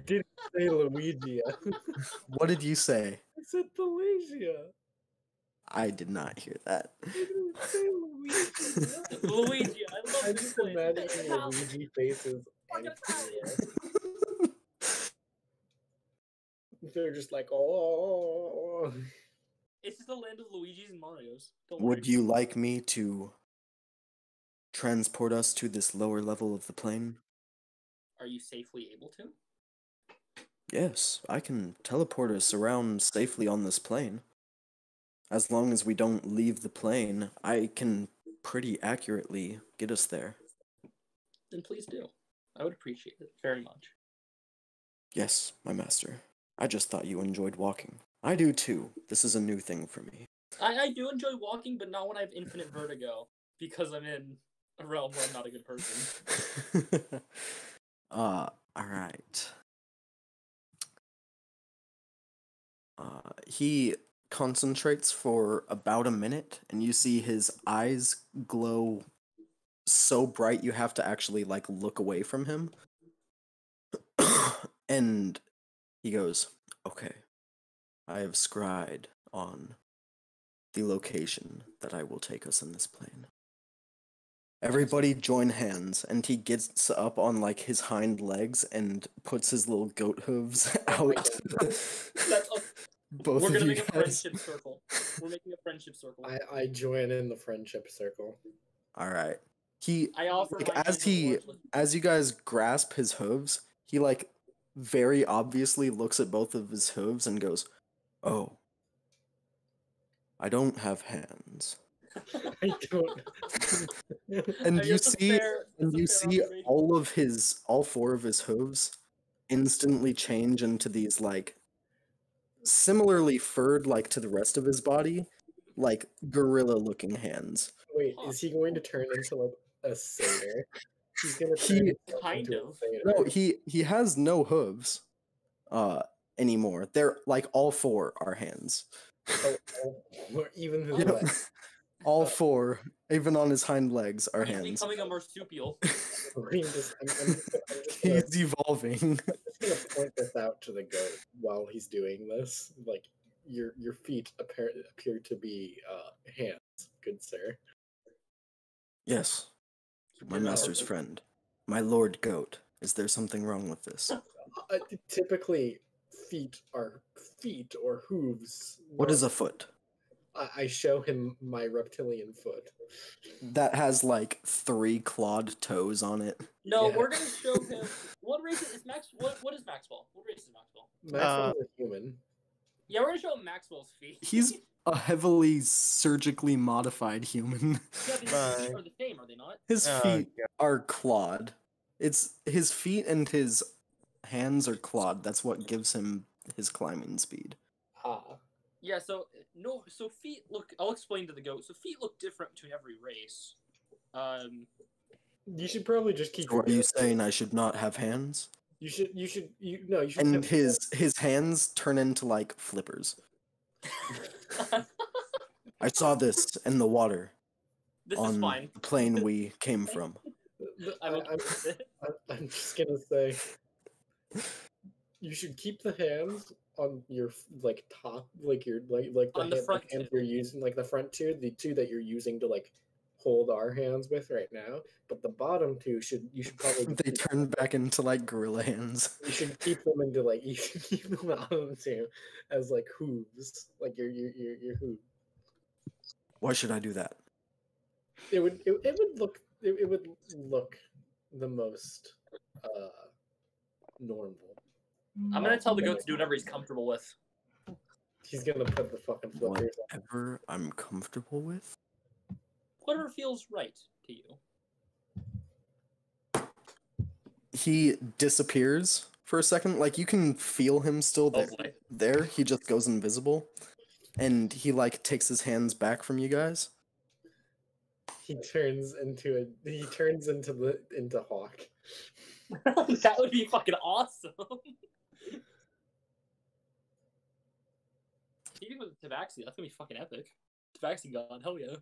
Didn't say Luigi. What did you say? I said Elysia. I did not hear that. I didn't say Luigi. Luigi, I love I'm this just place. imagining Luigi faces. Fucking Italian. They're just like, oh. It's just the land of Luigi's and Mario's. Don't Would worry. you like me to transport us to this lower level of the plane? Are you safely able to? Yes, I can teleport us around safely on this plane. As long as we don't leave the plane, I can pretty accurately get us there. Then please do. I would appreciate it very much. Yes, my master. I just thought you enjoyed walking. I do too. This is a new thing for me. I do enjoy walking, but not when I have infinite vertigo, because I'm in a realm where I'm not a good person. Alright. He concentrates for about a minute, and you see his eyes glow so bright you have to actually, like, look away from him. And he goes, okay, I have scried on the location that I will take us in this plane. Everybody join hands, and he gets up on, like, his hind legs and puts his little goat hooves out. Both We're of gonna you make a guys. friendship circle. We're making a friendship circle. I join in the friendship circle. Alright. I offer like, my hand as you guys grasp his hooves, he, like, very obviously looks at both of his hooves and goes, oh, I don't have hands. I don't. And you That's a see, fair- that's a fair observation. all 4 of his hooves instantly change into these, like, similarly furred, like, to the rest of his body, like, gorilla-looking hands. Wait, is he going to turn into like a satyr? He's gonna He- turn himself Kind into of. a satyr. No, he has no hooves, anymore. They're, like, all 4 are hands. Or even his Yep. legs. All 4, even on his hind legs, are He's hands. becoming a marsupial. I'm just He's evolving. gonna point this out to the goat while he's doing this. Like, your feet appear to be hands, good sir. Yes, my master's friend. My lord goat. Is there something wrong with this? Typically, feet are feet or hooves. What is a foot? I show him my reptilian foot. That has, like, 3 clawed toes on it. No, Yeah. we're gonna show him. What race is Max? What is Maxwell? What race is Maxwell? Maxwell's a human. Yeah, we're gonna show him Maxwell's feet. He's a heavily surgically modified human. Yeah, these feet are the same, are they not? His feet are clawed. It's his feet and his hands are clawed. That's what gives him his climbing speed. Yeah, so feet look. I'll explain to the goat. So feet look different between every race. You should probably just keep. So are you saying I should not have hands? You should. And have his hands turn into, like, flippers. I saw this in the water This is on fine. the plane we came from. I'm okay with it. I'm just gonna say, You should keep the hands on your like top, like your like On the front hands two. you're using, like the front two, the two that you're using to like hold our hands with right now. But the bottom two you should probably They turn back into like gorilla hands. you should keep them into like you should keep them on them too as like hooves, like your hooves. Why should I do that? It would it would look the most normal. I'm gonna tell the goat to do whatever he's comfortable with. He's gonna put the fucking flippers on. Whatever I'm comfortable with. Whatever feels right to you. He disappears for a second. Like you can feel him still there. Oh boy. There, he just goes invisible, and he like takes his hands back from you guys. He turns into Hawk. That would be fucking awesome. Even with Tabaxi, that's gonna be fucking epic. Tabaxi god, hell yeah.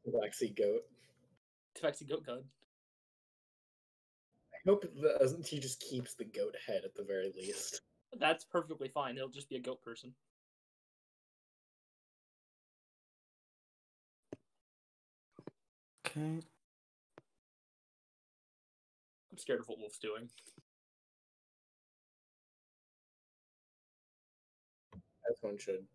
Tabaxi goat. Tabaxi goat god. I hope that he just keeps the goat head at the very least. That's perfectly fine. It'll just be a goat person. Okay. I'm scared of what Wolf's doing. As one should.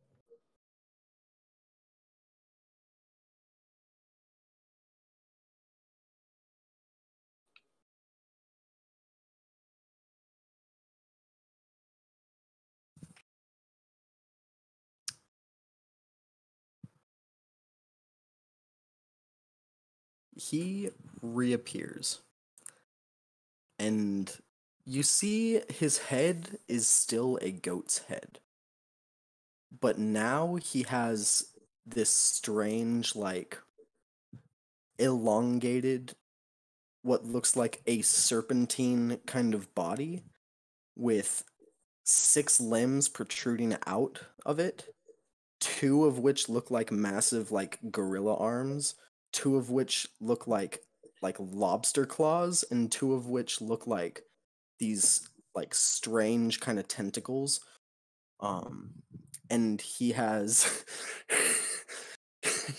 He reappears. And you see his head is still a goat's head. But now he has this strange, like, elongated, what looks like a serpentine kind of body with 6 limbs protruding out of it, 2 of which look like massive, like, gorilla arms, 2 of which look like lobster claws, and 2 of which look like these like strange kind of tentacles. And he has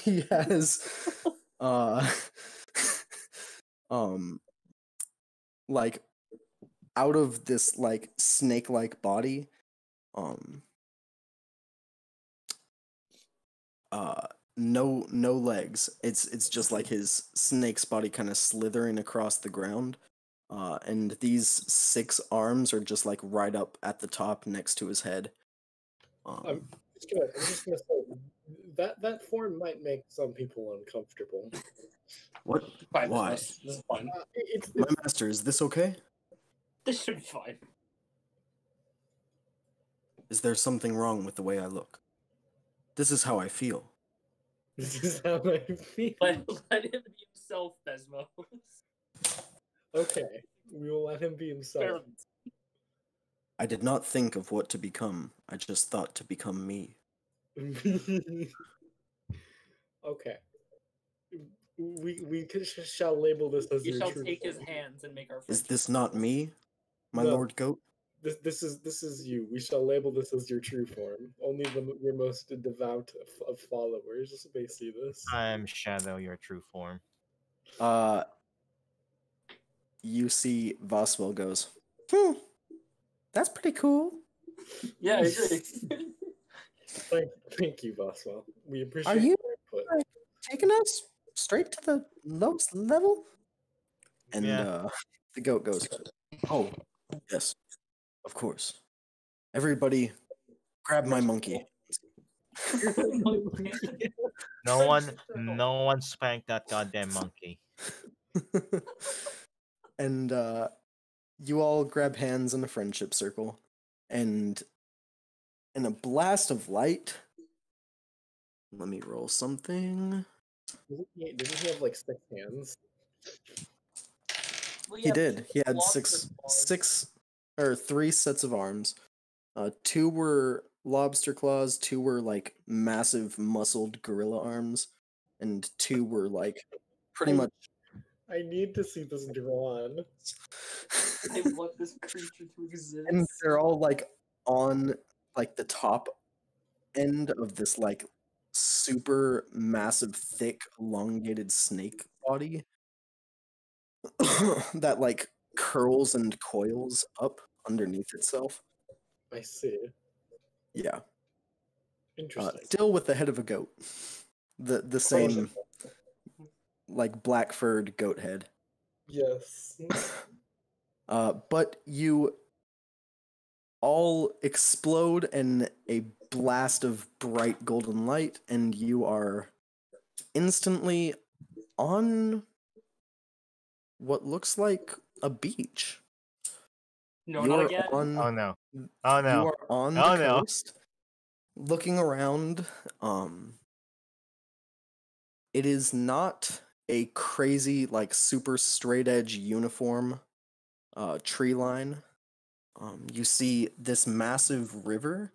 he has like out of this like snake-like body, no legs. It's just like his snake's body kind of slithering across the ground. And these 6 arms are just like right up at the top next to his head. I'm just gonna say that form might make some people uncomfortable. What? Fine, Why? This is fine. My master, is this okay? This should be fine. Is there something wrong with the way I look? This is how I feel. This is how I feel. Let him be himself, Besmos. Okay, we will let him be himself. Experiment. I did not think of what to become. I just thought to become me. Okay. We shall label this as You your shall true take his form. hands and make our Is friendship. this not me, my No. lord goat? This is you. We shall label this as your true form. Only your most devout of followers may see this. I'm Shadow, your true form. You see Voswell goes, that's pretty cool. Yeah, I agree. Thank you, Boswell. We appreciate Are you your input. taking us straight to the lowest level? And Yeah. the goat goes, oh, yes, of course. Everybody, grab my monkey. No one spanked that goddamn monkey. And you all grab hands in a friendship circle, and in a blast of light, let me roll something. Didn't he have like 6 hands? Well, He yeah, did. He had lobster claws. 6 or 3 sets of arms. 2 were lobster claws, 2 were like massive muscled gorilla arms, and 2 were like pretty much. I need to see this drawn. I want this creature to exist. And they're all like on like the top end of this like super massive, thick, elongated snake body that like curls and coils up underneath itself. I see. Yeah. Interesting. Still with the head of a goat. The same like black furred goat head. Yes. But you all explode in a blast of bright golden light, and you are instantly on what looks like a beach. No, You not are again. Oh no. Oh no. You are on Oh, the no. coast, looking around. It is not a crazy, like super straight edge uniform tree line. You see this massive river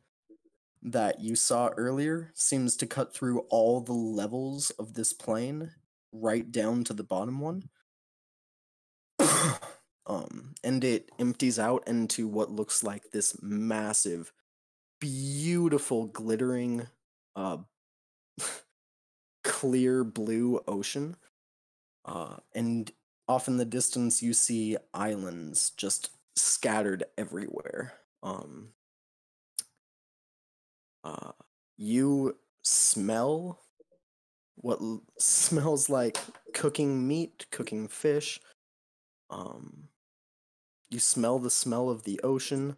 that you saw earlier seems to cut through all the levels of this plane, right down to the bottom one. And it empties out into what looks like this massive, beautiful, glittering, uh, clear blue ocean. And off in the distance, you see islands just scattered everywhere. You smell what smells like cooking meat, cooking fish. You smell the smell of the ocean.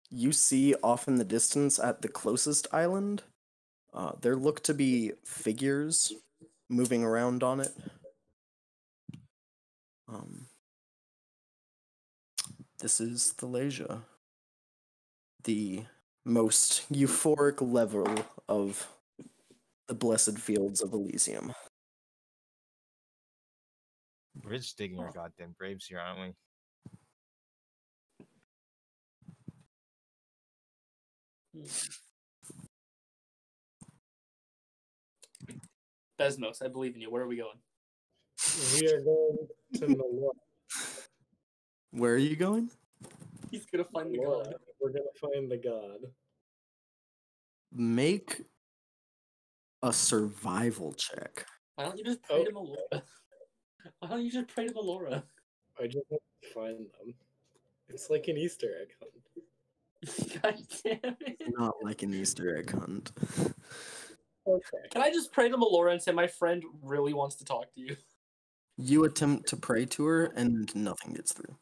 You see off in the distance at the closest island, there look to be figures moving around on it. This is Thalasia, the most euphoric level of the blessed fields of Elysium. We're just digging our goddamn graves here, aren't we? Besmos, I believe in you. Where are we going? We are going to Malora. Where are you going? He's gonna find the god. We're gonna find the god. Make a survival check. Why don't you just pray to Melora? Why don't you just pray to Melora? I just have to find them. It's like an Easter egg hunt. God damn it. Not like an Easter egg hunt. Okay. Can I just pray to Melora and say my friend really wants to talk to you? You attempt to pray to her, and nothing gets through.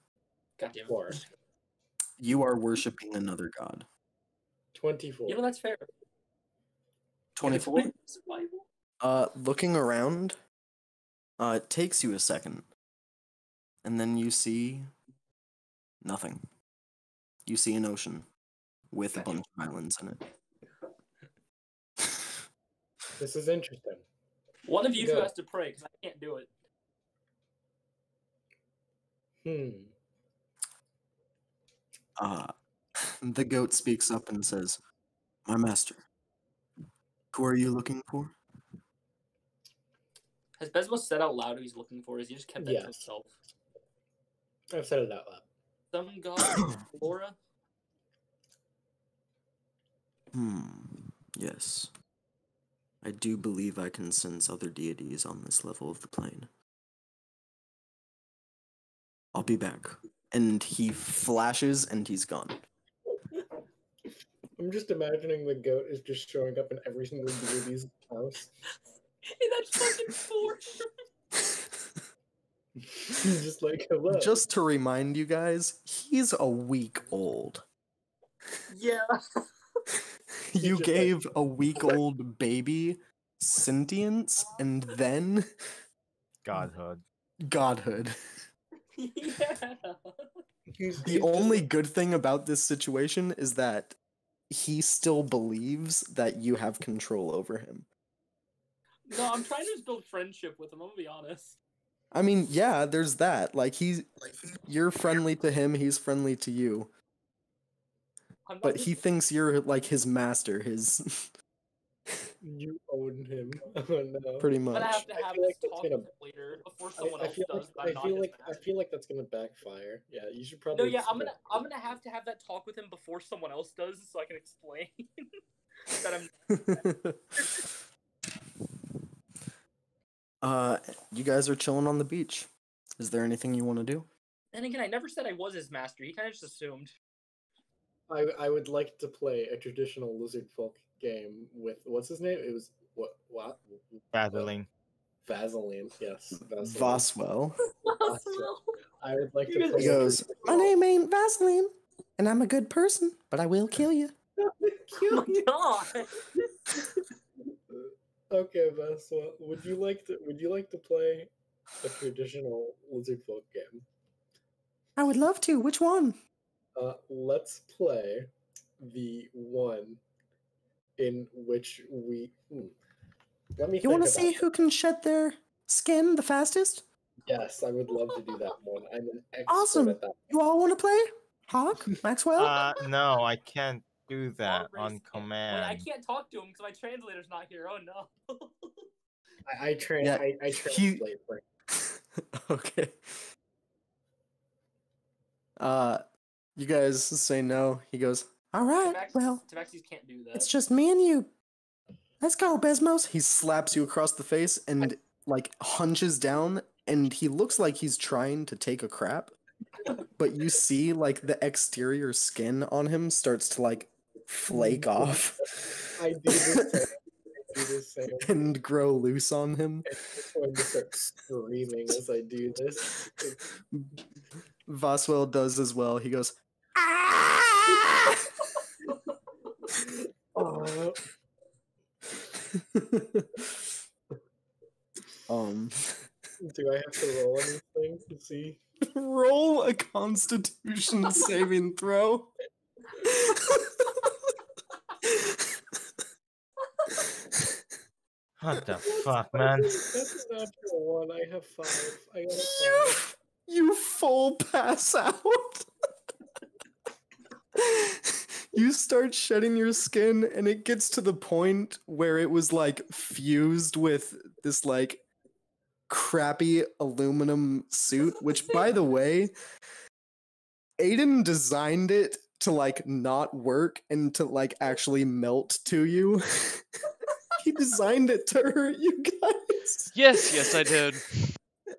God damn it. 4. You are worshiping another god. 24. You know, that's fair. 24? Survival? Looking around, it takes you a second. And then you see nothing. You see an ocean with a bunch of islands in it. This is interesting. One of you two Good. has to pray, because I can't do it. The goat speaks up and says, "My master, who are you looking for?" Has Besmos said out loud who he's looking for? Has he just kept that to Yes. himself? I've said it out loud. Some god, Melora? Yes. I do believe I can sense other deities on this level of the plane. I'll be back. And he flashes and he's gone. I'm just imagining the goat is just showing up in every single deity's house. Hey, that's fucking four. He's just like, hello. Just to remind you guys, he's a week old. Yeah. You just gave a week-old baby sentience and then Godhood. godhood. Yeah. The only good thing about this situation is that he still believes that you have control over him. No, I'm trying to just build friendship with him, I'm gonna be honest. I mean, yeah, there's that. Like you're friendly to him, he's friendly to you. I'm not But just... he thinks you're like his master, his You own him. Oh no. Pretty I'm gonna much. have to I have feel this like that's talk gonna- with him later before someone I else feel does. like but I'm not his I master. feel like that's gonna backfire. Yeah, you should No, probably. yeah, I'm gonna have to have that talk with him before someone else does, so I can explain that I'm. You guys are chilling on the beach. Is there anything you want to do? And again, I never said I was his master. He kind of just assumed. I would like to play a traditional lizard folk game with what's his name? It was what? Vaseline. Vaseline. Yes, Vaseline. Voswell. I would like to He play. He goes, "My name ain't Vaseline, and I'm a good person, but I will kill you." Oh my god! Okay, Vaswell, would you like to play a traditional lizard folk game? I would love to. Which one? Let's play the one in which we. Let me. You want to think see about who can shed their skin the fastest? Yes, I would love to do that one. I'm an expert Awesome. at that. You all want to play? Hawk? Maxwell? No, I can't do that Race on can't- command. Wait, I can't talk to him because my translator's not here. Oh no. I translate for Okay. You guys say no. He goes, "All right, well, Tabaxis can't do that. it's just me and you. Let's go, Besmos." He slaps you across the face and like hunches down, and he looks like he's trying to take a crap. But you see like the exterior skin on him starts to like flake off. I do the same. And grow loose on him. I'm going to start screaming as I do this. Voswell does as well. He goes, "Ah!" Oh, do I have to roll anything to see? Roll a Constitution saving throw. What the fuck, man? That's a natural one. I have 5. I got a 5. You full pass out. You start shedding your skin, and it gets to the point where it was like fused with this like crappy aluminum suit, which by the way, Aiden designed it to like not work and to like actually melt to you. He designed it to hurt you guys. Yes, I did.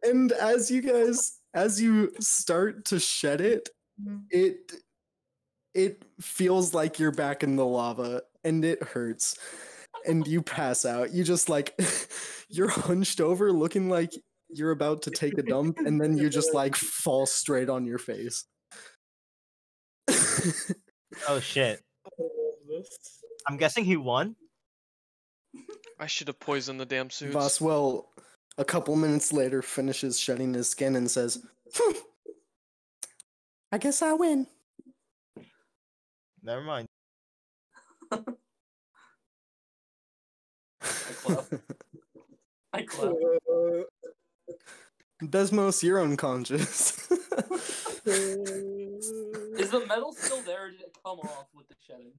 And as you start to shed it, it feels like you're back in the lava and it hurts. And you pass out. You just like you're hunched over looking like you're about to take a dump, and then you just like fall straight on your face. Oh shit. I love this. I'm guessing he won? I should have poisoned the damn suits. Boswell, a couple minutes later, finishes shedding his skin and says, "I guess I win." Never mind. I clap. Desmos, you're unconscious. Is the metal still there, or did it come off with the shedding?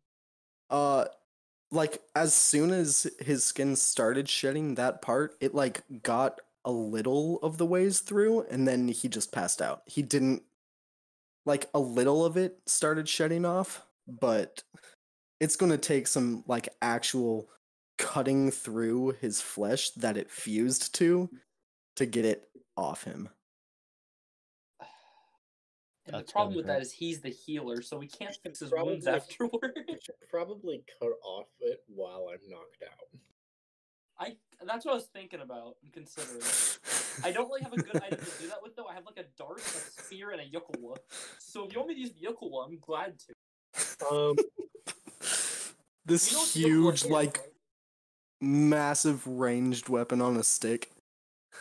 Like as soon as his skin started shedding that part, it like got a little of the ways through, and then he just passed out. He didn't like a little of it started shedding off, but it's gonna take some like actual cutting through his flesh that it fused to get it off him. And That's the problem gonna with hurt. that is he's the healer, so we can't fix his Probably- wounds afterward. I should probably cut off it while I'm knocked out. That's what I was thinking about and considering. I don't really have a good item to do that with, though. I have like a dart, a spear, and a yucca. So if you want me to use the yucca, I'm glad to. This You know what yucca huge is, like right? massive ranged weapon on a stick.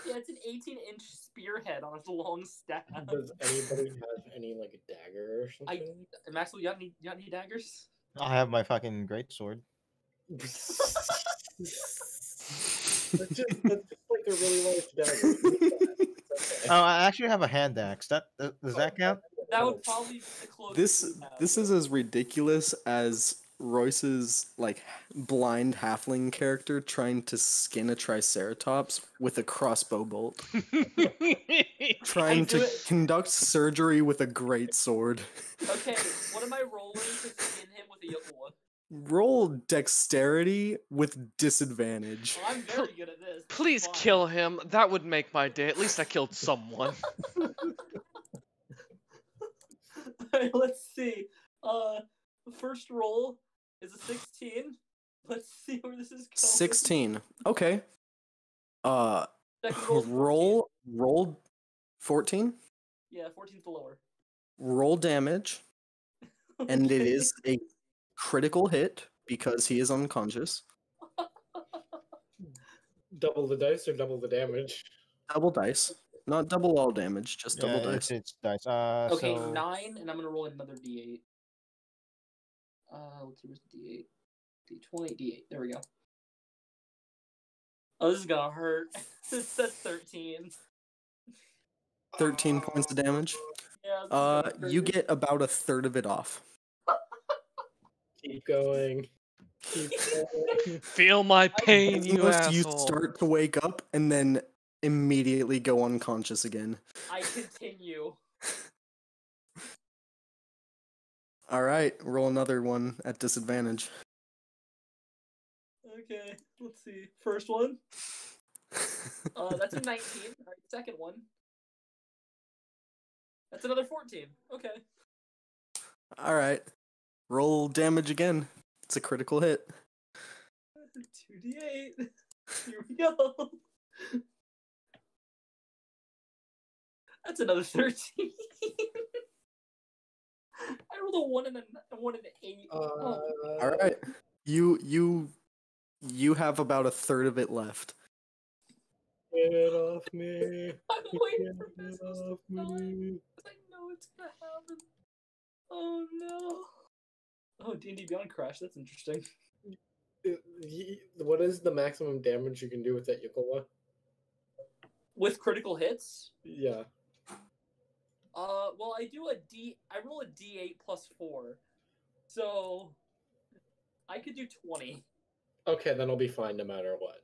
Yeah, it's an 18-inch spearhead on a long staff. Does anybody have any like dagger or something? Maxwell, you got any daggers? I have my fucking greatsword. That's just like a really large dagger. Oh, I actually have a hand axe. Does that count? That would probably be the closest. This we have. is as ridiculous as Royce's like blind halfling character trying to skin a triceratops with a crossbow bolt, trying do to it- conduct surgery with a great sword. Okay, what am I rolling to skin him with a Yokowa? Roll dexterity with disadvantage. I'm very good at this. Please Fine. kill him. That would make my day. At least I killed someone. Alright, let's see. The first roll is a 16. Let's see where this is going. 16. Okay. Second roll is 14. Roll 14. Yeah, 14's the lower. Roll damage, and it Okay. is a critical hit because he is unconscious. Double the dice or double the damage? Double dice, not double all damage, just double dice. It's dice. Okay, So 9, and I'm gonna roll another d8. Let's see, where's the d8? D20, d8. There we go. Oh, this is gonna hurt. That's 13. 13 points of damage. Yeah. This is gonna You hurt. get about a third of it off. Keep going. Keep going. Feel my pain, you Almost you asshole. start to wake up and then immediately go unconscious again. I continue. All right, roll another one at disadvantage. Okay, let's see. First one. That's a 19. Alright, second one. That's another 14. Okay. All right, roll damage again. It's a critical hit. 2d8. Here we go. That's another 13. I rolled a 1 and an 8. Oh. All right, you have about a third of it left. Get it off me. I'm waiting for Get it business off to die. me. I know it's gonna happen. Oh no. Oh, D&D Beyond Crash. That's interesting. What is the maximum damage you can do with that Yukola? With critical hits, Yeah. well, I roll a D8 plus 4, so I could do 20. Okay, then I'll be fine no matter what.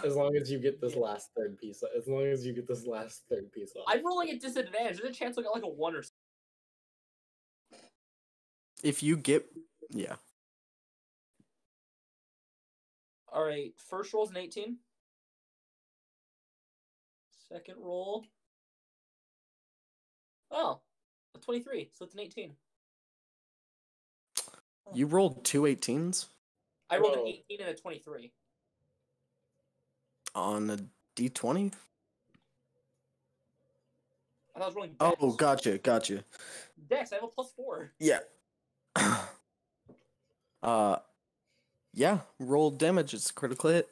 As long as you get this last third piece. As long as you get this last third piece off. I'm rolling at disadvantage. There's a chance I got like a 1 or something. If you get, yeah. All right, first roll's an 18. Second roll. Oh, a 23, so it's an 18. You rolled two 18s I rolled an Whoa. 18 and a 23. on a d20. I was rolling Dex. Oh, gotcha. Dex, I have a plus 4. Yeah. Yeah. Roll damage. It's a critical hit.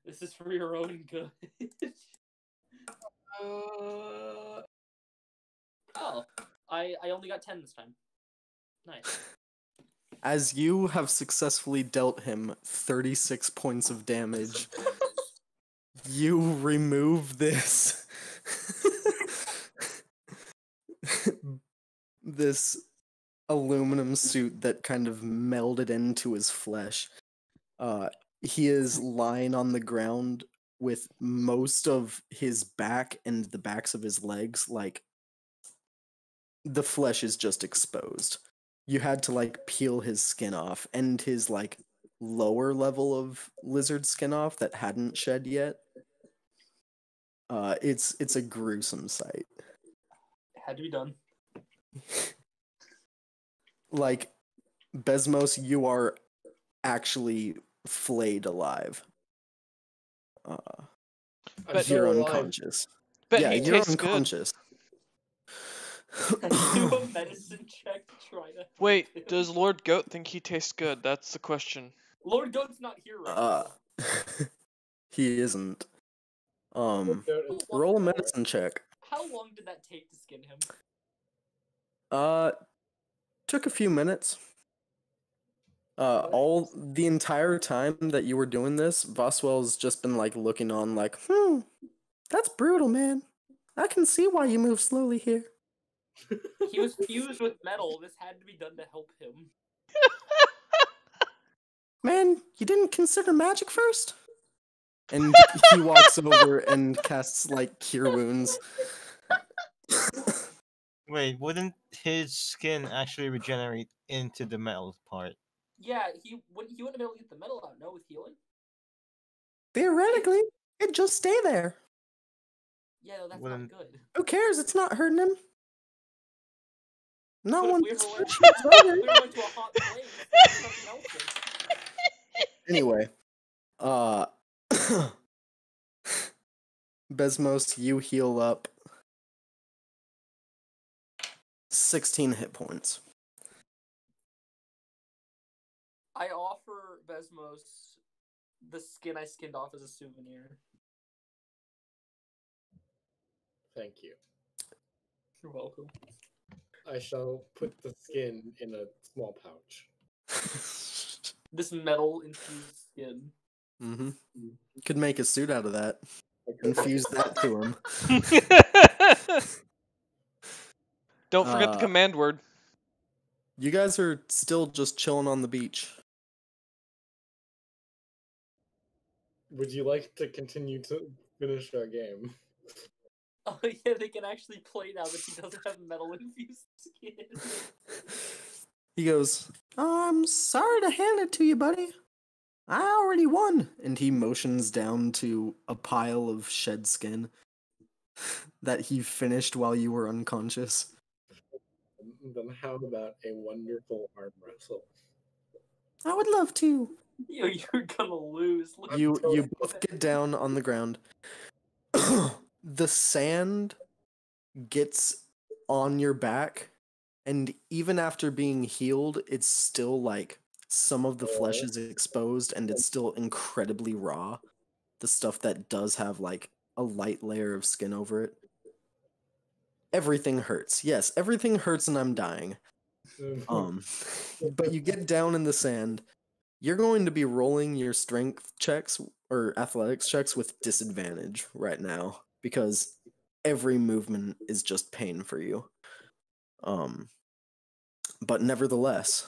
This is for your own good. Oh, I only got 10 this time. Nice. As you have successfully dealt him 36 points of damage, you remove this this aluminum suit that kind of melded into his flesh. He is lying on the ground with most of his back and the backs of his legs, like, the flesh is just exposed. You had to, like, peel his skin off, and his, like, lower level of lizard skin off that hadn't shed yet. It's a gruesome sight. Had to be done. Like, Besmos, you are actually flayed alive. But You're still alive. unconscious. Bet Yeah, he you're tastes good. unconscious. Do a medicine check to try to. Wait, help him. does Lord Goat think he tastes good? That's the question. Lord Goat's not here right now. He isn't. Roll a medicine check. How long did that take to skin him? Took a few minutes. All the entire time that you were doing this, Boswell's just been like looking on, like, that's brutal, man. I can see why you move slowly here. He was fused with metal. This had to be done to help him. Man, you didn't consider magic first? And he walks over and casts like cure wounds. Wait, wouldn't his skin actually regenerate into the metal part? Yeah, he wouldn't be able to get the metal out, no, with healing? Theoretically, it'd just stay there. Yeah, no, that's Wouldn't- not good. Who cares? It's not hurting him. No But one. if we went to a hot place, then it's something else. Anyway, Besmos, you heal up 16 hit points. I offer Besmos the skin I skinned off as a souvenir. Thank you. You're welcome. I shall put the skin in a small pouch. This metal infused skin. Mm-hmm. Could make a suit out of that. Infuse that to him. Don't forget the command word. You guys are still just chilling on the beach. Would you like to continue to finish our game? Oh yeah, they can actually play now that he doesn't have metal infused skin. He goes, I'm sorry to hand it to you, buddy. I already won. And he motions down to a pile of shed skin that he finished while you were unconscious. Then how about a wonderful arm wrestle? I would love to. Yo, you're gonna lose. Look You at both get down on the ground. The sand gets on your back, and even after being healed, it's still like some of the flesh is exposed and it's still incredibly raw. The stuff that does have like a light layer of skin over it. Everything hurts. Yes, everything hurts and I'm dying. But you get down in the sand. You're going to be rolling your strength checks or athletics checks with disadvantage right now because every movement is just pain for you. But nevertheless,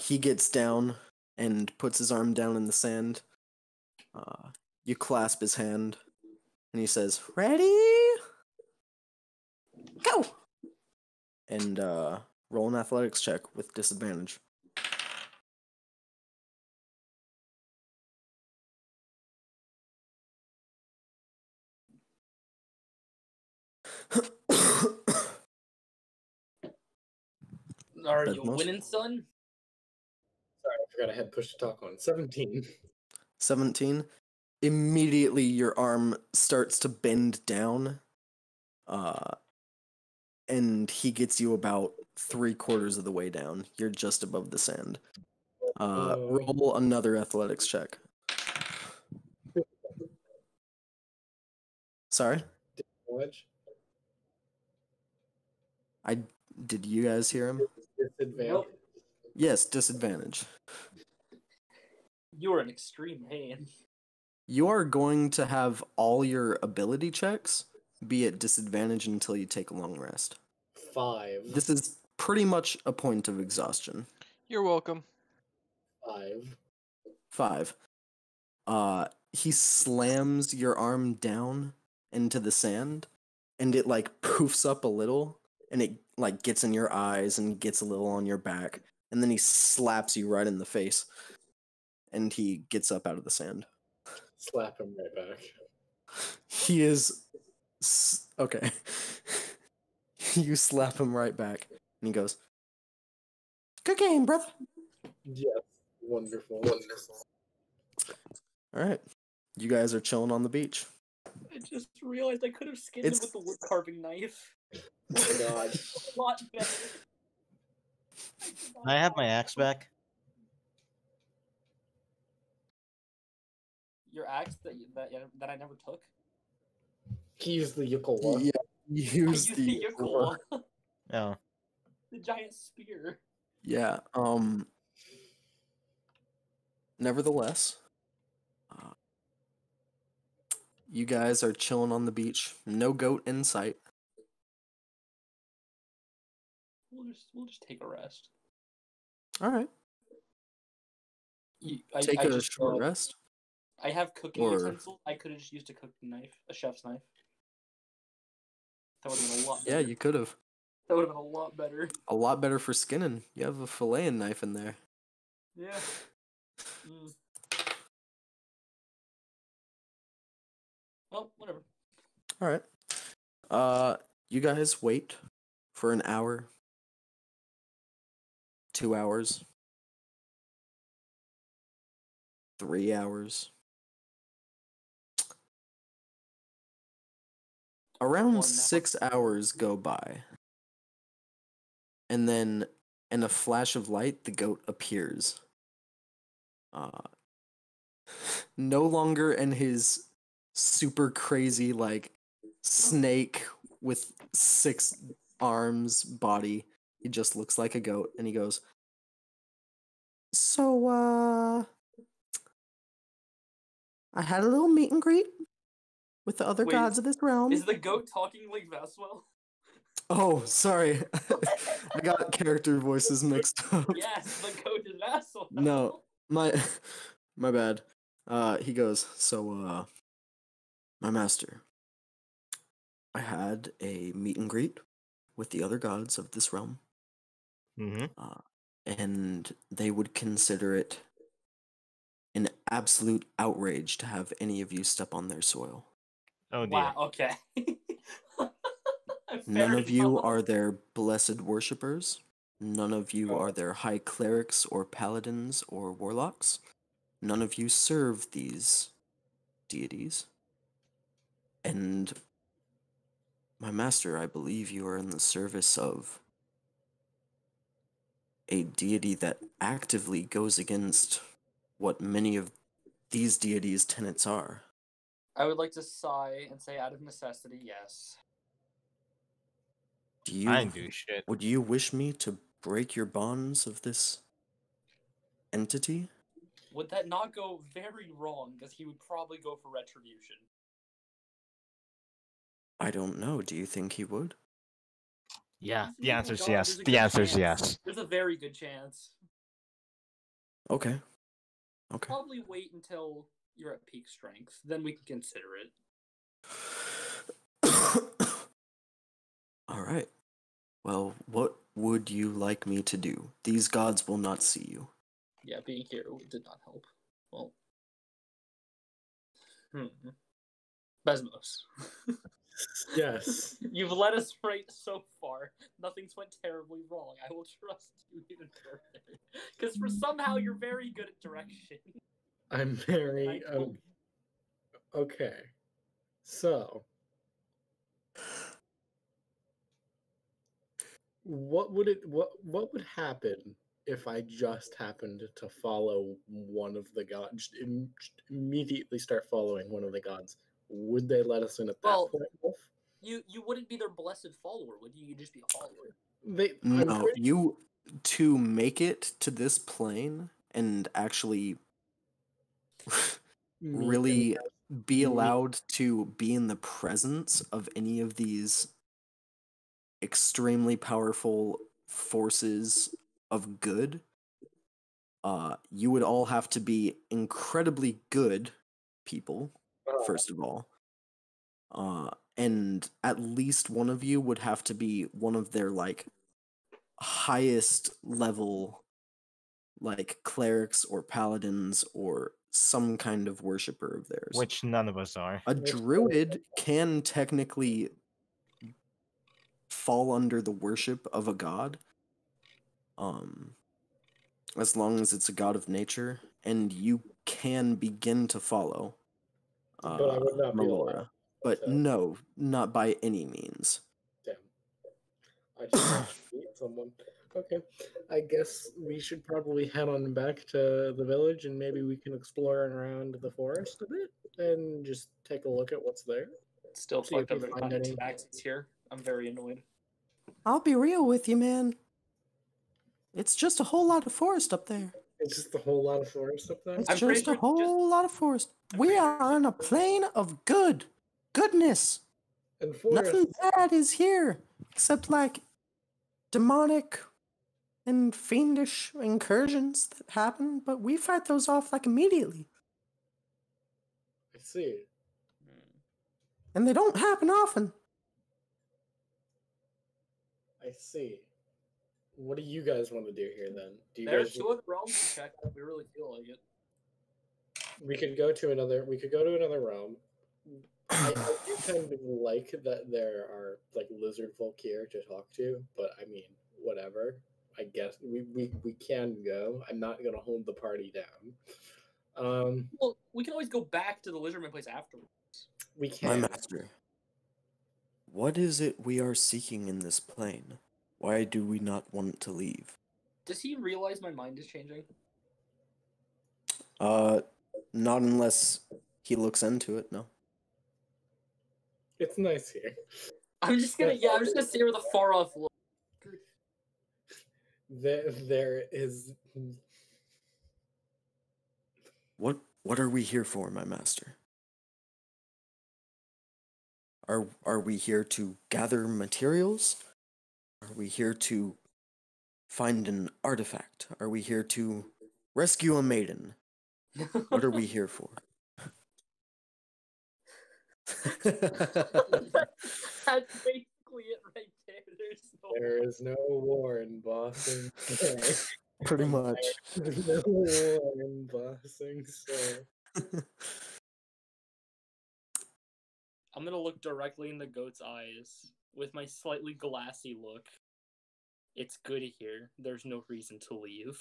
he gets down and puts his arm down in the sand. You clasp his hand, and he says, "Ready? Go!" And roll an athletics check with disadvantage. Are you Besmos? winning, son? Sorry, I forgot I had push to talk on. 17. 17. Immediately, your arm starts to bend down, and he gets you about 3/4 of the way down. You're just above the sand. Roll another athletics check. Sorry? Wedge? Did you guys hear him? Disadvantage. Nope. Yes, disadvantage. You're an extreme hand. You are going to have all your ability checks be at disadvantage until you take a long rest. 5. This is pretty much a point of exhaustion. You're welcome. 5. 5. He slams your arm down into the sand, and it like poofs up a little, and it like gets in your eyes and gets a little on your back, and then he slaps you right in the face, and he gets up out of the sand. Slap him right back. He is okay. You slap him right back, and he goes, "Good game, brother." Yes. Wonderful. All right, you guys are chilling on the beach. I just realized I could have skinned him It's- with the wood carving knife. Oh my god. A lot better. I have my axe back. Your axe that I never took. He used the Yukola. Yeah, I use used the Yukola, Oh, the giant spear. yeah. Nevertheless, you guys are chilling on the beach. No goat in sight. we'll just take a rest. All right. Take I a just short rest. I have cooking Or- utensils. I could have just used a cooking knife, a chef's knife. That would have been a lot better. Yeah, you could have. That would have been a lot better. A lot better for skinning. You have a filleting knife in there. Yeah. Well, whatever. All right. You guys wait for an hour, 2 hours, 3 hours. Around 1 6 hours go by. And then, in a flash of light, the goat appears. No longer in his super crazy, like, snake with 6 arms body. He just looks like a goat, and he goes, So, I had a little meet and greet with the other Wait, gods of this realm. Is the goat talking like Vaswell? Oh, sorry. I got character voices mixed up. Yes, the goat is Vaswell. No, my bad. He goes, So, my master, I had a meet and greet with the other gods of this realm. Mm-hmm. And they would consider it an absolute outrage to have any of you step on their soil. Oh dear. Wow. Okay. None Fair of you enough. are their blessed worshippers. None of you are their high clerics or paladins or warlocks. None of you serve these deities. And my master, I believe you are in the service of a deity that actively goes against what many of these deities' tenets are. I would like to sigh and say, out of necessity, yes. I didn't do shit. Would you wish me to break your bonds of this entity? Would that not go very wrong? Because he would probably go for retribution. I don't know. Do you think he would? Yeah, He's an the evil answer's god, yes. there's a The good answer's chance. yes. There's a very good chance. Okay. Okay. Probably wait until you're at peak strength. Then we can consider it. All right. Well, what would you like me to do? These gods will not see you. Yeah, being here did not help. Well. Besmos. Yes. You've led us right so far. Nothing's went terribly wrong. I will trust you even further. Because for somehow you're very good at direction. I'm very I told okay. So, what would happen if I just happened to follow one of the gods? Just immediately start following one of the gods. Would they let us in at that Well, point, Wolf? you wouldn't be their blessed follower, would you? You'd just be a follower. No, you to make it to this plane and actually really be allowed to be in the presence of any of these extremely powerful forces of good, you would all have to be incredibly good people, first of all. And at least one of you would have to be one of their, like, highest level, like, clerics or paladins or some kind of worshiper of theirs. Which none of us are. A druid can technically fall under the worship of a god, as long as it's a god of nature, and you can begin to follow But I would not be Melora. allowed. But no, not by any means. Damn. I just want to meet someone. Okay. I guess we should probably head on back to the village and maybe we can explore around the forest a bit and just take a look at what's there. Still See fucked if up we that find any. Max is here. I'm very annoyed. I'll be real with you, man. It's just a whole lot of forest up there. It's just a whole lot of forest up there. It's I'm pretty just a sure whole lot of forest. I'm We pretty sure are on a plane of goodness. And forest. Nothing bad is here, except, like, demonic and fiendish incursions that happen, but we fight those off like immediately. I see. And they don't happen often. I see. What do you guys want to do here then? Do you There's guys? 2 other realms to check out if we really feel like it. We could go to another. We could go to another realm. I do kind of like that there are like lizard folk here to talk to, but I mean, whatever. I guess we can go. I'm not gonna hold the party down. Well, we can always go back to the lizardman place afterwards. We My can. master, what is it we are seeking in this plane? Why do we not want to leave? Does he realize my mind is changing? Not unless he looks into it, no. It's nice here. I'm just gonna stay with a far off look. There is. What are we here for, my master? Are we here to gather materials? Are we here to find an artifact? Are we here to rescue a maiden? What are we here for? That's basically it right there. There is no war in Boston. Pretty much. There's no war in Boston, so. I'm gonna look directly in the goat's eyes with my slightly glassy look. It's good here. There's no reason to leave.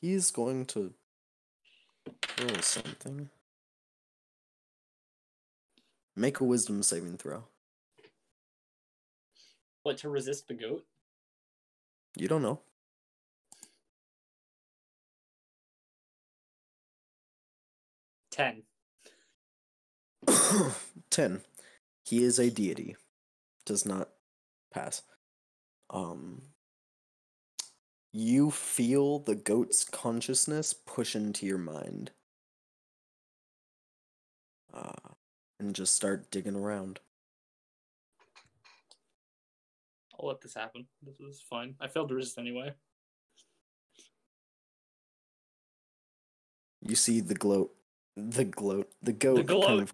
He's going to roll something. Make a wisdom saving throw. What, to resist the goat? You don't know. 10. 10. He is a deity. Does not pass. You feel the goat's consciousness push into your mind. And just start digging around. I'll let this happen. This is fine. I failed to resist anyway. You see the goat kind of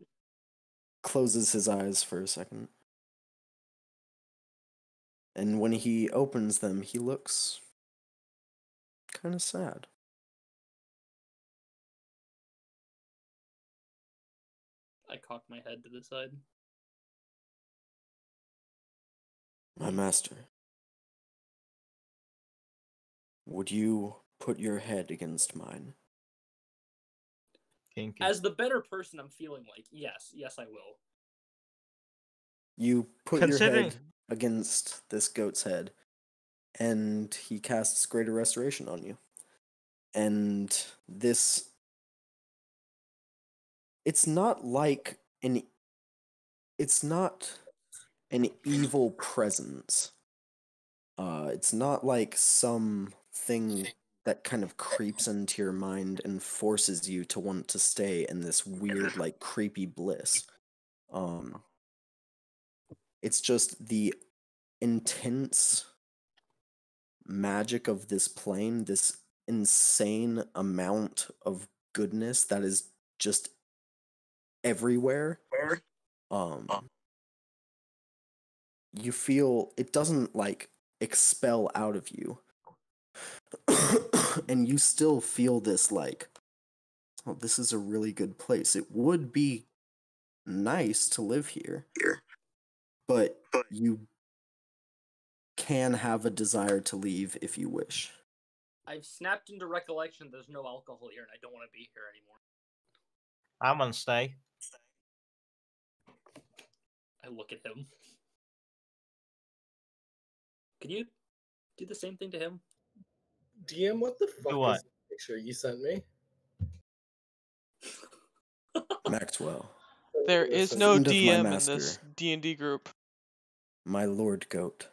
closes his eyes for a second. And when he opens them, he looks kind of sad. I cocked my head to the side. My master, would you put your head against mine? Kinky. As the better person I'm feeling like, yes, I will. You put your Considering- head against this goat's head, and he casts Greater Restoration on you. And this... It's not an evil presence. It's not like something that kind of creeps into your mind and forces you to want to stay in this weird, like, creepy bliss. It's just the intense magic of this plane, this insane amount of goodness that is just everywhere. You feel it doesn't like expel out of you. And you still feel this like, oh, this is a really good place. It would be nice to live here. But you can have a desire to leave if you wish. I've snapped into recollection there's no alcohol here and I don't want to be here anymore. I'm gonna stay. I look at him. Could you do the same thing to him? DM, what the fuck what? is the picture you sent me? Maxwell, There is Listen, no Friend of my DM in master. this D&D group. my Lord Goat.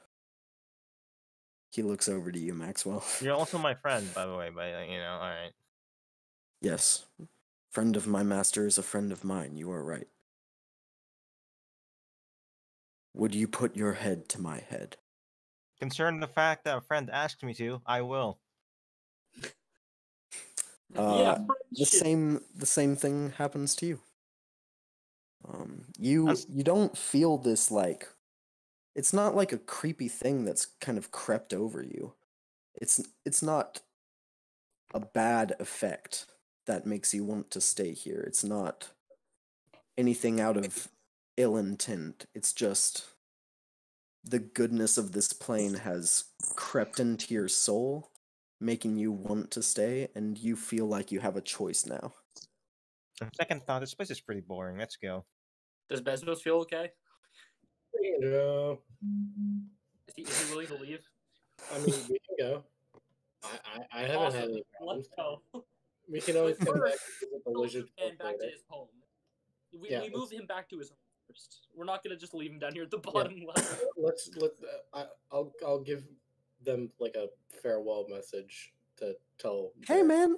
He looks over to you, Maxwell. You're also my friend, by the way. But all right. Yes. Friend of my master is a friend of mine. You are right. Would you put your head to my head? Concerning the fact that a friend asked me to, I will. Yeah, The friendship. same thing happens to you. You That's- don't feel this like it's not like a creepy thing that's kind of crept over you. It's not a bad effect that makes you want to stay here. It's not anything out of ill intent. It's just the goodness of this plane has crept into your soul, making you want to stay, and you feel like you have a choice now. On second thought, this place is pretty boring. Let's go. Does Bezos feel okay? Yeah. Is he willing to leave? I mean, we can go. I haven't had Awesome. any problems. Let's go. We can always But come back first, and visit the we'll lizard move him folk back to later. his home. Yeah, We move him back to his home first. We're not gonna just leave him down here at the Yeah. bottom level. I'll give them like a farewell message to tell. Hey their- man,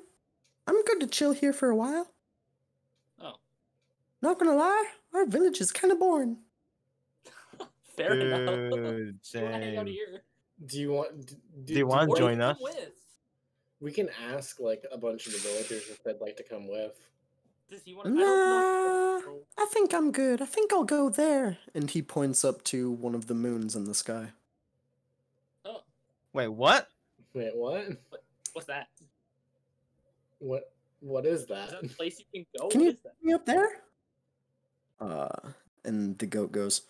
I'm good to chill here for a while. Oh, Not gonna lie, our village is kind of boring. fair enough. Good, You wanna hang out same. here? Do you want? Do you want Or to you join can us? come with. We can ask like a bunch of the villagers if they'd like to come with. Does he want to? I don't know. I think I'm good. I think I'll go there. And he points up to one of the moons in the sky. Oh, Wait, what? Wait, what? what's that? What is that? Is that a place you can go? Can What you is that? take me up there? And the goat goes,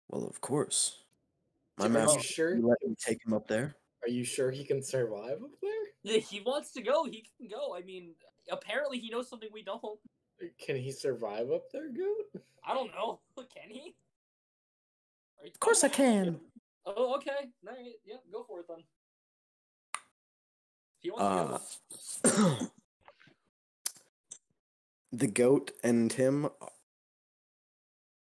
well, of course. My Are you master, sure? you let me take him up there? Are you sure he can survive up there? Yeah, he wants to go. He can go. I mean, apparently he knows something we don't. Can he survive up there, Goat? I don't know. Can he? Of course I can. Oh, okay. All right. Yeah, go for it then. If he wants to go. The goat and him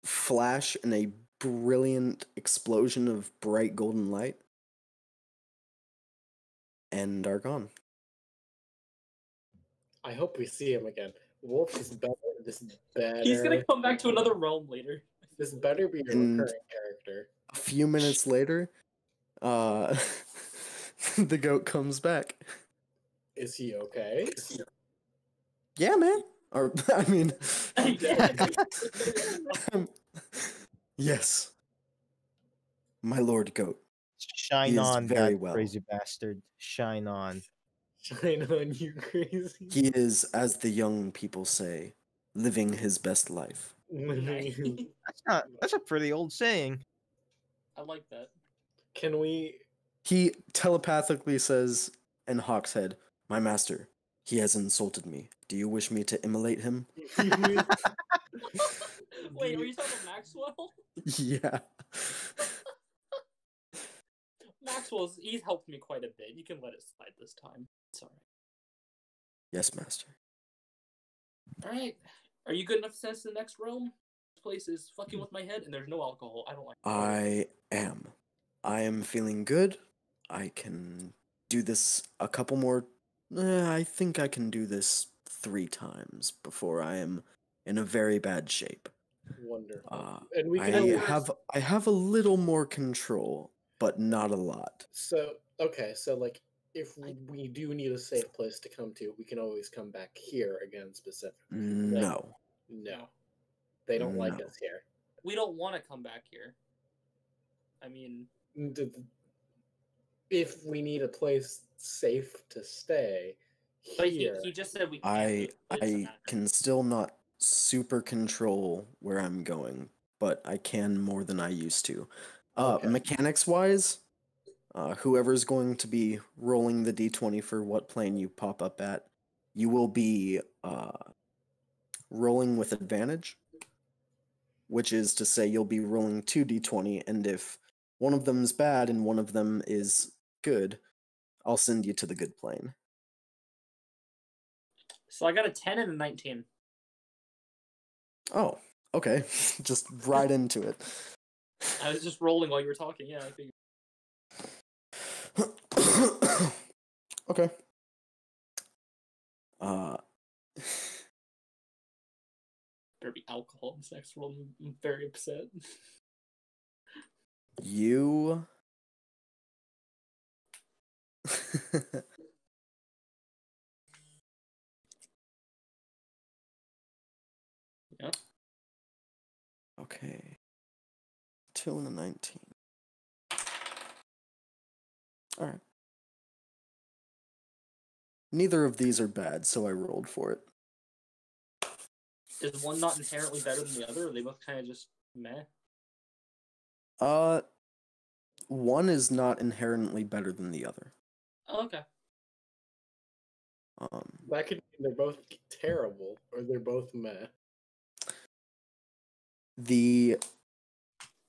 flash in a brilliant explosion of bright golden light and are gone. I hope we see him again. Wolf is better. He's gonna come back to another realm later. This better be a And- recurring character. A few minutes later, the goat comes back. Is he okay? Yeah, man. Or I mean, yes, my lord goat. Shine is on, very that well. crazy bastard. Shine on. Shine on, you crazy. He is, as the young people say, living his best life. That's a pretty old saying. I like that. Can we? He telepathically says in Hawk's head, "My master, he has insulted me. Do you wish me to immolate him?" Wait, are you talking about Maxwell? Yeah. He's helped me quite a bit. You can let it slide this time. It's alright. Yes, master. Alright. Are you good enough to sense the next realm? This place is fucking with my head and there's no alcohol. I don't like it. I am. I am feeling good. I can do this a couple more. I think I can do this 3 times before I am in a very bad shape. Wonderful. And we I can have a little more control, but not a lot. So okay, so like if we do need a safe place to come to, we can always come back here again specifically. No. No. They don't like No. us here. We don't want to come back here. I mean, If we need a place safe to stay, but here. he just said we I can't. can still not super control where I'm going, but I can more than I used to. Okay. Mechanics wise, whoever's going to be rolling the d20 for what plane you pop up at, you will be rolling with advantage, which is to say you'll be rolling 2d20, and if one of them's bad and one of them is good, I'll send you to the good plane. So I got a 10 and a 19. Oh, okay. Just right into it. I was just rolling while you were talking. Yeah, I figured. Okay. Better be alcohol in this next roll. I'm very upset. You Yeah. Okay. 2 and a 19. Alright. Neither of these are bad, so I rolled for it. Is one not inherently better than the other? Or are they both kind of just meh? One is not inherently better than the other. Oh, okay. That could mean they're both terrible or they're both meh. The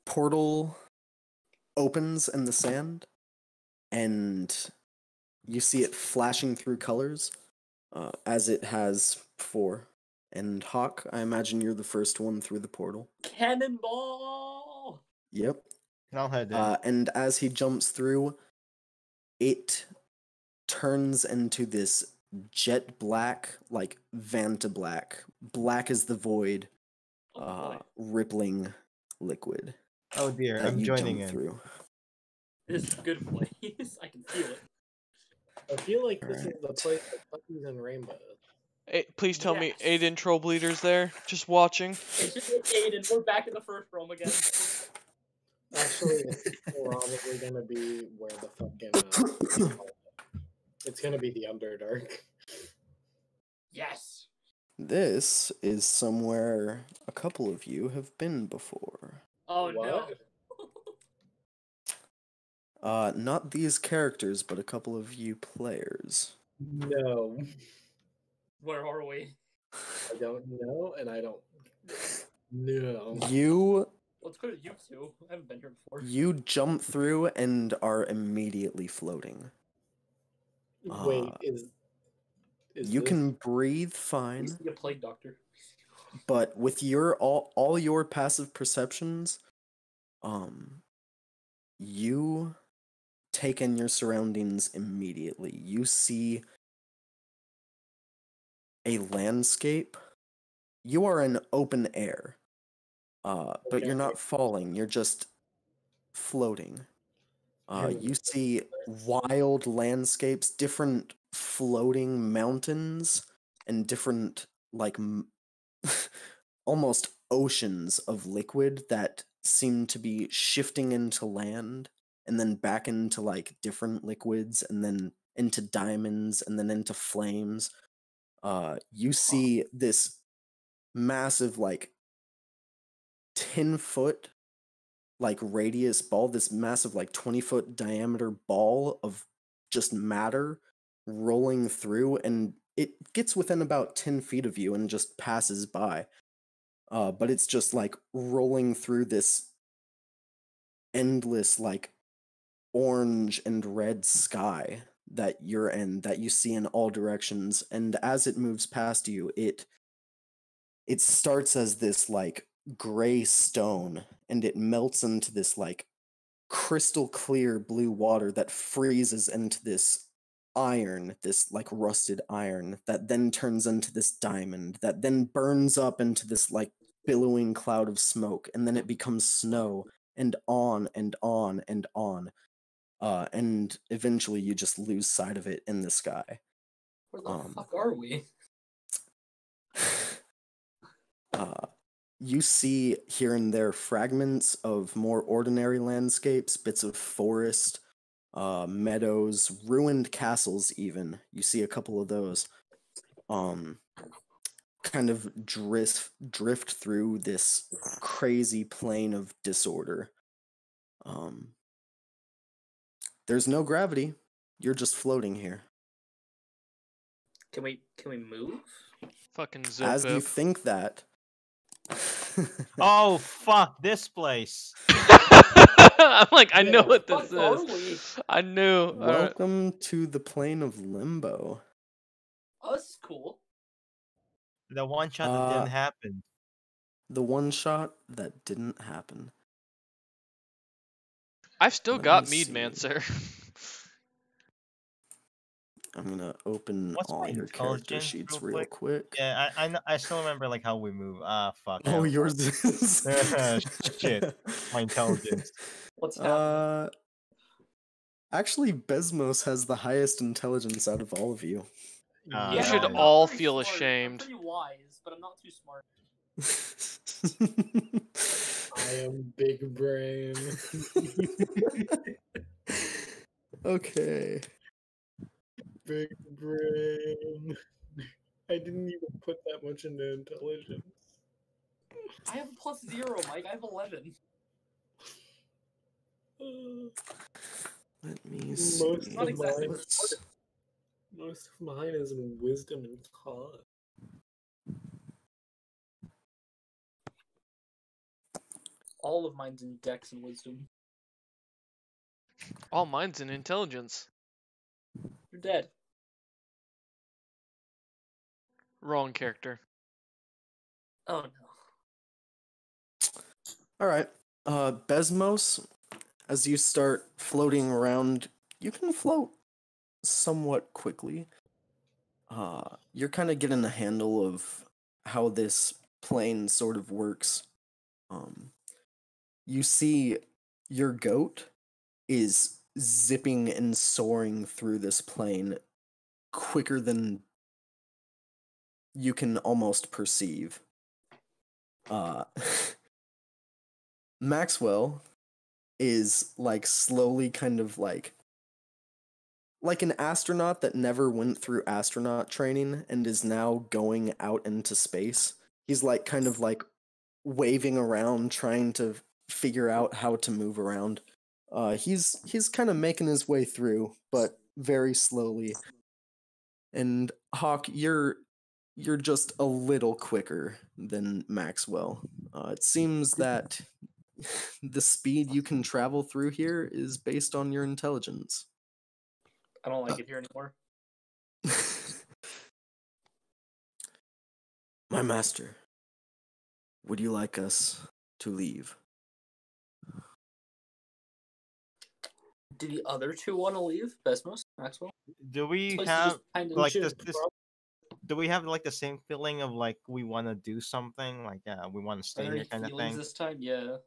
portal opens in the sand, and you see it flashing through colors, as it has before. And Hawk, I imagine you're the first one through the portal. Cannonball! Yep. I'll head in. And as he jumps through, it turns into this jet black, like Vanta black, black as the void, Oh boy. rippling liquid Oh dear, that I'm you joining jump in. through. This is a good place. I can feel it. I feel like this Alright. is the place of puppies and rainbows. Please tell me Yes. Aiden Troll Bleeder's there, just watching. It's just like Aiden. We're back in the first room again. Actually, it's probably gonna be where the fucking it's gonna be the Underdark. Yes. This is somewhere a couple of you have been before. Oh What? no. Not these characters, but a couple of you players. No, Where are we? I don't know, and I don't know. You Let's go to you two. I haven't been here before. jump through and are immediately floating. Wait, is You this... can breathe We fine, see a plague doctor. but with your all your passive perceptions, you take in your surroundings immediately. You see a landscape. You are in open air, but you're not falling. You're just floating. You see wild landscapes, different floating mountains, and different, like, almost oceans of liquid that seem to be shifting into land, and then back into, like, different liquids, and then into diamonds, and then into flames. You see this massive, like, 10-foot like radius ball, this massive like 20-foot diameter ball of just matter rolling through, and it gets within about 10 feet of you and just passes by. But it's just like rolling through this endless like orange and red sky that you're in, that you see in all directions. And as it moves past you, it starts as this like gray stone, and it melts into this like crystal clear blue water that freezes into this iron, this like rusted iron, that then turns into this diamond, that then burns up into this like billowing cloud of smoke, and then it becomes snow, and on and on and on. And eventually you just lose sight of it in the sky. Where the fuck are we? You see here and there fragments of more ordinary landscapes, bits of forest, meadows, ruined castles even. You see a couple of those. Kind of drift through this crazy plane of disorder. There's no gravity. You're just floating here. Can we move? Fucking As you Zopip. think that, Oh fuck this place! I'm like, I know what this Fuck are we? is. I knew. Alright. welcome to the plane of limbo. Oh, this is cool. The one shot that didn't happen. The one shot that didn't happen. I've still Let got me Mead see. Mancer. I'm gonna open What's all my your character intelligence sheets real real quick? quick. Yeah, I still remember like how we move. Ah, fuck. Oh, yours is. Shit. My intelligence. What's happening? Actually, Besmos has the highest intelligence out of all of you. Ah, You Yeah, should I'm not all very feel smart. I'm ashamed. pretty wise, but I'm not too smart. I am big brain. Okay. Big brain. I didn't even put that much into intelligence. I have a +0, Mike. I have 11. Let me Most see. of Not exactly mine, smart. most of mine is in wisdom and con. All of mine's in Dex and Wisdom. All mine's in intelligence. You're dead. Wrong character. Oh no. All right. Besmos, as you start floating around, you can float somewhat quickly. You're kind of getting a handle of how this plane sort of works. You see your goat is zipping and soaring through this plane quicker than you can almost perceive. Maxwell is like slowly kind of like an astronaut that never went through astronaut training and is now going out into space. He's like kind of like waving around trying to figure out how to move around. He's kind of making his way through, but very slowly. And Hawk, you're just a little quicker than Maxwell. It seems that the speed you can travel through here is based on your intelligence. I don't like it here anymore. My master, would you like us to leave? Do the other two want to leave? Besmos? Maxwell? Do we This place is have just kind of like should this? Do we have like the same feeling of like we want to do something, like we want to Are stay there here any kind of feelings thing? this time? Yeah.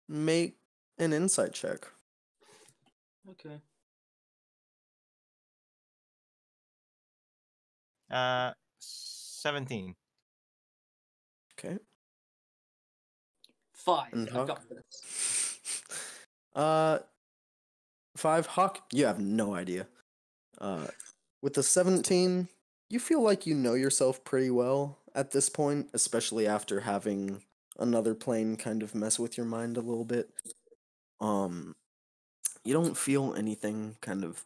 Make an insight check. Okay. 17. Okay. 5. And I've Hawk? got this. 5. Hawk, you have no idea. With the 17, you feel like you know yourself pretty well at this point, especially after having another plane kind of mess with your mind a little bit. You don't feel anything kind of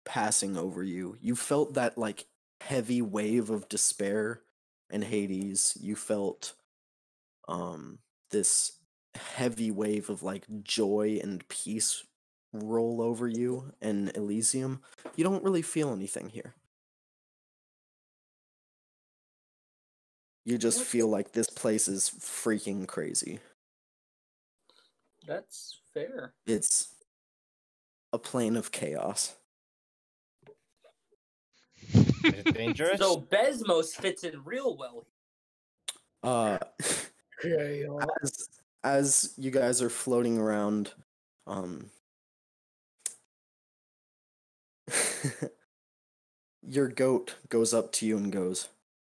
passing over you. You felt that like heavy wave of despair in Hades. You felt this heavy wave of like joy and peace roll over you in Elysium. You don't really feel anything here. You just feel like this place is freaking crazy. That's fair. It's a plane of chaos. Is it dangerous? So Besmos fits in real well. Uh Okay, as you guys are floating around, your goat goes up to you and goes,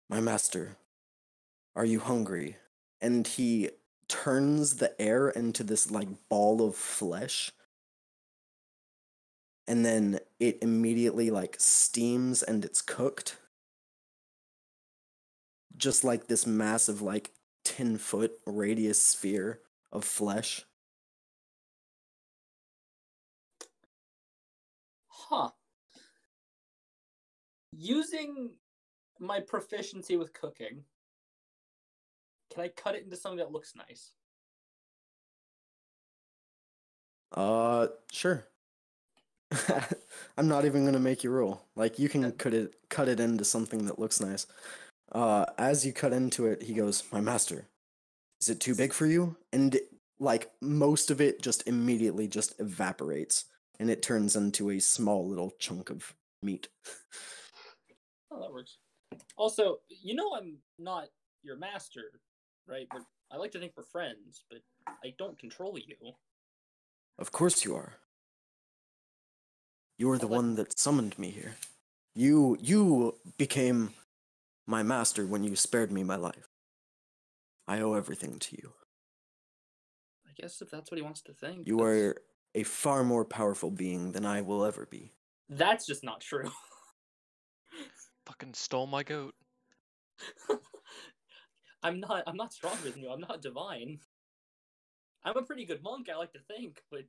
"My master, are you hungry?" And he turns the air into this like ball of flesh. And then it immediately like steams and it's cooked. Just like this massive like 10-foot radius sphere of flesh. Huh. Using my proficiency with cooking, can I cut it into something that looks nice? Sure. I'm not even gonna make you roll. Like you can cut it into something that looks nice. As you cut into it, he goes, "My master, is it too big for you?" And like most of it just immediately just evaporates. and it turns into a small little chunk of meat. Oh, that works. Also, you know I'm not your master, right? I like to think we're friends, but I don't control you. Of course you are. You are the one that summoned me here. You became my master when you spared me my life. I owe everything to you. I guess if that's what he wants to think. You are a far more powerful being than I will ever be. That's just not true. Fucking stole my goat. I'm not stronger than you. I'm not divine. I'm a pretty good monk, I like to think, but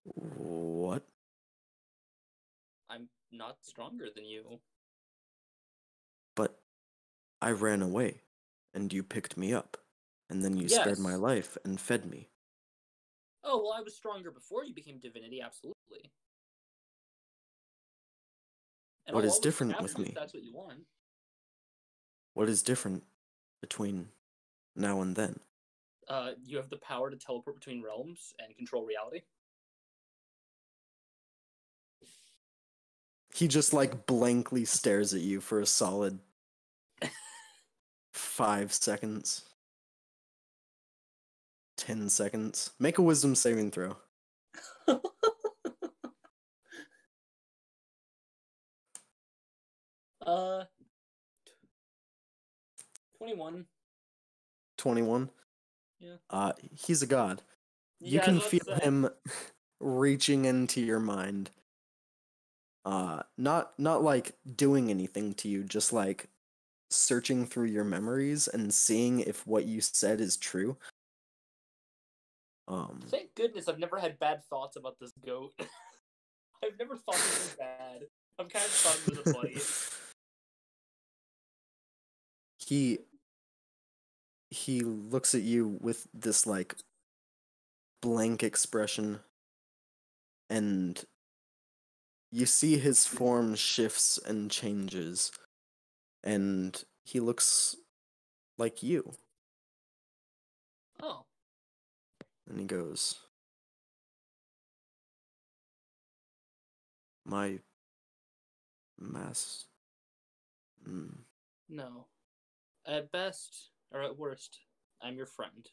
What? I'm not stronger than you. But I ran away, and you picked me up, and then you spared my Yes. life and fed me. Oh, well, I was stronger before you became divinity, absolutely. And What I'll is always different look with after you me? if that's what you want. What is different between now and then? You have the power to teleport between realms and control reality. He just like blankly stares at you for a solid 5 seconds. 10 seconds. Make a wisdom saving throw. 21. 21. Yeah. He's a god. You Yeah, can let's feel say. him reaching into your mind. Not like doing anything to you, just like searching through your memories and seeing if what you said is true. Thank goodness I've never had bad thoughts about this goat. I've never thought this was bad. I've kind of thought of him as a buddy. He looks at you with this like blank expression, and you see his form shifts and changes, and he looks like you. Oh. And he goes, my mass. No. At best, or at worst, I'm your friend.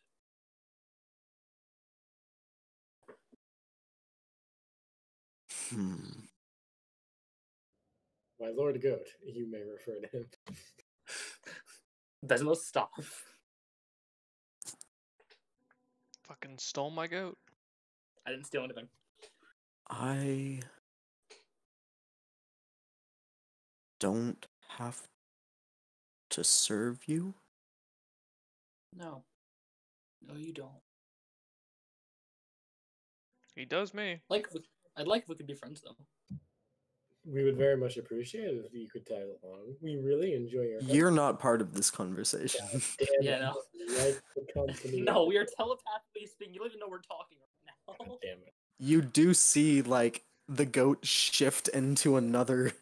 My Lord Goat, you may refer to him. Doesn't stop. Fucking stole my goat. I didn't steal anything. I don't have to serve you? No. No, you don't. He does me. I'd like if we could be friends, though. We would very much appreciate it if you could tag along. We really enjoy your You're not part of this conversation. Damn Yeah, it, no. like the company. No, we are telepathically speaking. You don't even know we're talking right now. God damn it. You do see like the goat shift into another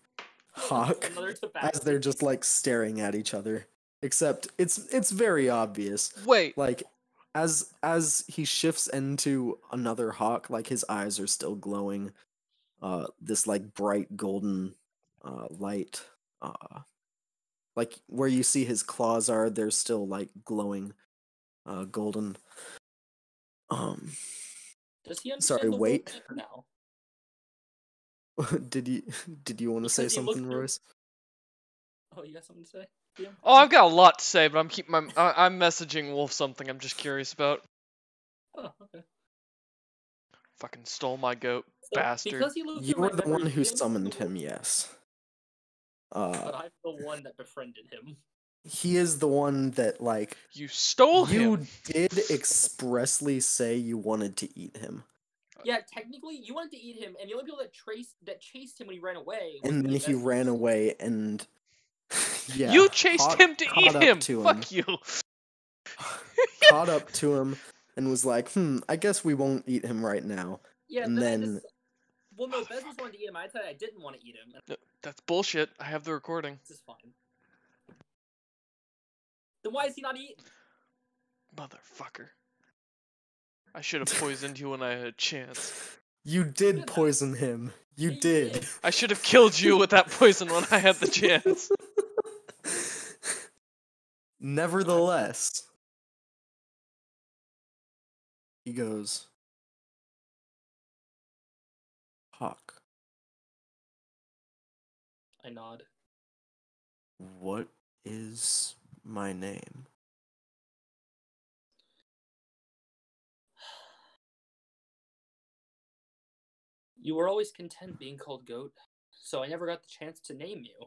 hawk Another as they're just like staring at each other. Except it's very obvious. Wait. Like as he shifts into another hawk, like his eyes are still glowing. This like bright golden light. Like where you see his claws are, they're still like glowing golden. Does he understand Sorry, the wait. word now? did you want to say Because he looked something, through- Royce? Oh, you got something to say? DM? Oh, I've got a lot to say, but I'm I'm messaging Wolf something I'm just curious about. Oh, okay. Fucking stole my goat, So, bastard. because he looked You through were my the one memories, who he summoned understood him, yes. But I'm the one that befriended him. He is the one that, like, You stole you him. did expressly say you wanted to eat him. Yeah, technically, you wanted to eat him, and the only people that chased him when he ran away was And then the he best- ran away, and yeah, You chased him to eat caught up him. to Fuck you. Caught up to him and was like, I guess we won't eat him right now. Yeah, And then well, no, Business wanted to eat him. I said I didn't want to eat him. And No, that's bullshit. I have the recording. this is fine. Then why is he not eating? Motherfucker. I should have poisoned you when I had a chance. You did poison him. You did. I should have killed you with that poison when I had the chance. Nevertheless, he goes, Hawk, I nod. what is my name? You were always content being called Goat, so I never got the chance to name you.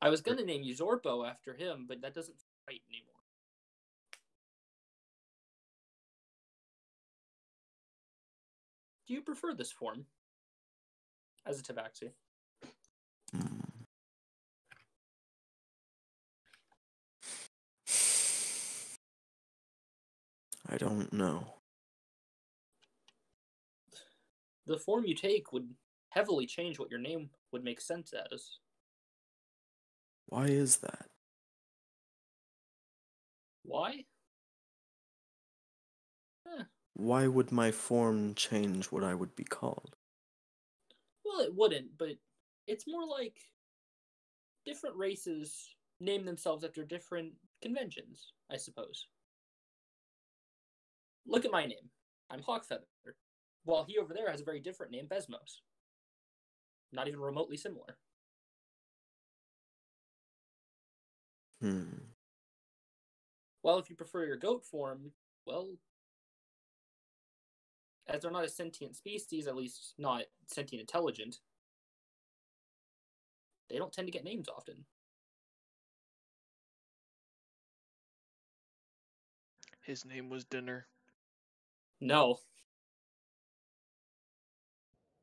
I was gonna name you Zorbo after him, but that doesn't feel right anymore. Do you prefer this form? As a tabaxi. I don't know. The form you take would heavily change what your name would make sense as. Why is that? Why? Why would my form change what I would be called? Well, it wouldn't, but it's more like different races name themselves after different conventions, I suppose. Look at my name. I'm Hawkfeather, while he over there has a very different name, Besmos. Not even remotely similar. Well, if you prefer your goat form, well, as they're not a sentient species, at least not sentient intelligent, they don't tend to get names often. His name was Dinner. No.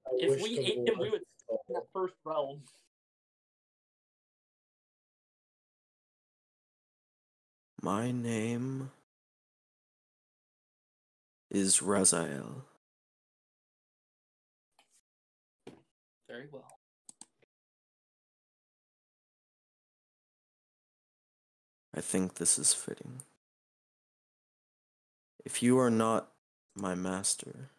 I If wish we the ate him, we Lord would in that first realm. My name is Raziel. Very well. I think this is fitting. If you are not my master,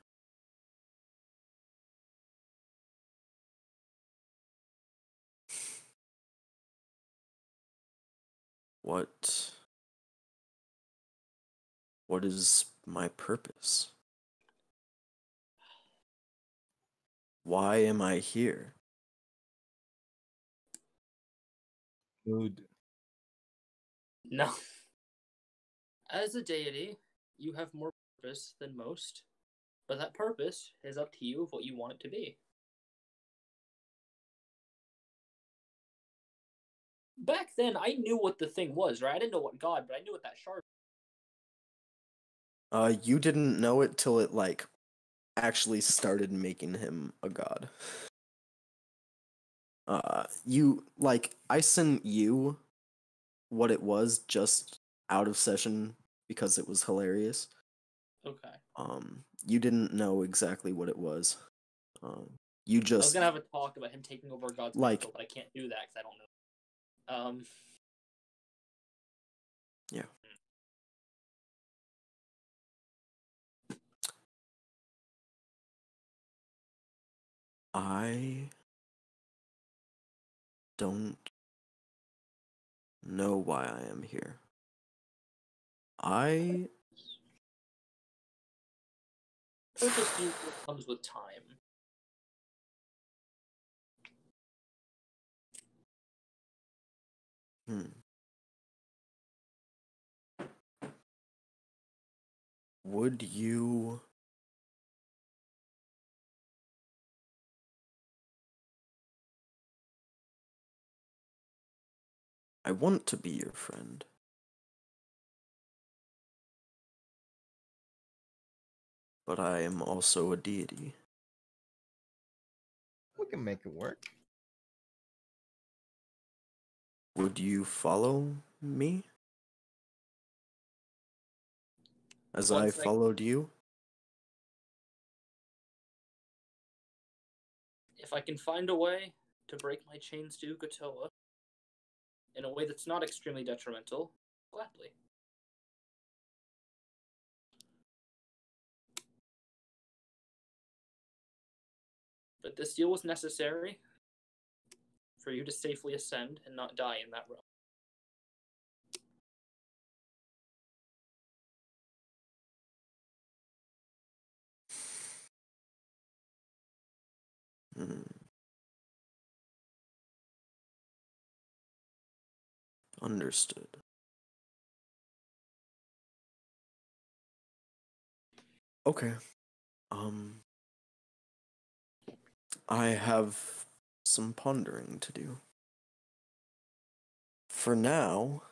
what is my purpose? Why am I here? Mood. No. As a deity, you have more purpose than most, but that purpose is up to you of what you want it to be. Back then, I knew what the thing was, right? I didn't know what god, but I knew what that shard. You didn't know it till it, like, actually started making him a god. I sent you what it was just out of session because it was hilarious. Okay. You didn't know exactly what it was. You I was just gonna have a talk about him taking over God's like mantle, but I can't do that because I don't know. Yeah. I don't know why I am here. Purpose usually comes with time. Would you I want to be your friend. But I am also a deity. We can make it work. Would you follow me? As I followed you? If I can find a way to break my chains to Ukatoa in a way that's not extremely detrimental, gladly. But this deal was necessary for you to safely ascend and not die in that realm. Understood. Okay. I have some pondering to do. For now,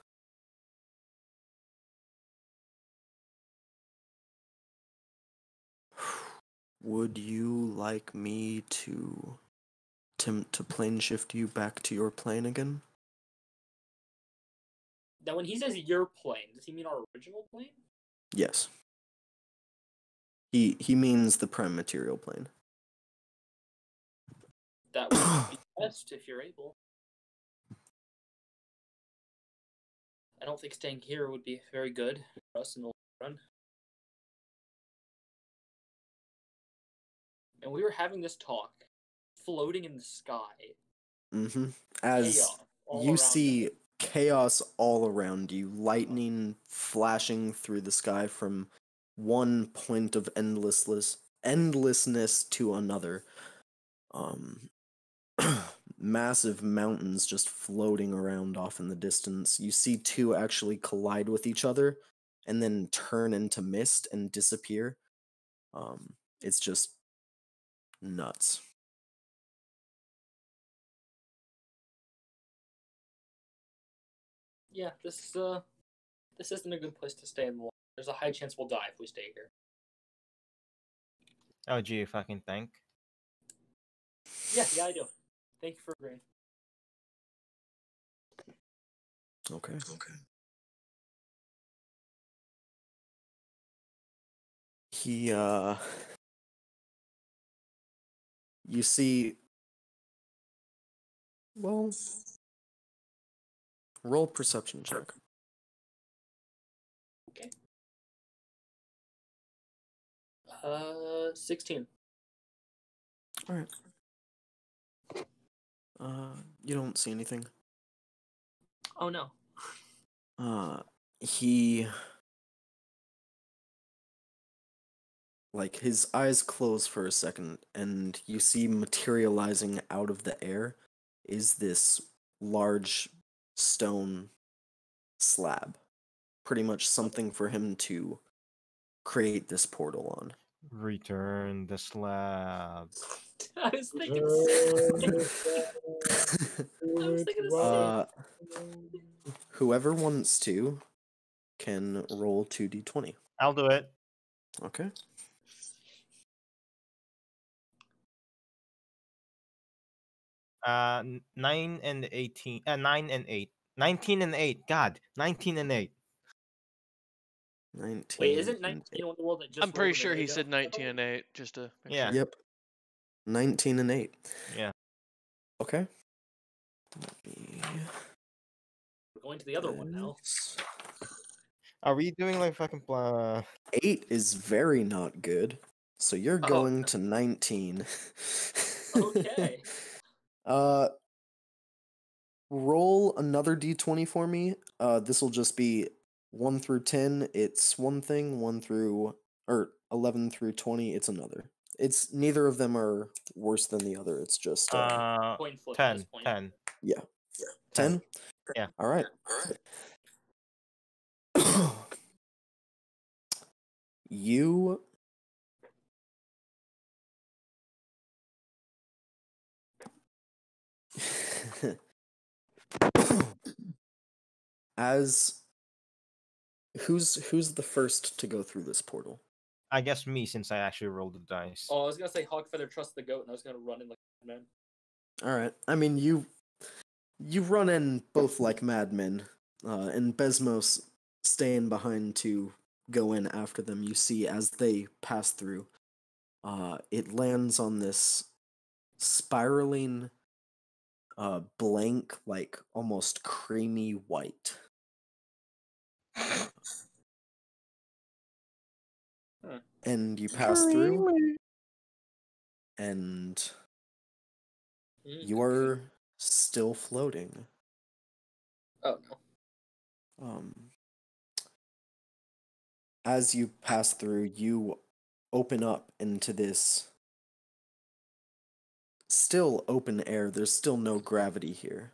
would you like me to attempt to plane shift you back to your plane again? Now, when he says your plane, does he mean our original plane? Yes. He means the prime material plane. That would be best if you're able. I don't think staying here would be very good for us in the long run. And we were having this talk, floating in the sky. Mm-hmm. As chaos all you around see us. chaos all around you, lightning flashing through the sky from one point of endlessness to another. Massive mountains just floating around off in the distance. You see two actually collide with each other and then turn into mist and disappear. It's just nuts. Yeah, this isn't a good place to stay in the long. There's a high chance we'll die if we stay here. Oh, gee, you fucking think? Yeah, I do. Thank you for agreeing. Okay. He, you see, well, roll perception check. Okay. 16. All right. You don't see anything. Oh no. He, like, his eyes close for a second, and you see materializing out of the air is this large stone slab. Pretty much something for him to create this portal on. Return the slab. I was thinking. I was thinking the same. Whoever wants to can roll 2d20. I'll do it. Okay. Uh, 9 and 18. 9 and 8. 19 and 8. God, 19 and 8. 19. Wait, isn't and 19 8. on the world that just? I'm pretty rolled a sure minute he ago? said 19 and 8, just to make Yeah. sure. Yep. 19 and 8. Yeah. Okay. We're going to the other one now. Are we doing like fucking 8 is very not good. So you're Oh, going no. to 19. Okay. Roll another d20 for me. This will just be 1 through 10. It's one thing. 11 through 20. It's another. It's neither of them are worse than the other. It's just Coin flip at this 10. point. 10. yeah. 10. 10. Yeah. All right. You as who's the first to go through this portal? I guess me, since I actually rolled the dice. Oh, I was gonna say Hawk Feather trust the goat, and I was gonna run in like a man. All right. I mean, you run in both like madmen, and Besmos staying behind to go in after them. You see as they pass through, it lands on this spiraling, blank, like almost creamy white. And you pass through, and You are still floating. Oh no. As you pass through, you open up into this still open air. There's still no gravity here.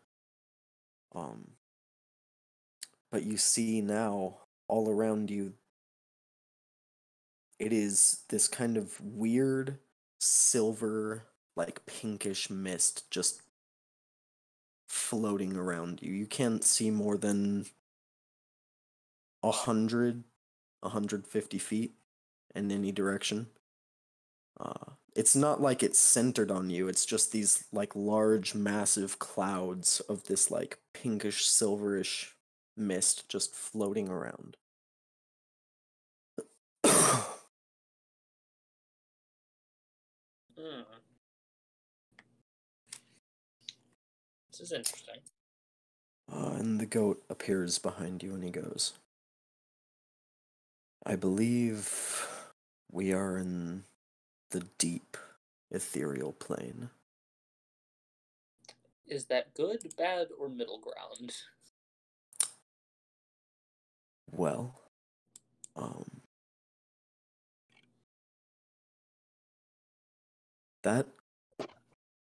But you see now all around you, it is this kind of weird silver, like pinkish mist just floating around you. You can't see more than 150 feet in any direction. It's not like it's centered on you, it's just these like large massive clouds of this like pinkish silverish mist just floating around. This is interesting. And the goat appears behind you and he goes, I believe we are in the deep ethereal plane. Is that good, bad, or middle ground? Well, that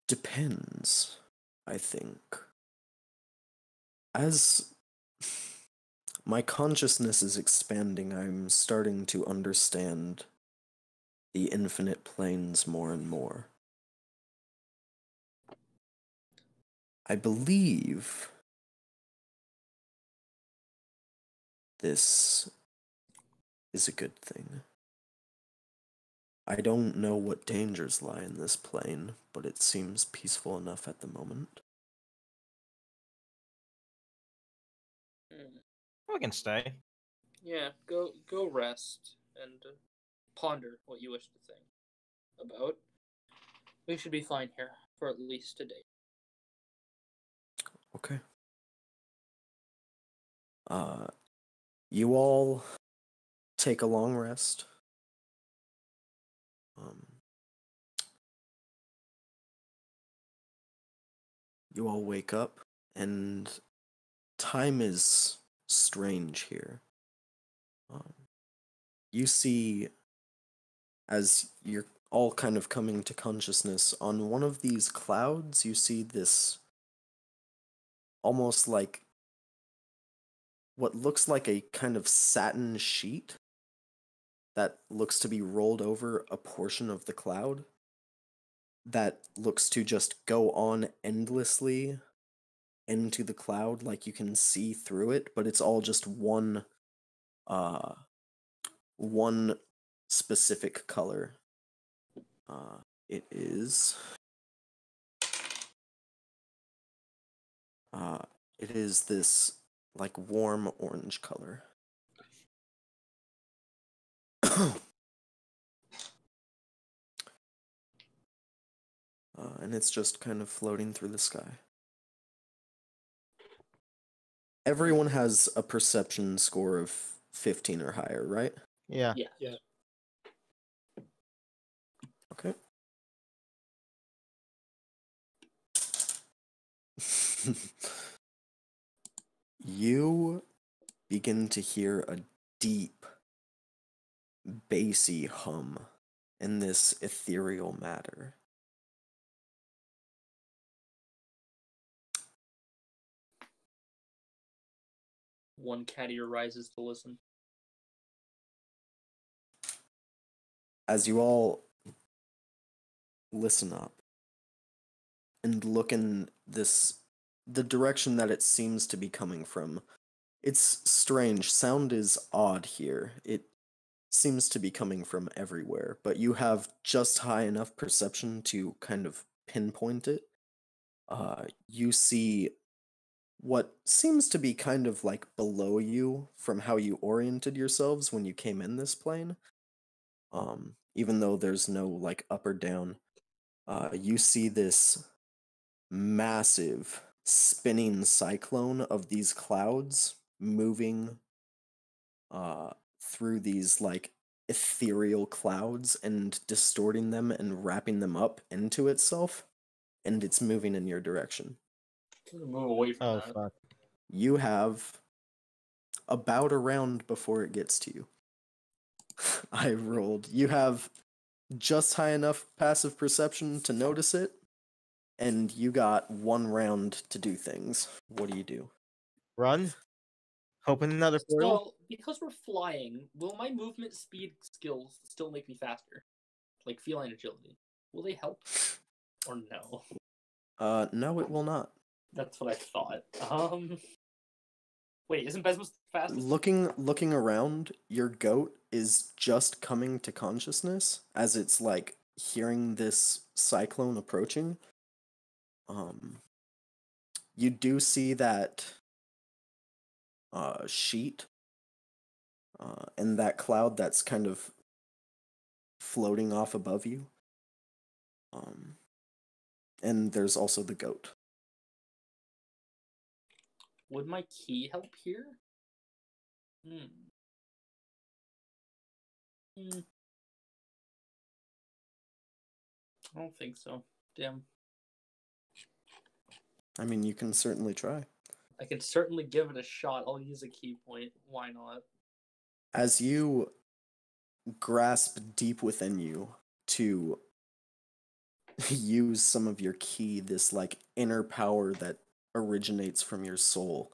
depends, I think. As my consciousness is expanding, I'm starting to understand the infinite planes more and more. I believe this is a good thing. I don't know what dangers lie in this plane, but it seems peaceful enough at the moment. We can stay. Yeah, go rest and ponder what you wish to think about. We should be fine here for at least a day. Okay. You all take a long rest. You all wake up, and time is strange here. You see, as you're all kind of coming to consciousness, on one of these clouds, you see this almost like what looks like a kind of satin sheet that looks to be rolled over a portion of the cloud that looks to just go on endlessly into the cloud, like you can see through it, but it's all just one specific color. It is this like warm orange color. And it's just kind of floating through the sky. Everyone has a perception score of 15 or higher, right? Yeah. Yeah. Okay. You begin to hear a deep, bassy hum in this ethereal matter. One cat ear rises to listen. As you all listen up and look in the direction that it seems to be coming from, it's strange. Sound is odd here. It seems to be coming from everywhere, but you have just high enough perception to kind of pinpoint it. You see what seems to be kind of like below you from how you oriented yourselves when you came in this plane. Even though there's no like up or down, you see this massive spinning cyclone of these clouds moving through these like ethereal clouds and distorting them and wrapping them up into itself. and it's moving in your direction. Move away from Oh that. fuck. You have about a round before it gets to you. I rolled. You have just high enough passive perception to notice it, and you got 1 round to do things. What do you do? Run. Open another portal. So, because we're flying, will my movement speed skills still make me faster? Like feline agility. Will they help? Or no? No, it will not. That's what I thought. Wait, isn't Besmus the fastest? Looking around, your goat is just coming to consciousness as it's like hearing this cyclone approaching. You do see that sheet and that cloud that's kind of floating off above you. And there's also the goat. Would my key help here? I don't think so. Damn. I mean, you can certainly try. I can certainly give it a shot. I'll use a key point. Why not? As you grasp deep within you to use some of your key, this like inner power that originates from your soul,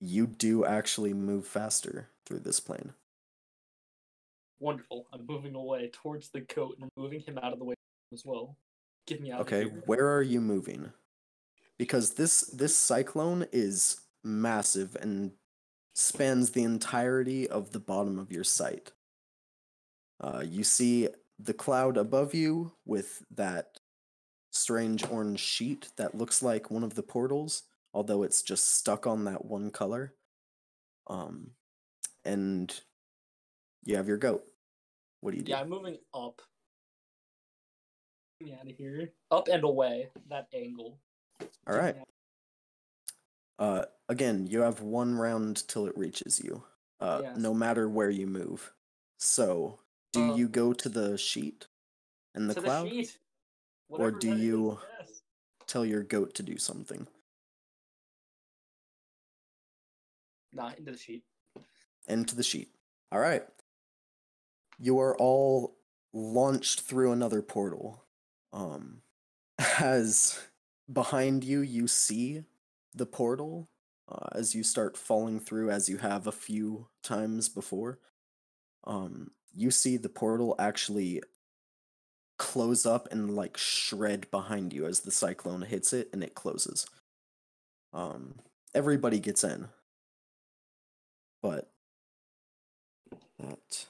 you do actually move faster through this plane. Wonderful. I'm moving away towards the goat and moving him out of the way as well. Get me out of Okay, here. where are you moving? Because this cyclone is massive and spans the entirety of the bottom of your sight. You see the cloud above you with that strange orange sheet that looks like one of the portals, although it's just stuck on that one color. And you have your goat. What do you do? Yeah, I'm moving up. Get me out of here. Up and away. That angle. All right. Again, you have 1 round till it reaches you. Yes. No matter where you move. So, do you go to the sheet and the to cloud, the sheet. or Whatever do that is, you yes. tell your goat to do something? Nah, into the sheet. Into the sheet. All right. You are all launched through another portal. As behind you, you see the portal as you start falling through, as you have a few times before. You see the portal actually close up and like shred behind you as the cyclone hits it and it closes. Everybody gets in, but that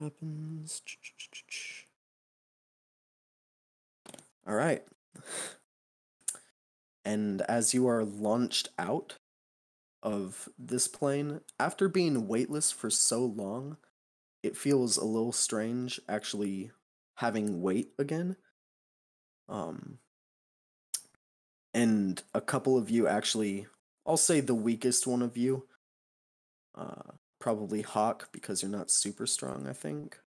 happens. All right. And as you are launched out of this plane, after being weightless for so long, it feels a little strange actually having weight again. And a couple of you actually, I'll say the weakest one of you, probably Hawk, because you're not super strong, I think.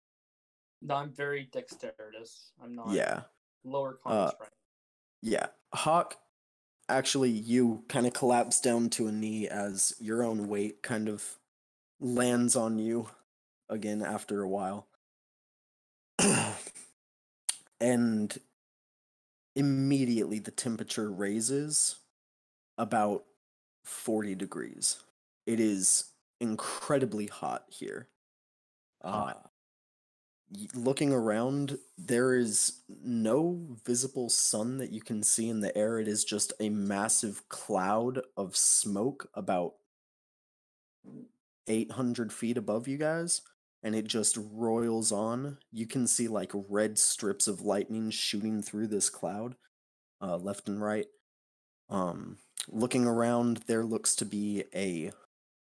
No, I'm very dexterous. I'm not. Yeah. Lower con strength. Yeah. Hawk, actually, you kind of collapse down to a knee as your own weight kind of lands on you again after a while. And immediately the temperature raises about 40 degrees. It is incredibly hot here. Looking around, there is no visible sun that you can see in the air. It is just a massive cloud of smoke about 800 feet above you guys, and it just roils on. You can see like red strips of lightning shooting through this cloud, left and right. Looking around, there looks to be a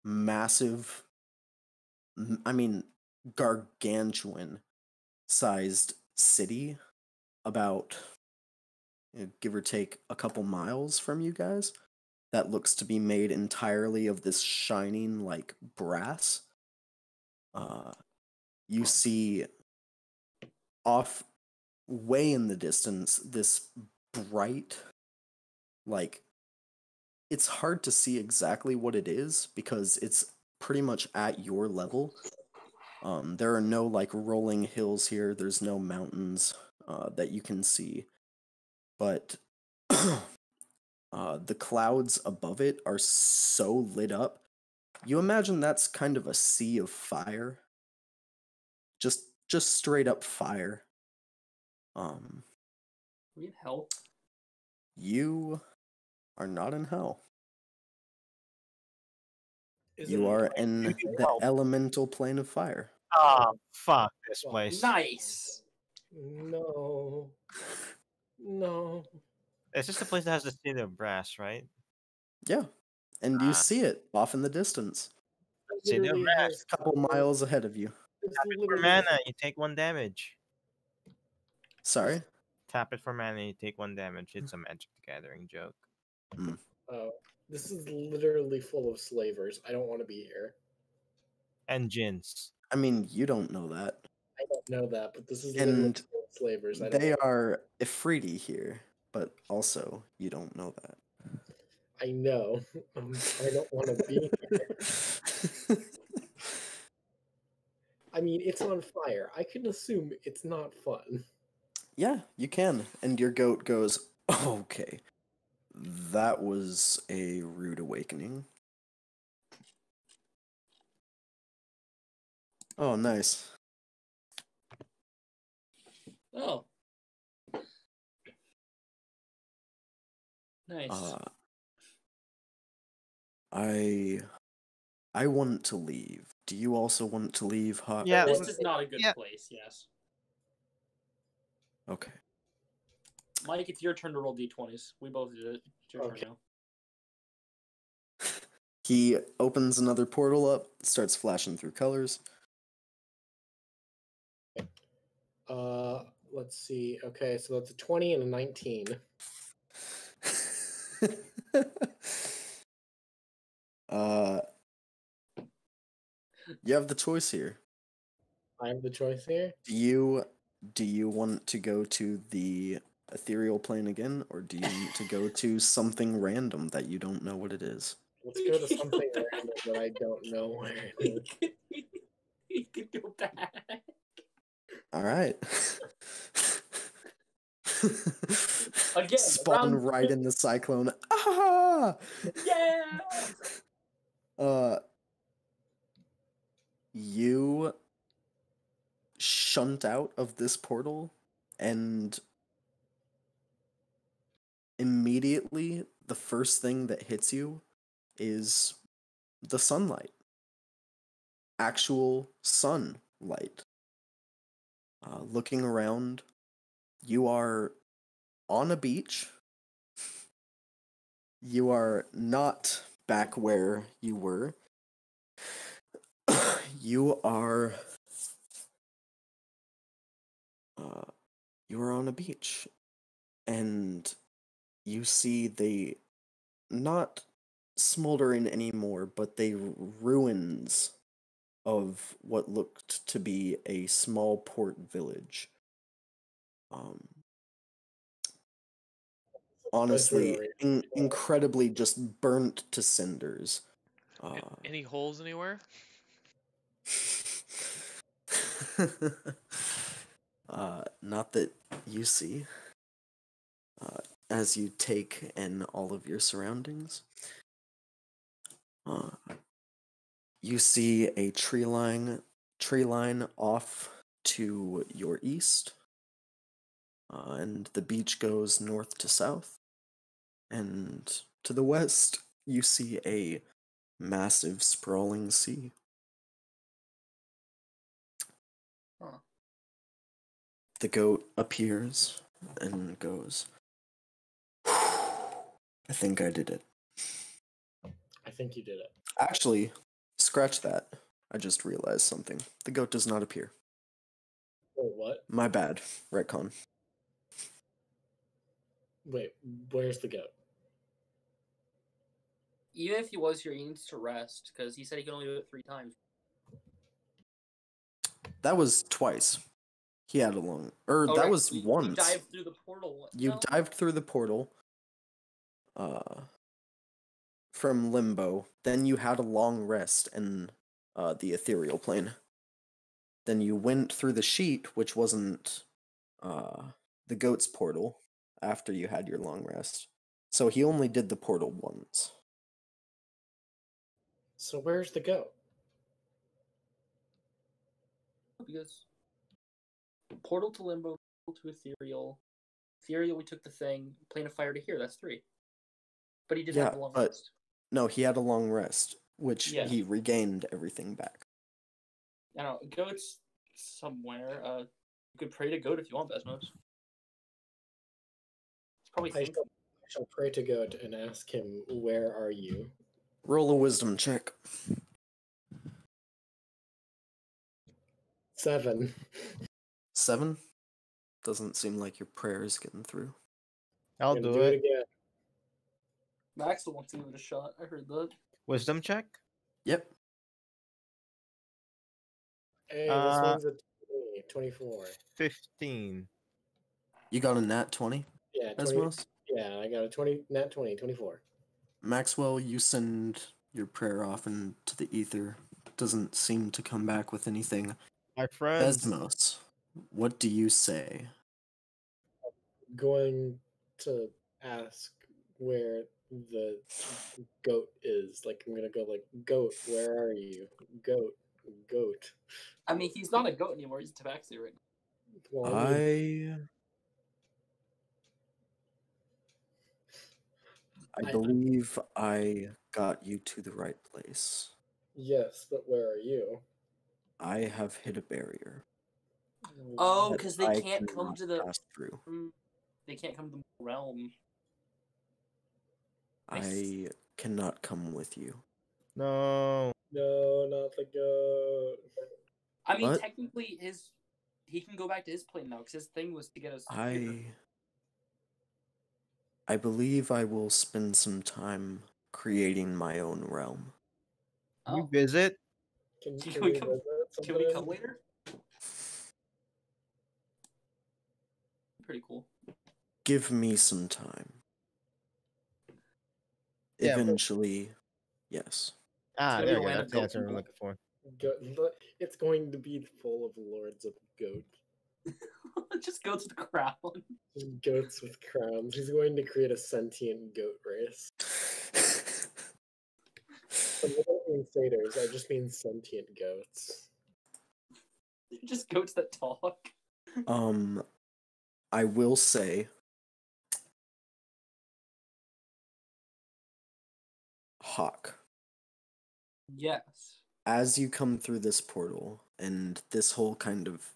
massive, gargantuan sized city about, give or take a couple miles from you guys, that looks to be made entirely of this shining like brass. You see off way in the distance, this bright, like, it's hard to see exactly what it is because it's pretty much at your level. There are no like rolling hills here. There's no mountains that you can see, but the clouds above it are so lit up. You imagine that's kind of a sea of fire, just straight up fire. We in hell? You are not in hell. Is You it are like in you the help? elemental plane of fire. Oh, fuck this Well, place. Nice. No. No. It's just the place that has the city of brass, right? Yeah, and you Ah. see it off in the distance, It City of literally brass. has a couple miles ahead of you. it's For literally mana, you take 1 damage. Sorry. Tap it for mana, you take 1 damage. It's a Magic the Gathering joke. this is literally full of slavers. I don't want to be here. And Jins. I mean, you don't know that. I don't know that, but this is literally And full of slavers. I they don't. are Ifriti here, but also you don't know that. I know. I don't want to be. I mean, it's on fire. I can assume it's not fun. Yeah, you can. And your goat goes, okay, that was a rude awakening. Oh, nice. Oh. Nice. I want to leave. Do you also want to leave, Hawk? Yeah. This is not a good Yeah. place, yes. Okay. Mike, it's your turn to roll d20s. We both did it. It's your Okay. turn now. He opens another portal up, starts flashing through colors. Let's see. Okay, so that's a 20 and a 19. You have the choice here. I have the choice here. Do you want to go to the ethereal plane again, or do you want to go to something random that you don't know what it is? Let's go to something random that I don't know where it is. We could go back. All right. Again, Spawn round- right in the cyclone. Ah! Yeah. You shunt out of this portal, and immediately the first thing that hits you is the sunlight. Actual sunlight. Looking around, you are on a beach. You are not back where you were. You are on a beach, and you see the not smoldering anymore, but the ruins of what looked to be a small port village. Honestly, incredibly just burnt to cinders. Any holes anywhere? Not that you see. As you take in all of your surroundings, you see a tree line off to your east, and the beach goes north to south, and to the west you see a massive sprawling sea. Huh. The goat appears and goes, I think I did it. I think you did it. Actually, scratch that. I just realized something. The goat does not appear. Oh, what? My bad. Retcon. Wait, where's the goat? Even if he was here, he needs to rest because he said he can only do it 3 times. That was twice. He had a long. Or Oh, that right, was we once. dived through the portal. You No? dived through the portal. From limbo. Then you had a long rest in the ethereal plane. Then you went through the sheet, which wasn't the goat's portal, after you had your long rest. So he only did the portal once. So where's the goat? Because portal to limbo, portal to ethereal. Ethereal, we took the thing. Plane of fire to here. That's 3. But he did have a long rest. No, he had a long rest, which Yeah. he regained everything back. I don't know. Goat's somewhere. You could pray to goat if you want, Besmos. It's probably I thinking. shall pray to goat and ask him, where are you? Roll a wisdom check. 7. 7? Doesn't seem like your prayer is getting through. I'll Gonna do it. again. Max wants to give it a shot. I heard that. Wisdom check. Yep. Hey, this one's a 24. 15. You got a nat 20, Yeah, 20. Esmos? Yeah, I got a nat 20, 24. Maxwell, you send your prayer off into the ether. Doesn't seem to come back with anything. My friends. Besmos, what do you say? Going to ask where the goat is. Like, I'm gonna go like, goat, where are you? Goat, goat. I mean, he's not a goat anymore. He's a tabaxi right now. Well, I mean, I believe I got you to the right place. yes, but where are you? I have hit a barrier. Oh, that because they I can't come cannot to the. pass through. They can't come to the realm. I cannot come with you. No. No, not the goat. I mean, What? technically, he can go back to his plane now because his thing was to get us. Here. I believe I will spend some time creating my own realm. Can we Oh. visit? Can Can we we come- visit Can we sometime? come later? Pretty cool. Give me some time. Yeah, but- Eventually, yes. Ah, gonna there be we a go. land That's of the answer goat I'm looking for. It's going to be full of lords of goat. Just go to the crown. Just goats with crowns. He's going to create a sentient goat race. I don't mean satyrs, I just mean sentient goats. Just goats that talk. I will say, Hawk, Yes. as you come through this portal and this whole kind of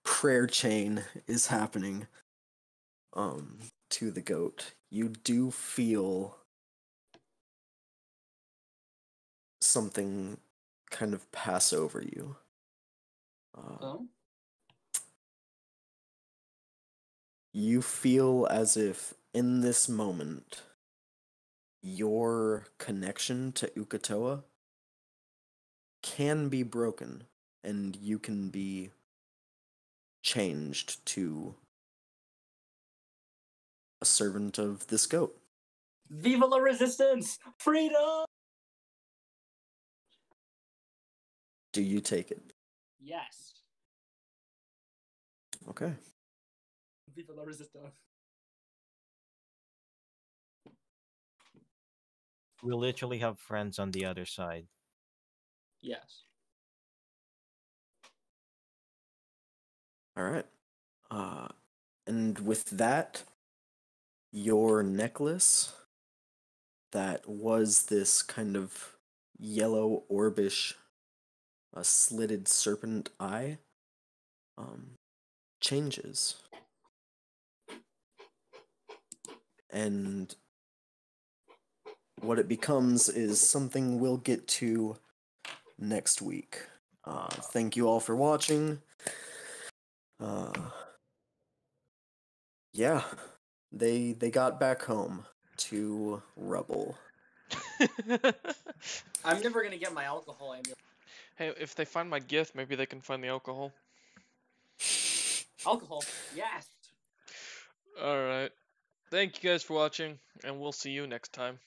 prayer chain is happening to the goat, you do feel something kind of pass over you. Oh. You feel as if in this moment your connection to Ukatoa can be broken and you can be changed to a servant of this goat. Viva la resistance! Freedom! Do you take it? Yes. Okay. Viva la resistance. We literally have friends on the other side. Yes. All right. And with that, your necklace that was this kind of yellow orbish, a slitted serpent eye, changes. And what it becomes is something we'll get to next week. Thank you all for watching. Yeah, they got back home to rubble. I'm never gonna get my alcohol amulet. Hey, if they find my gift, maybe they can find the alcohol. Alcohol. Yes. All right. Thank you guys for watching, and we'll see you next time.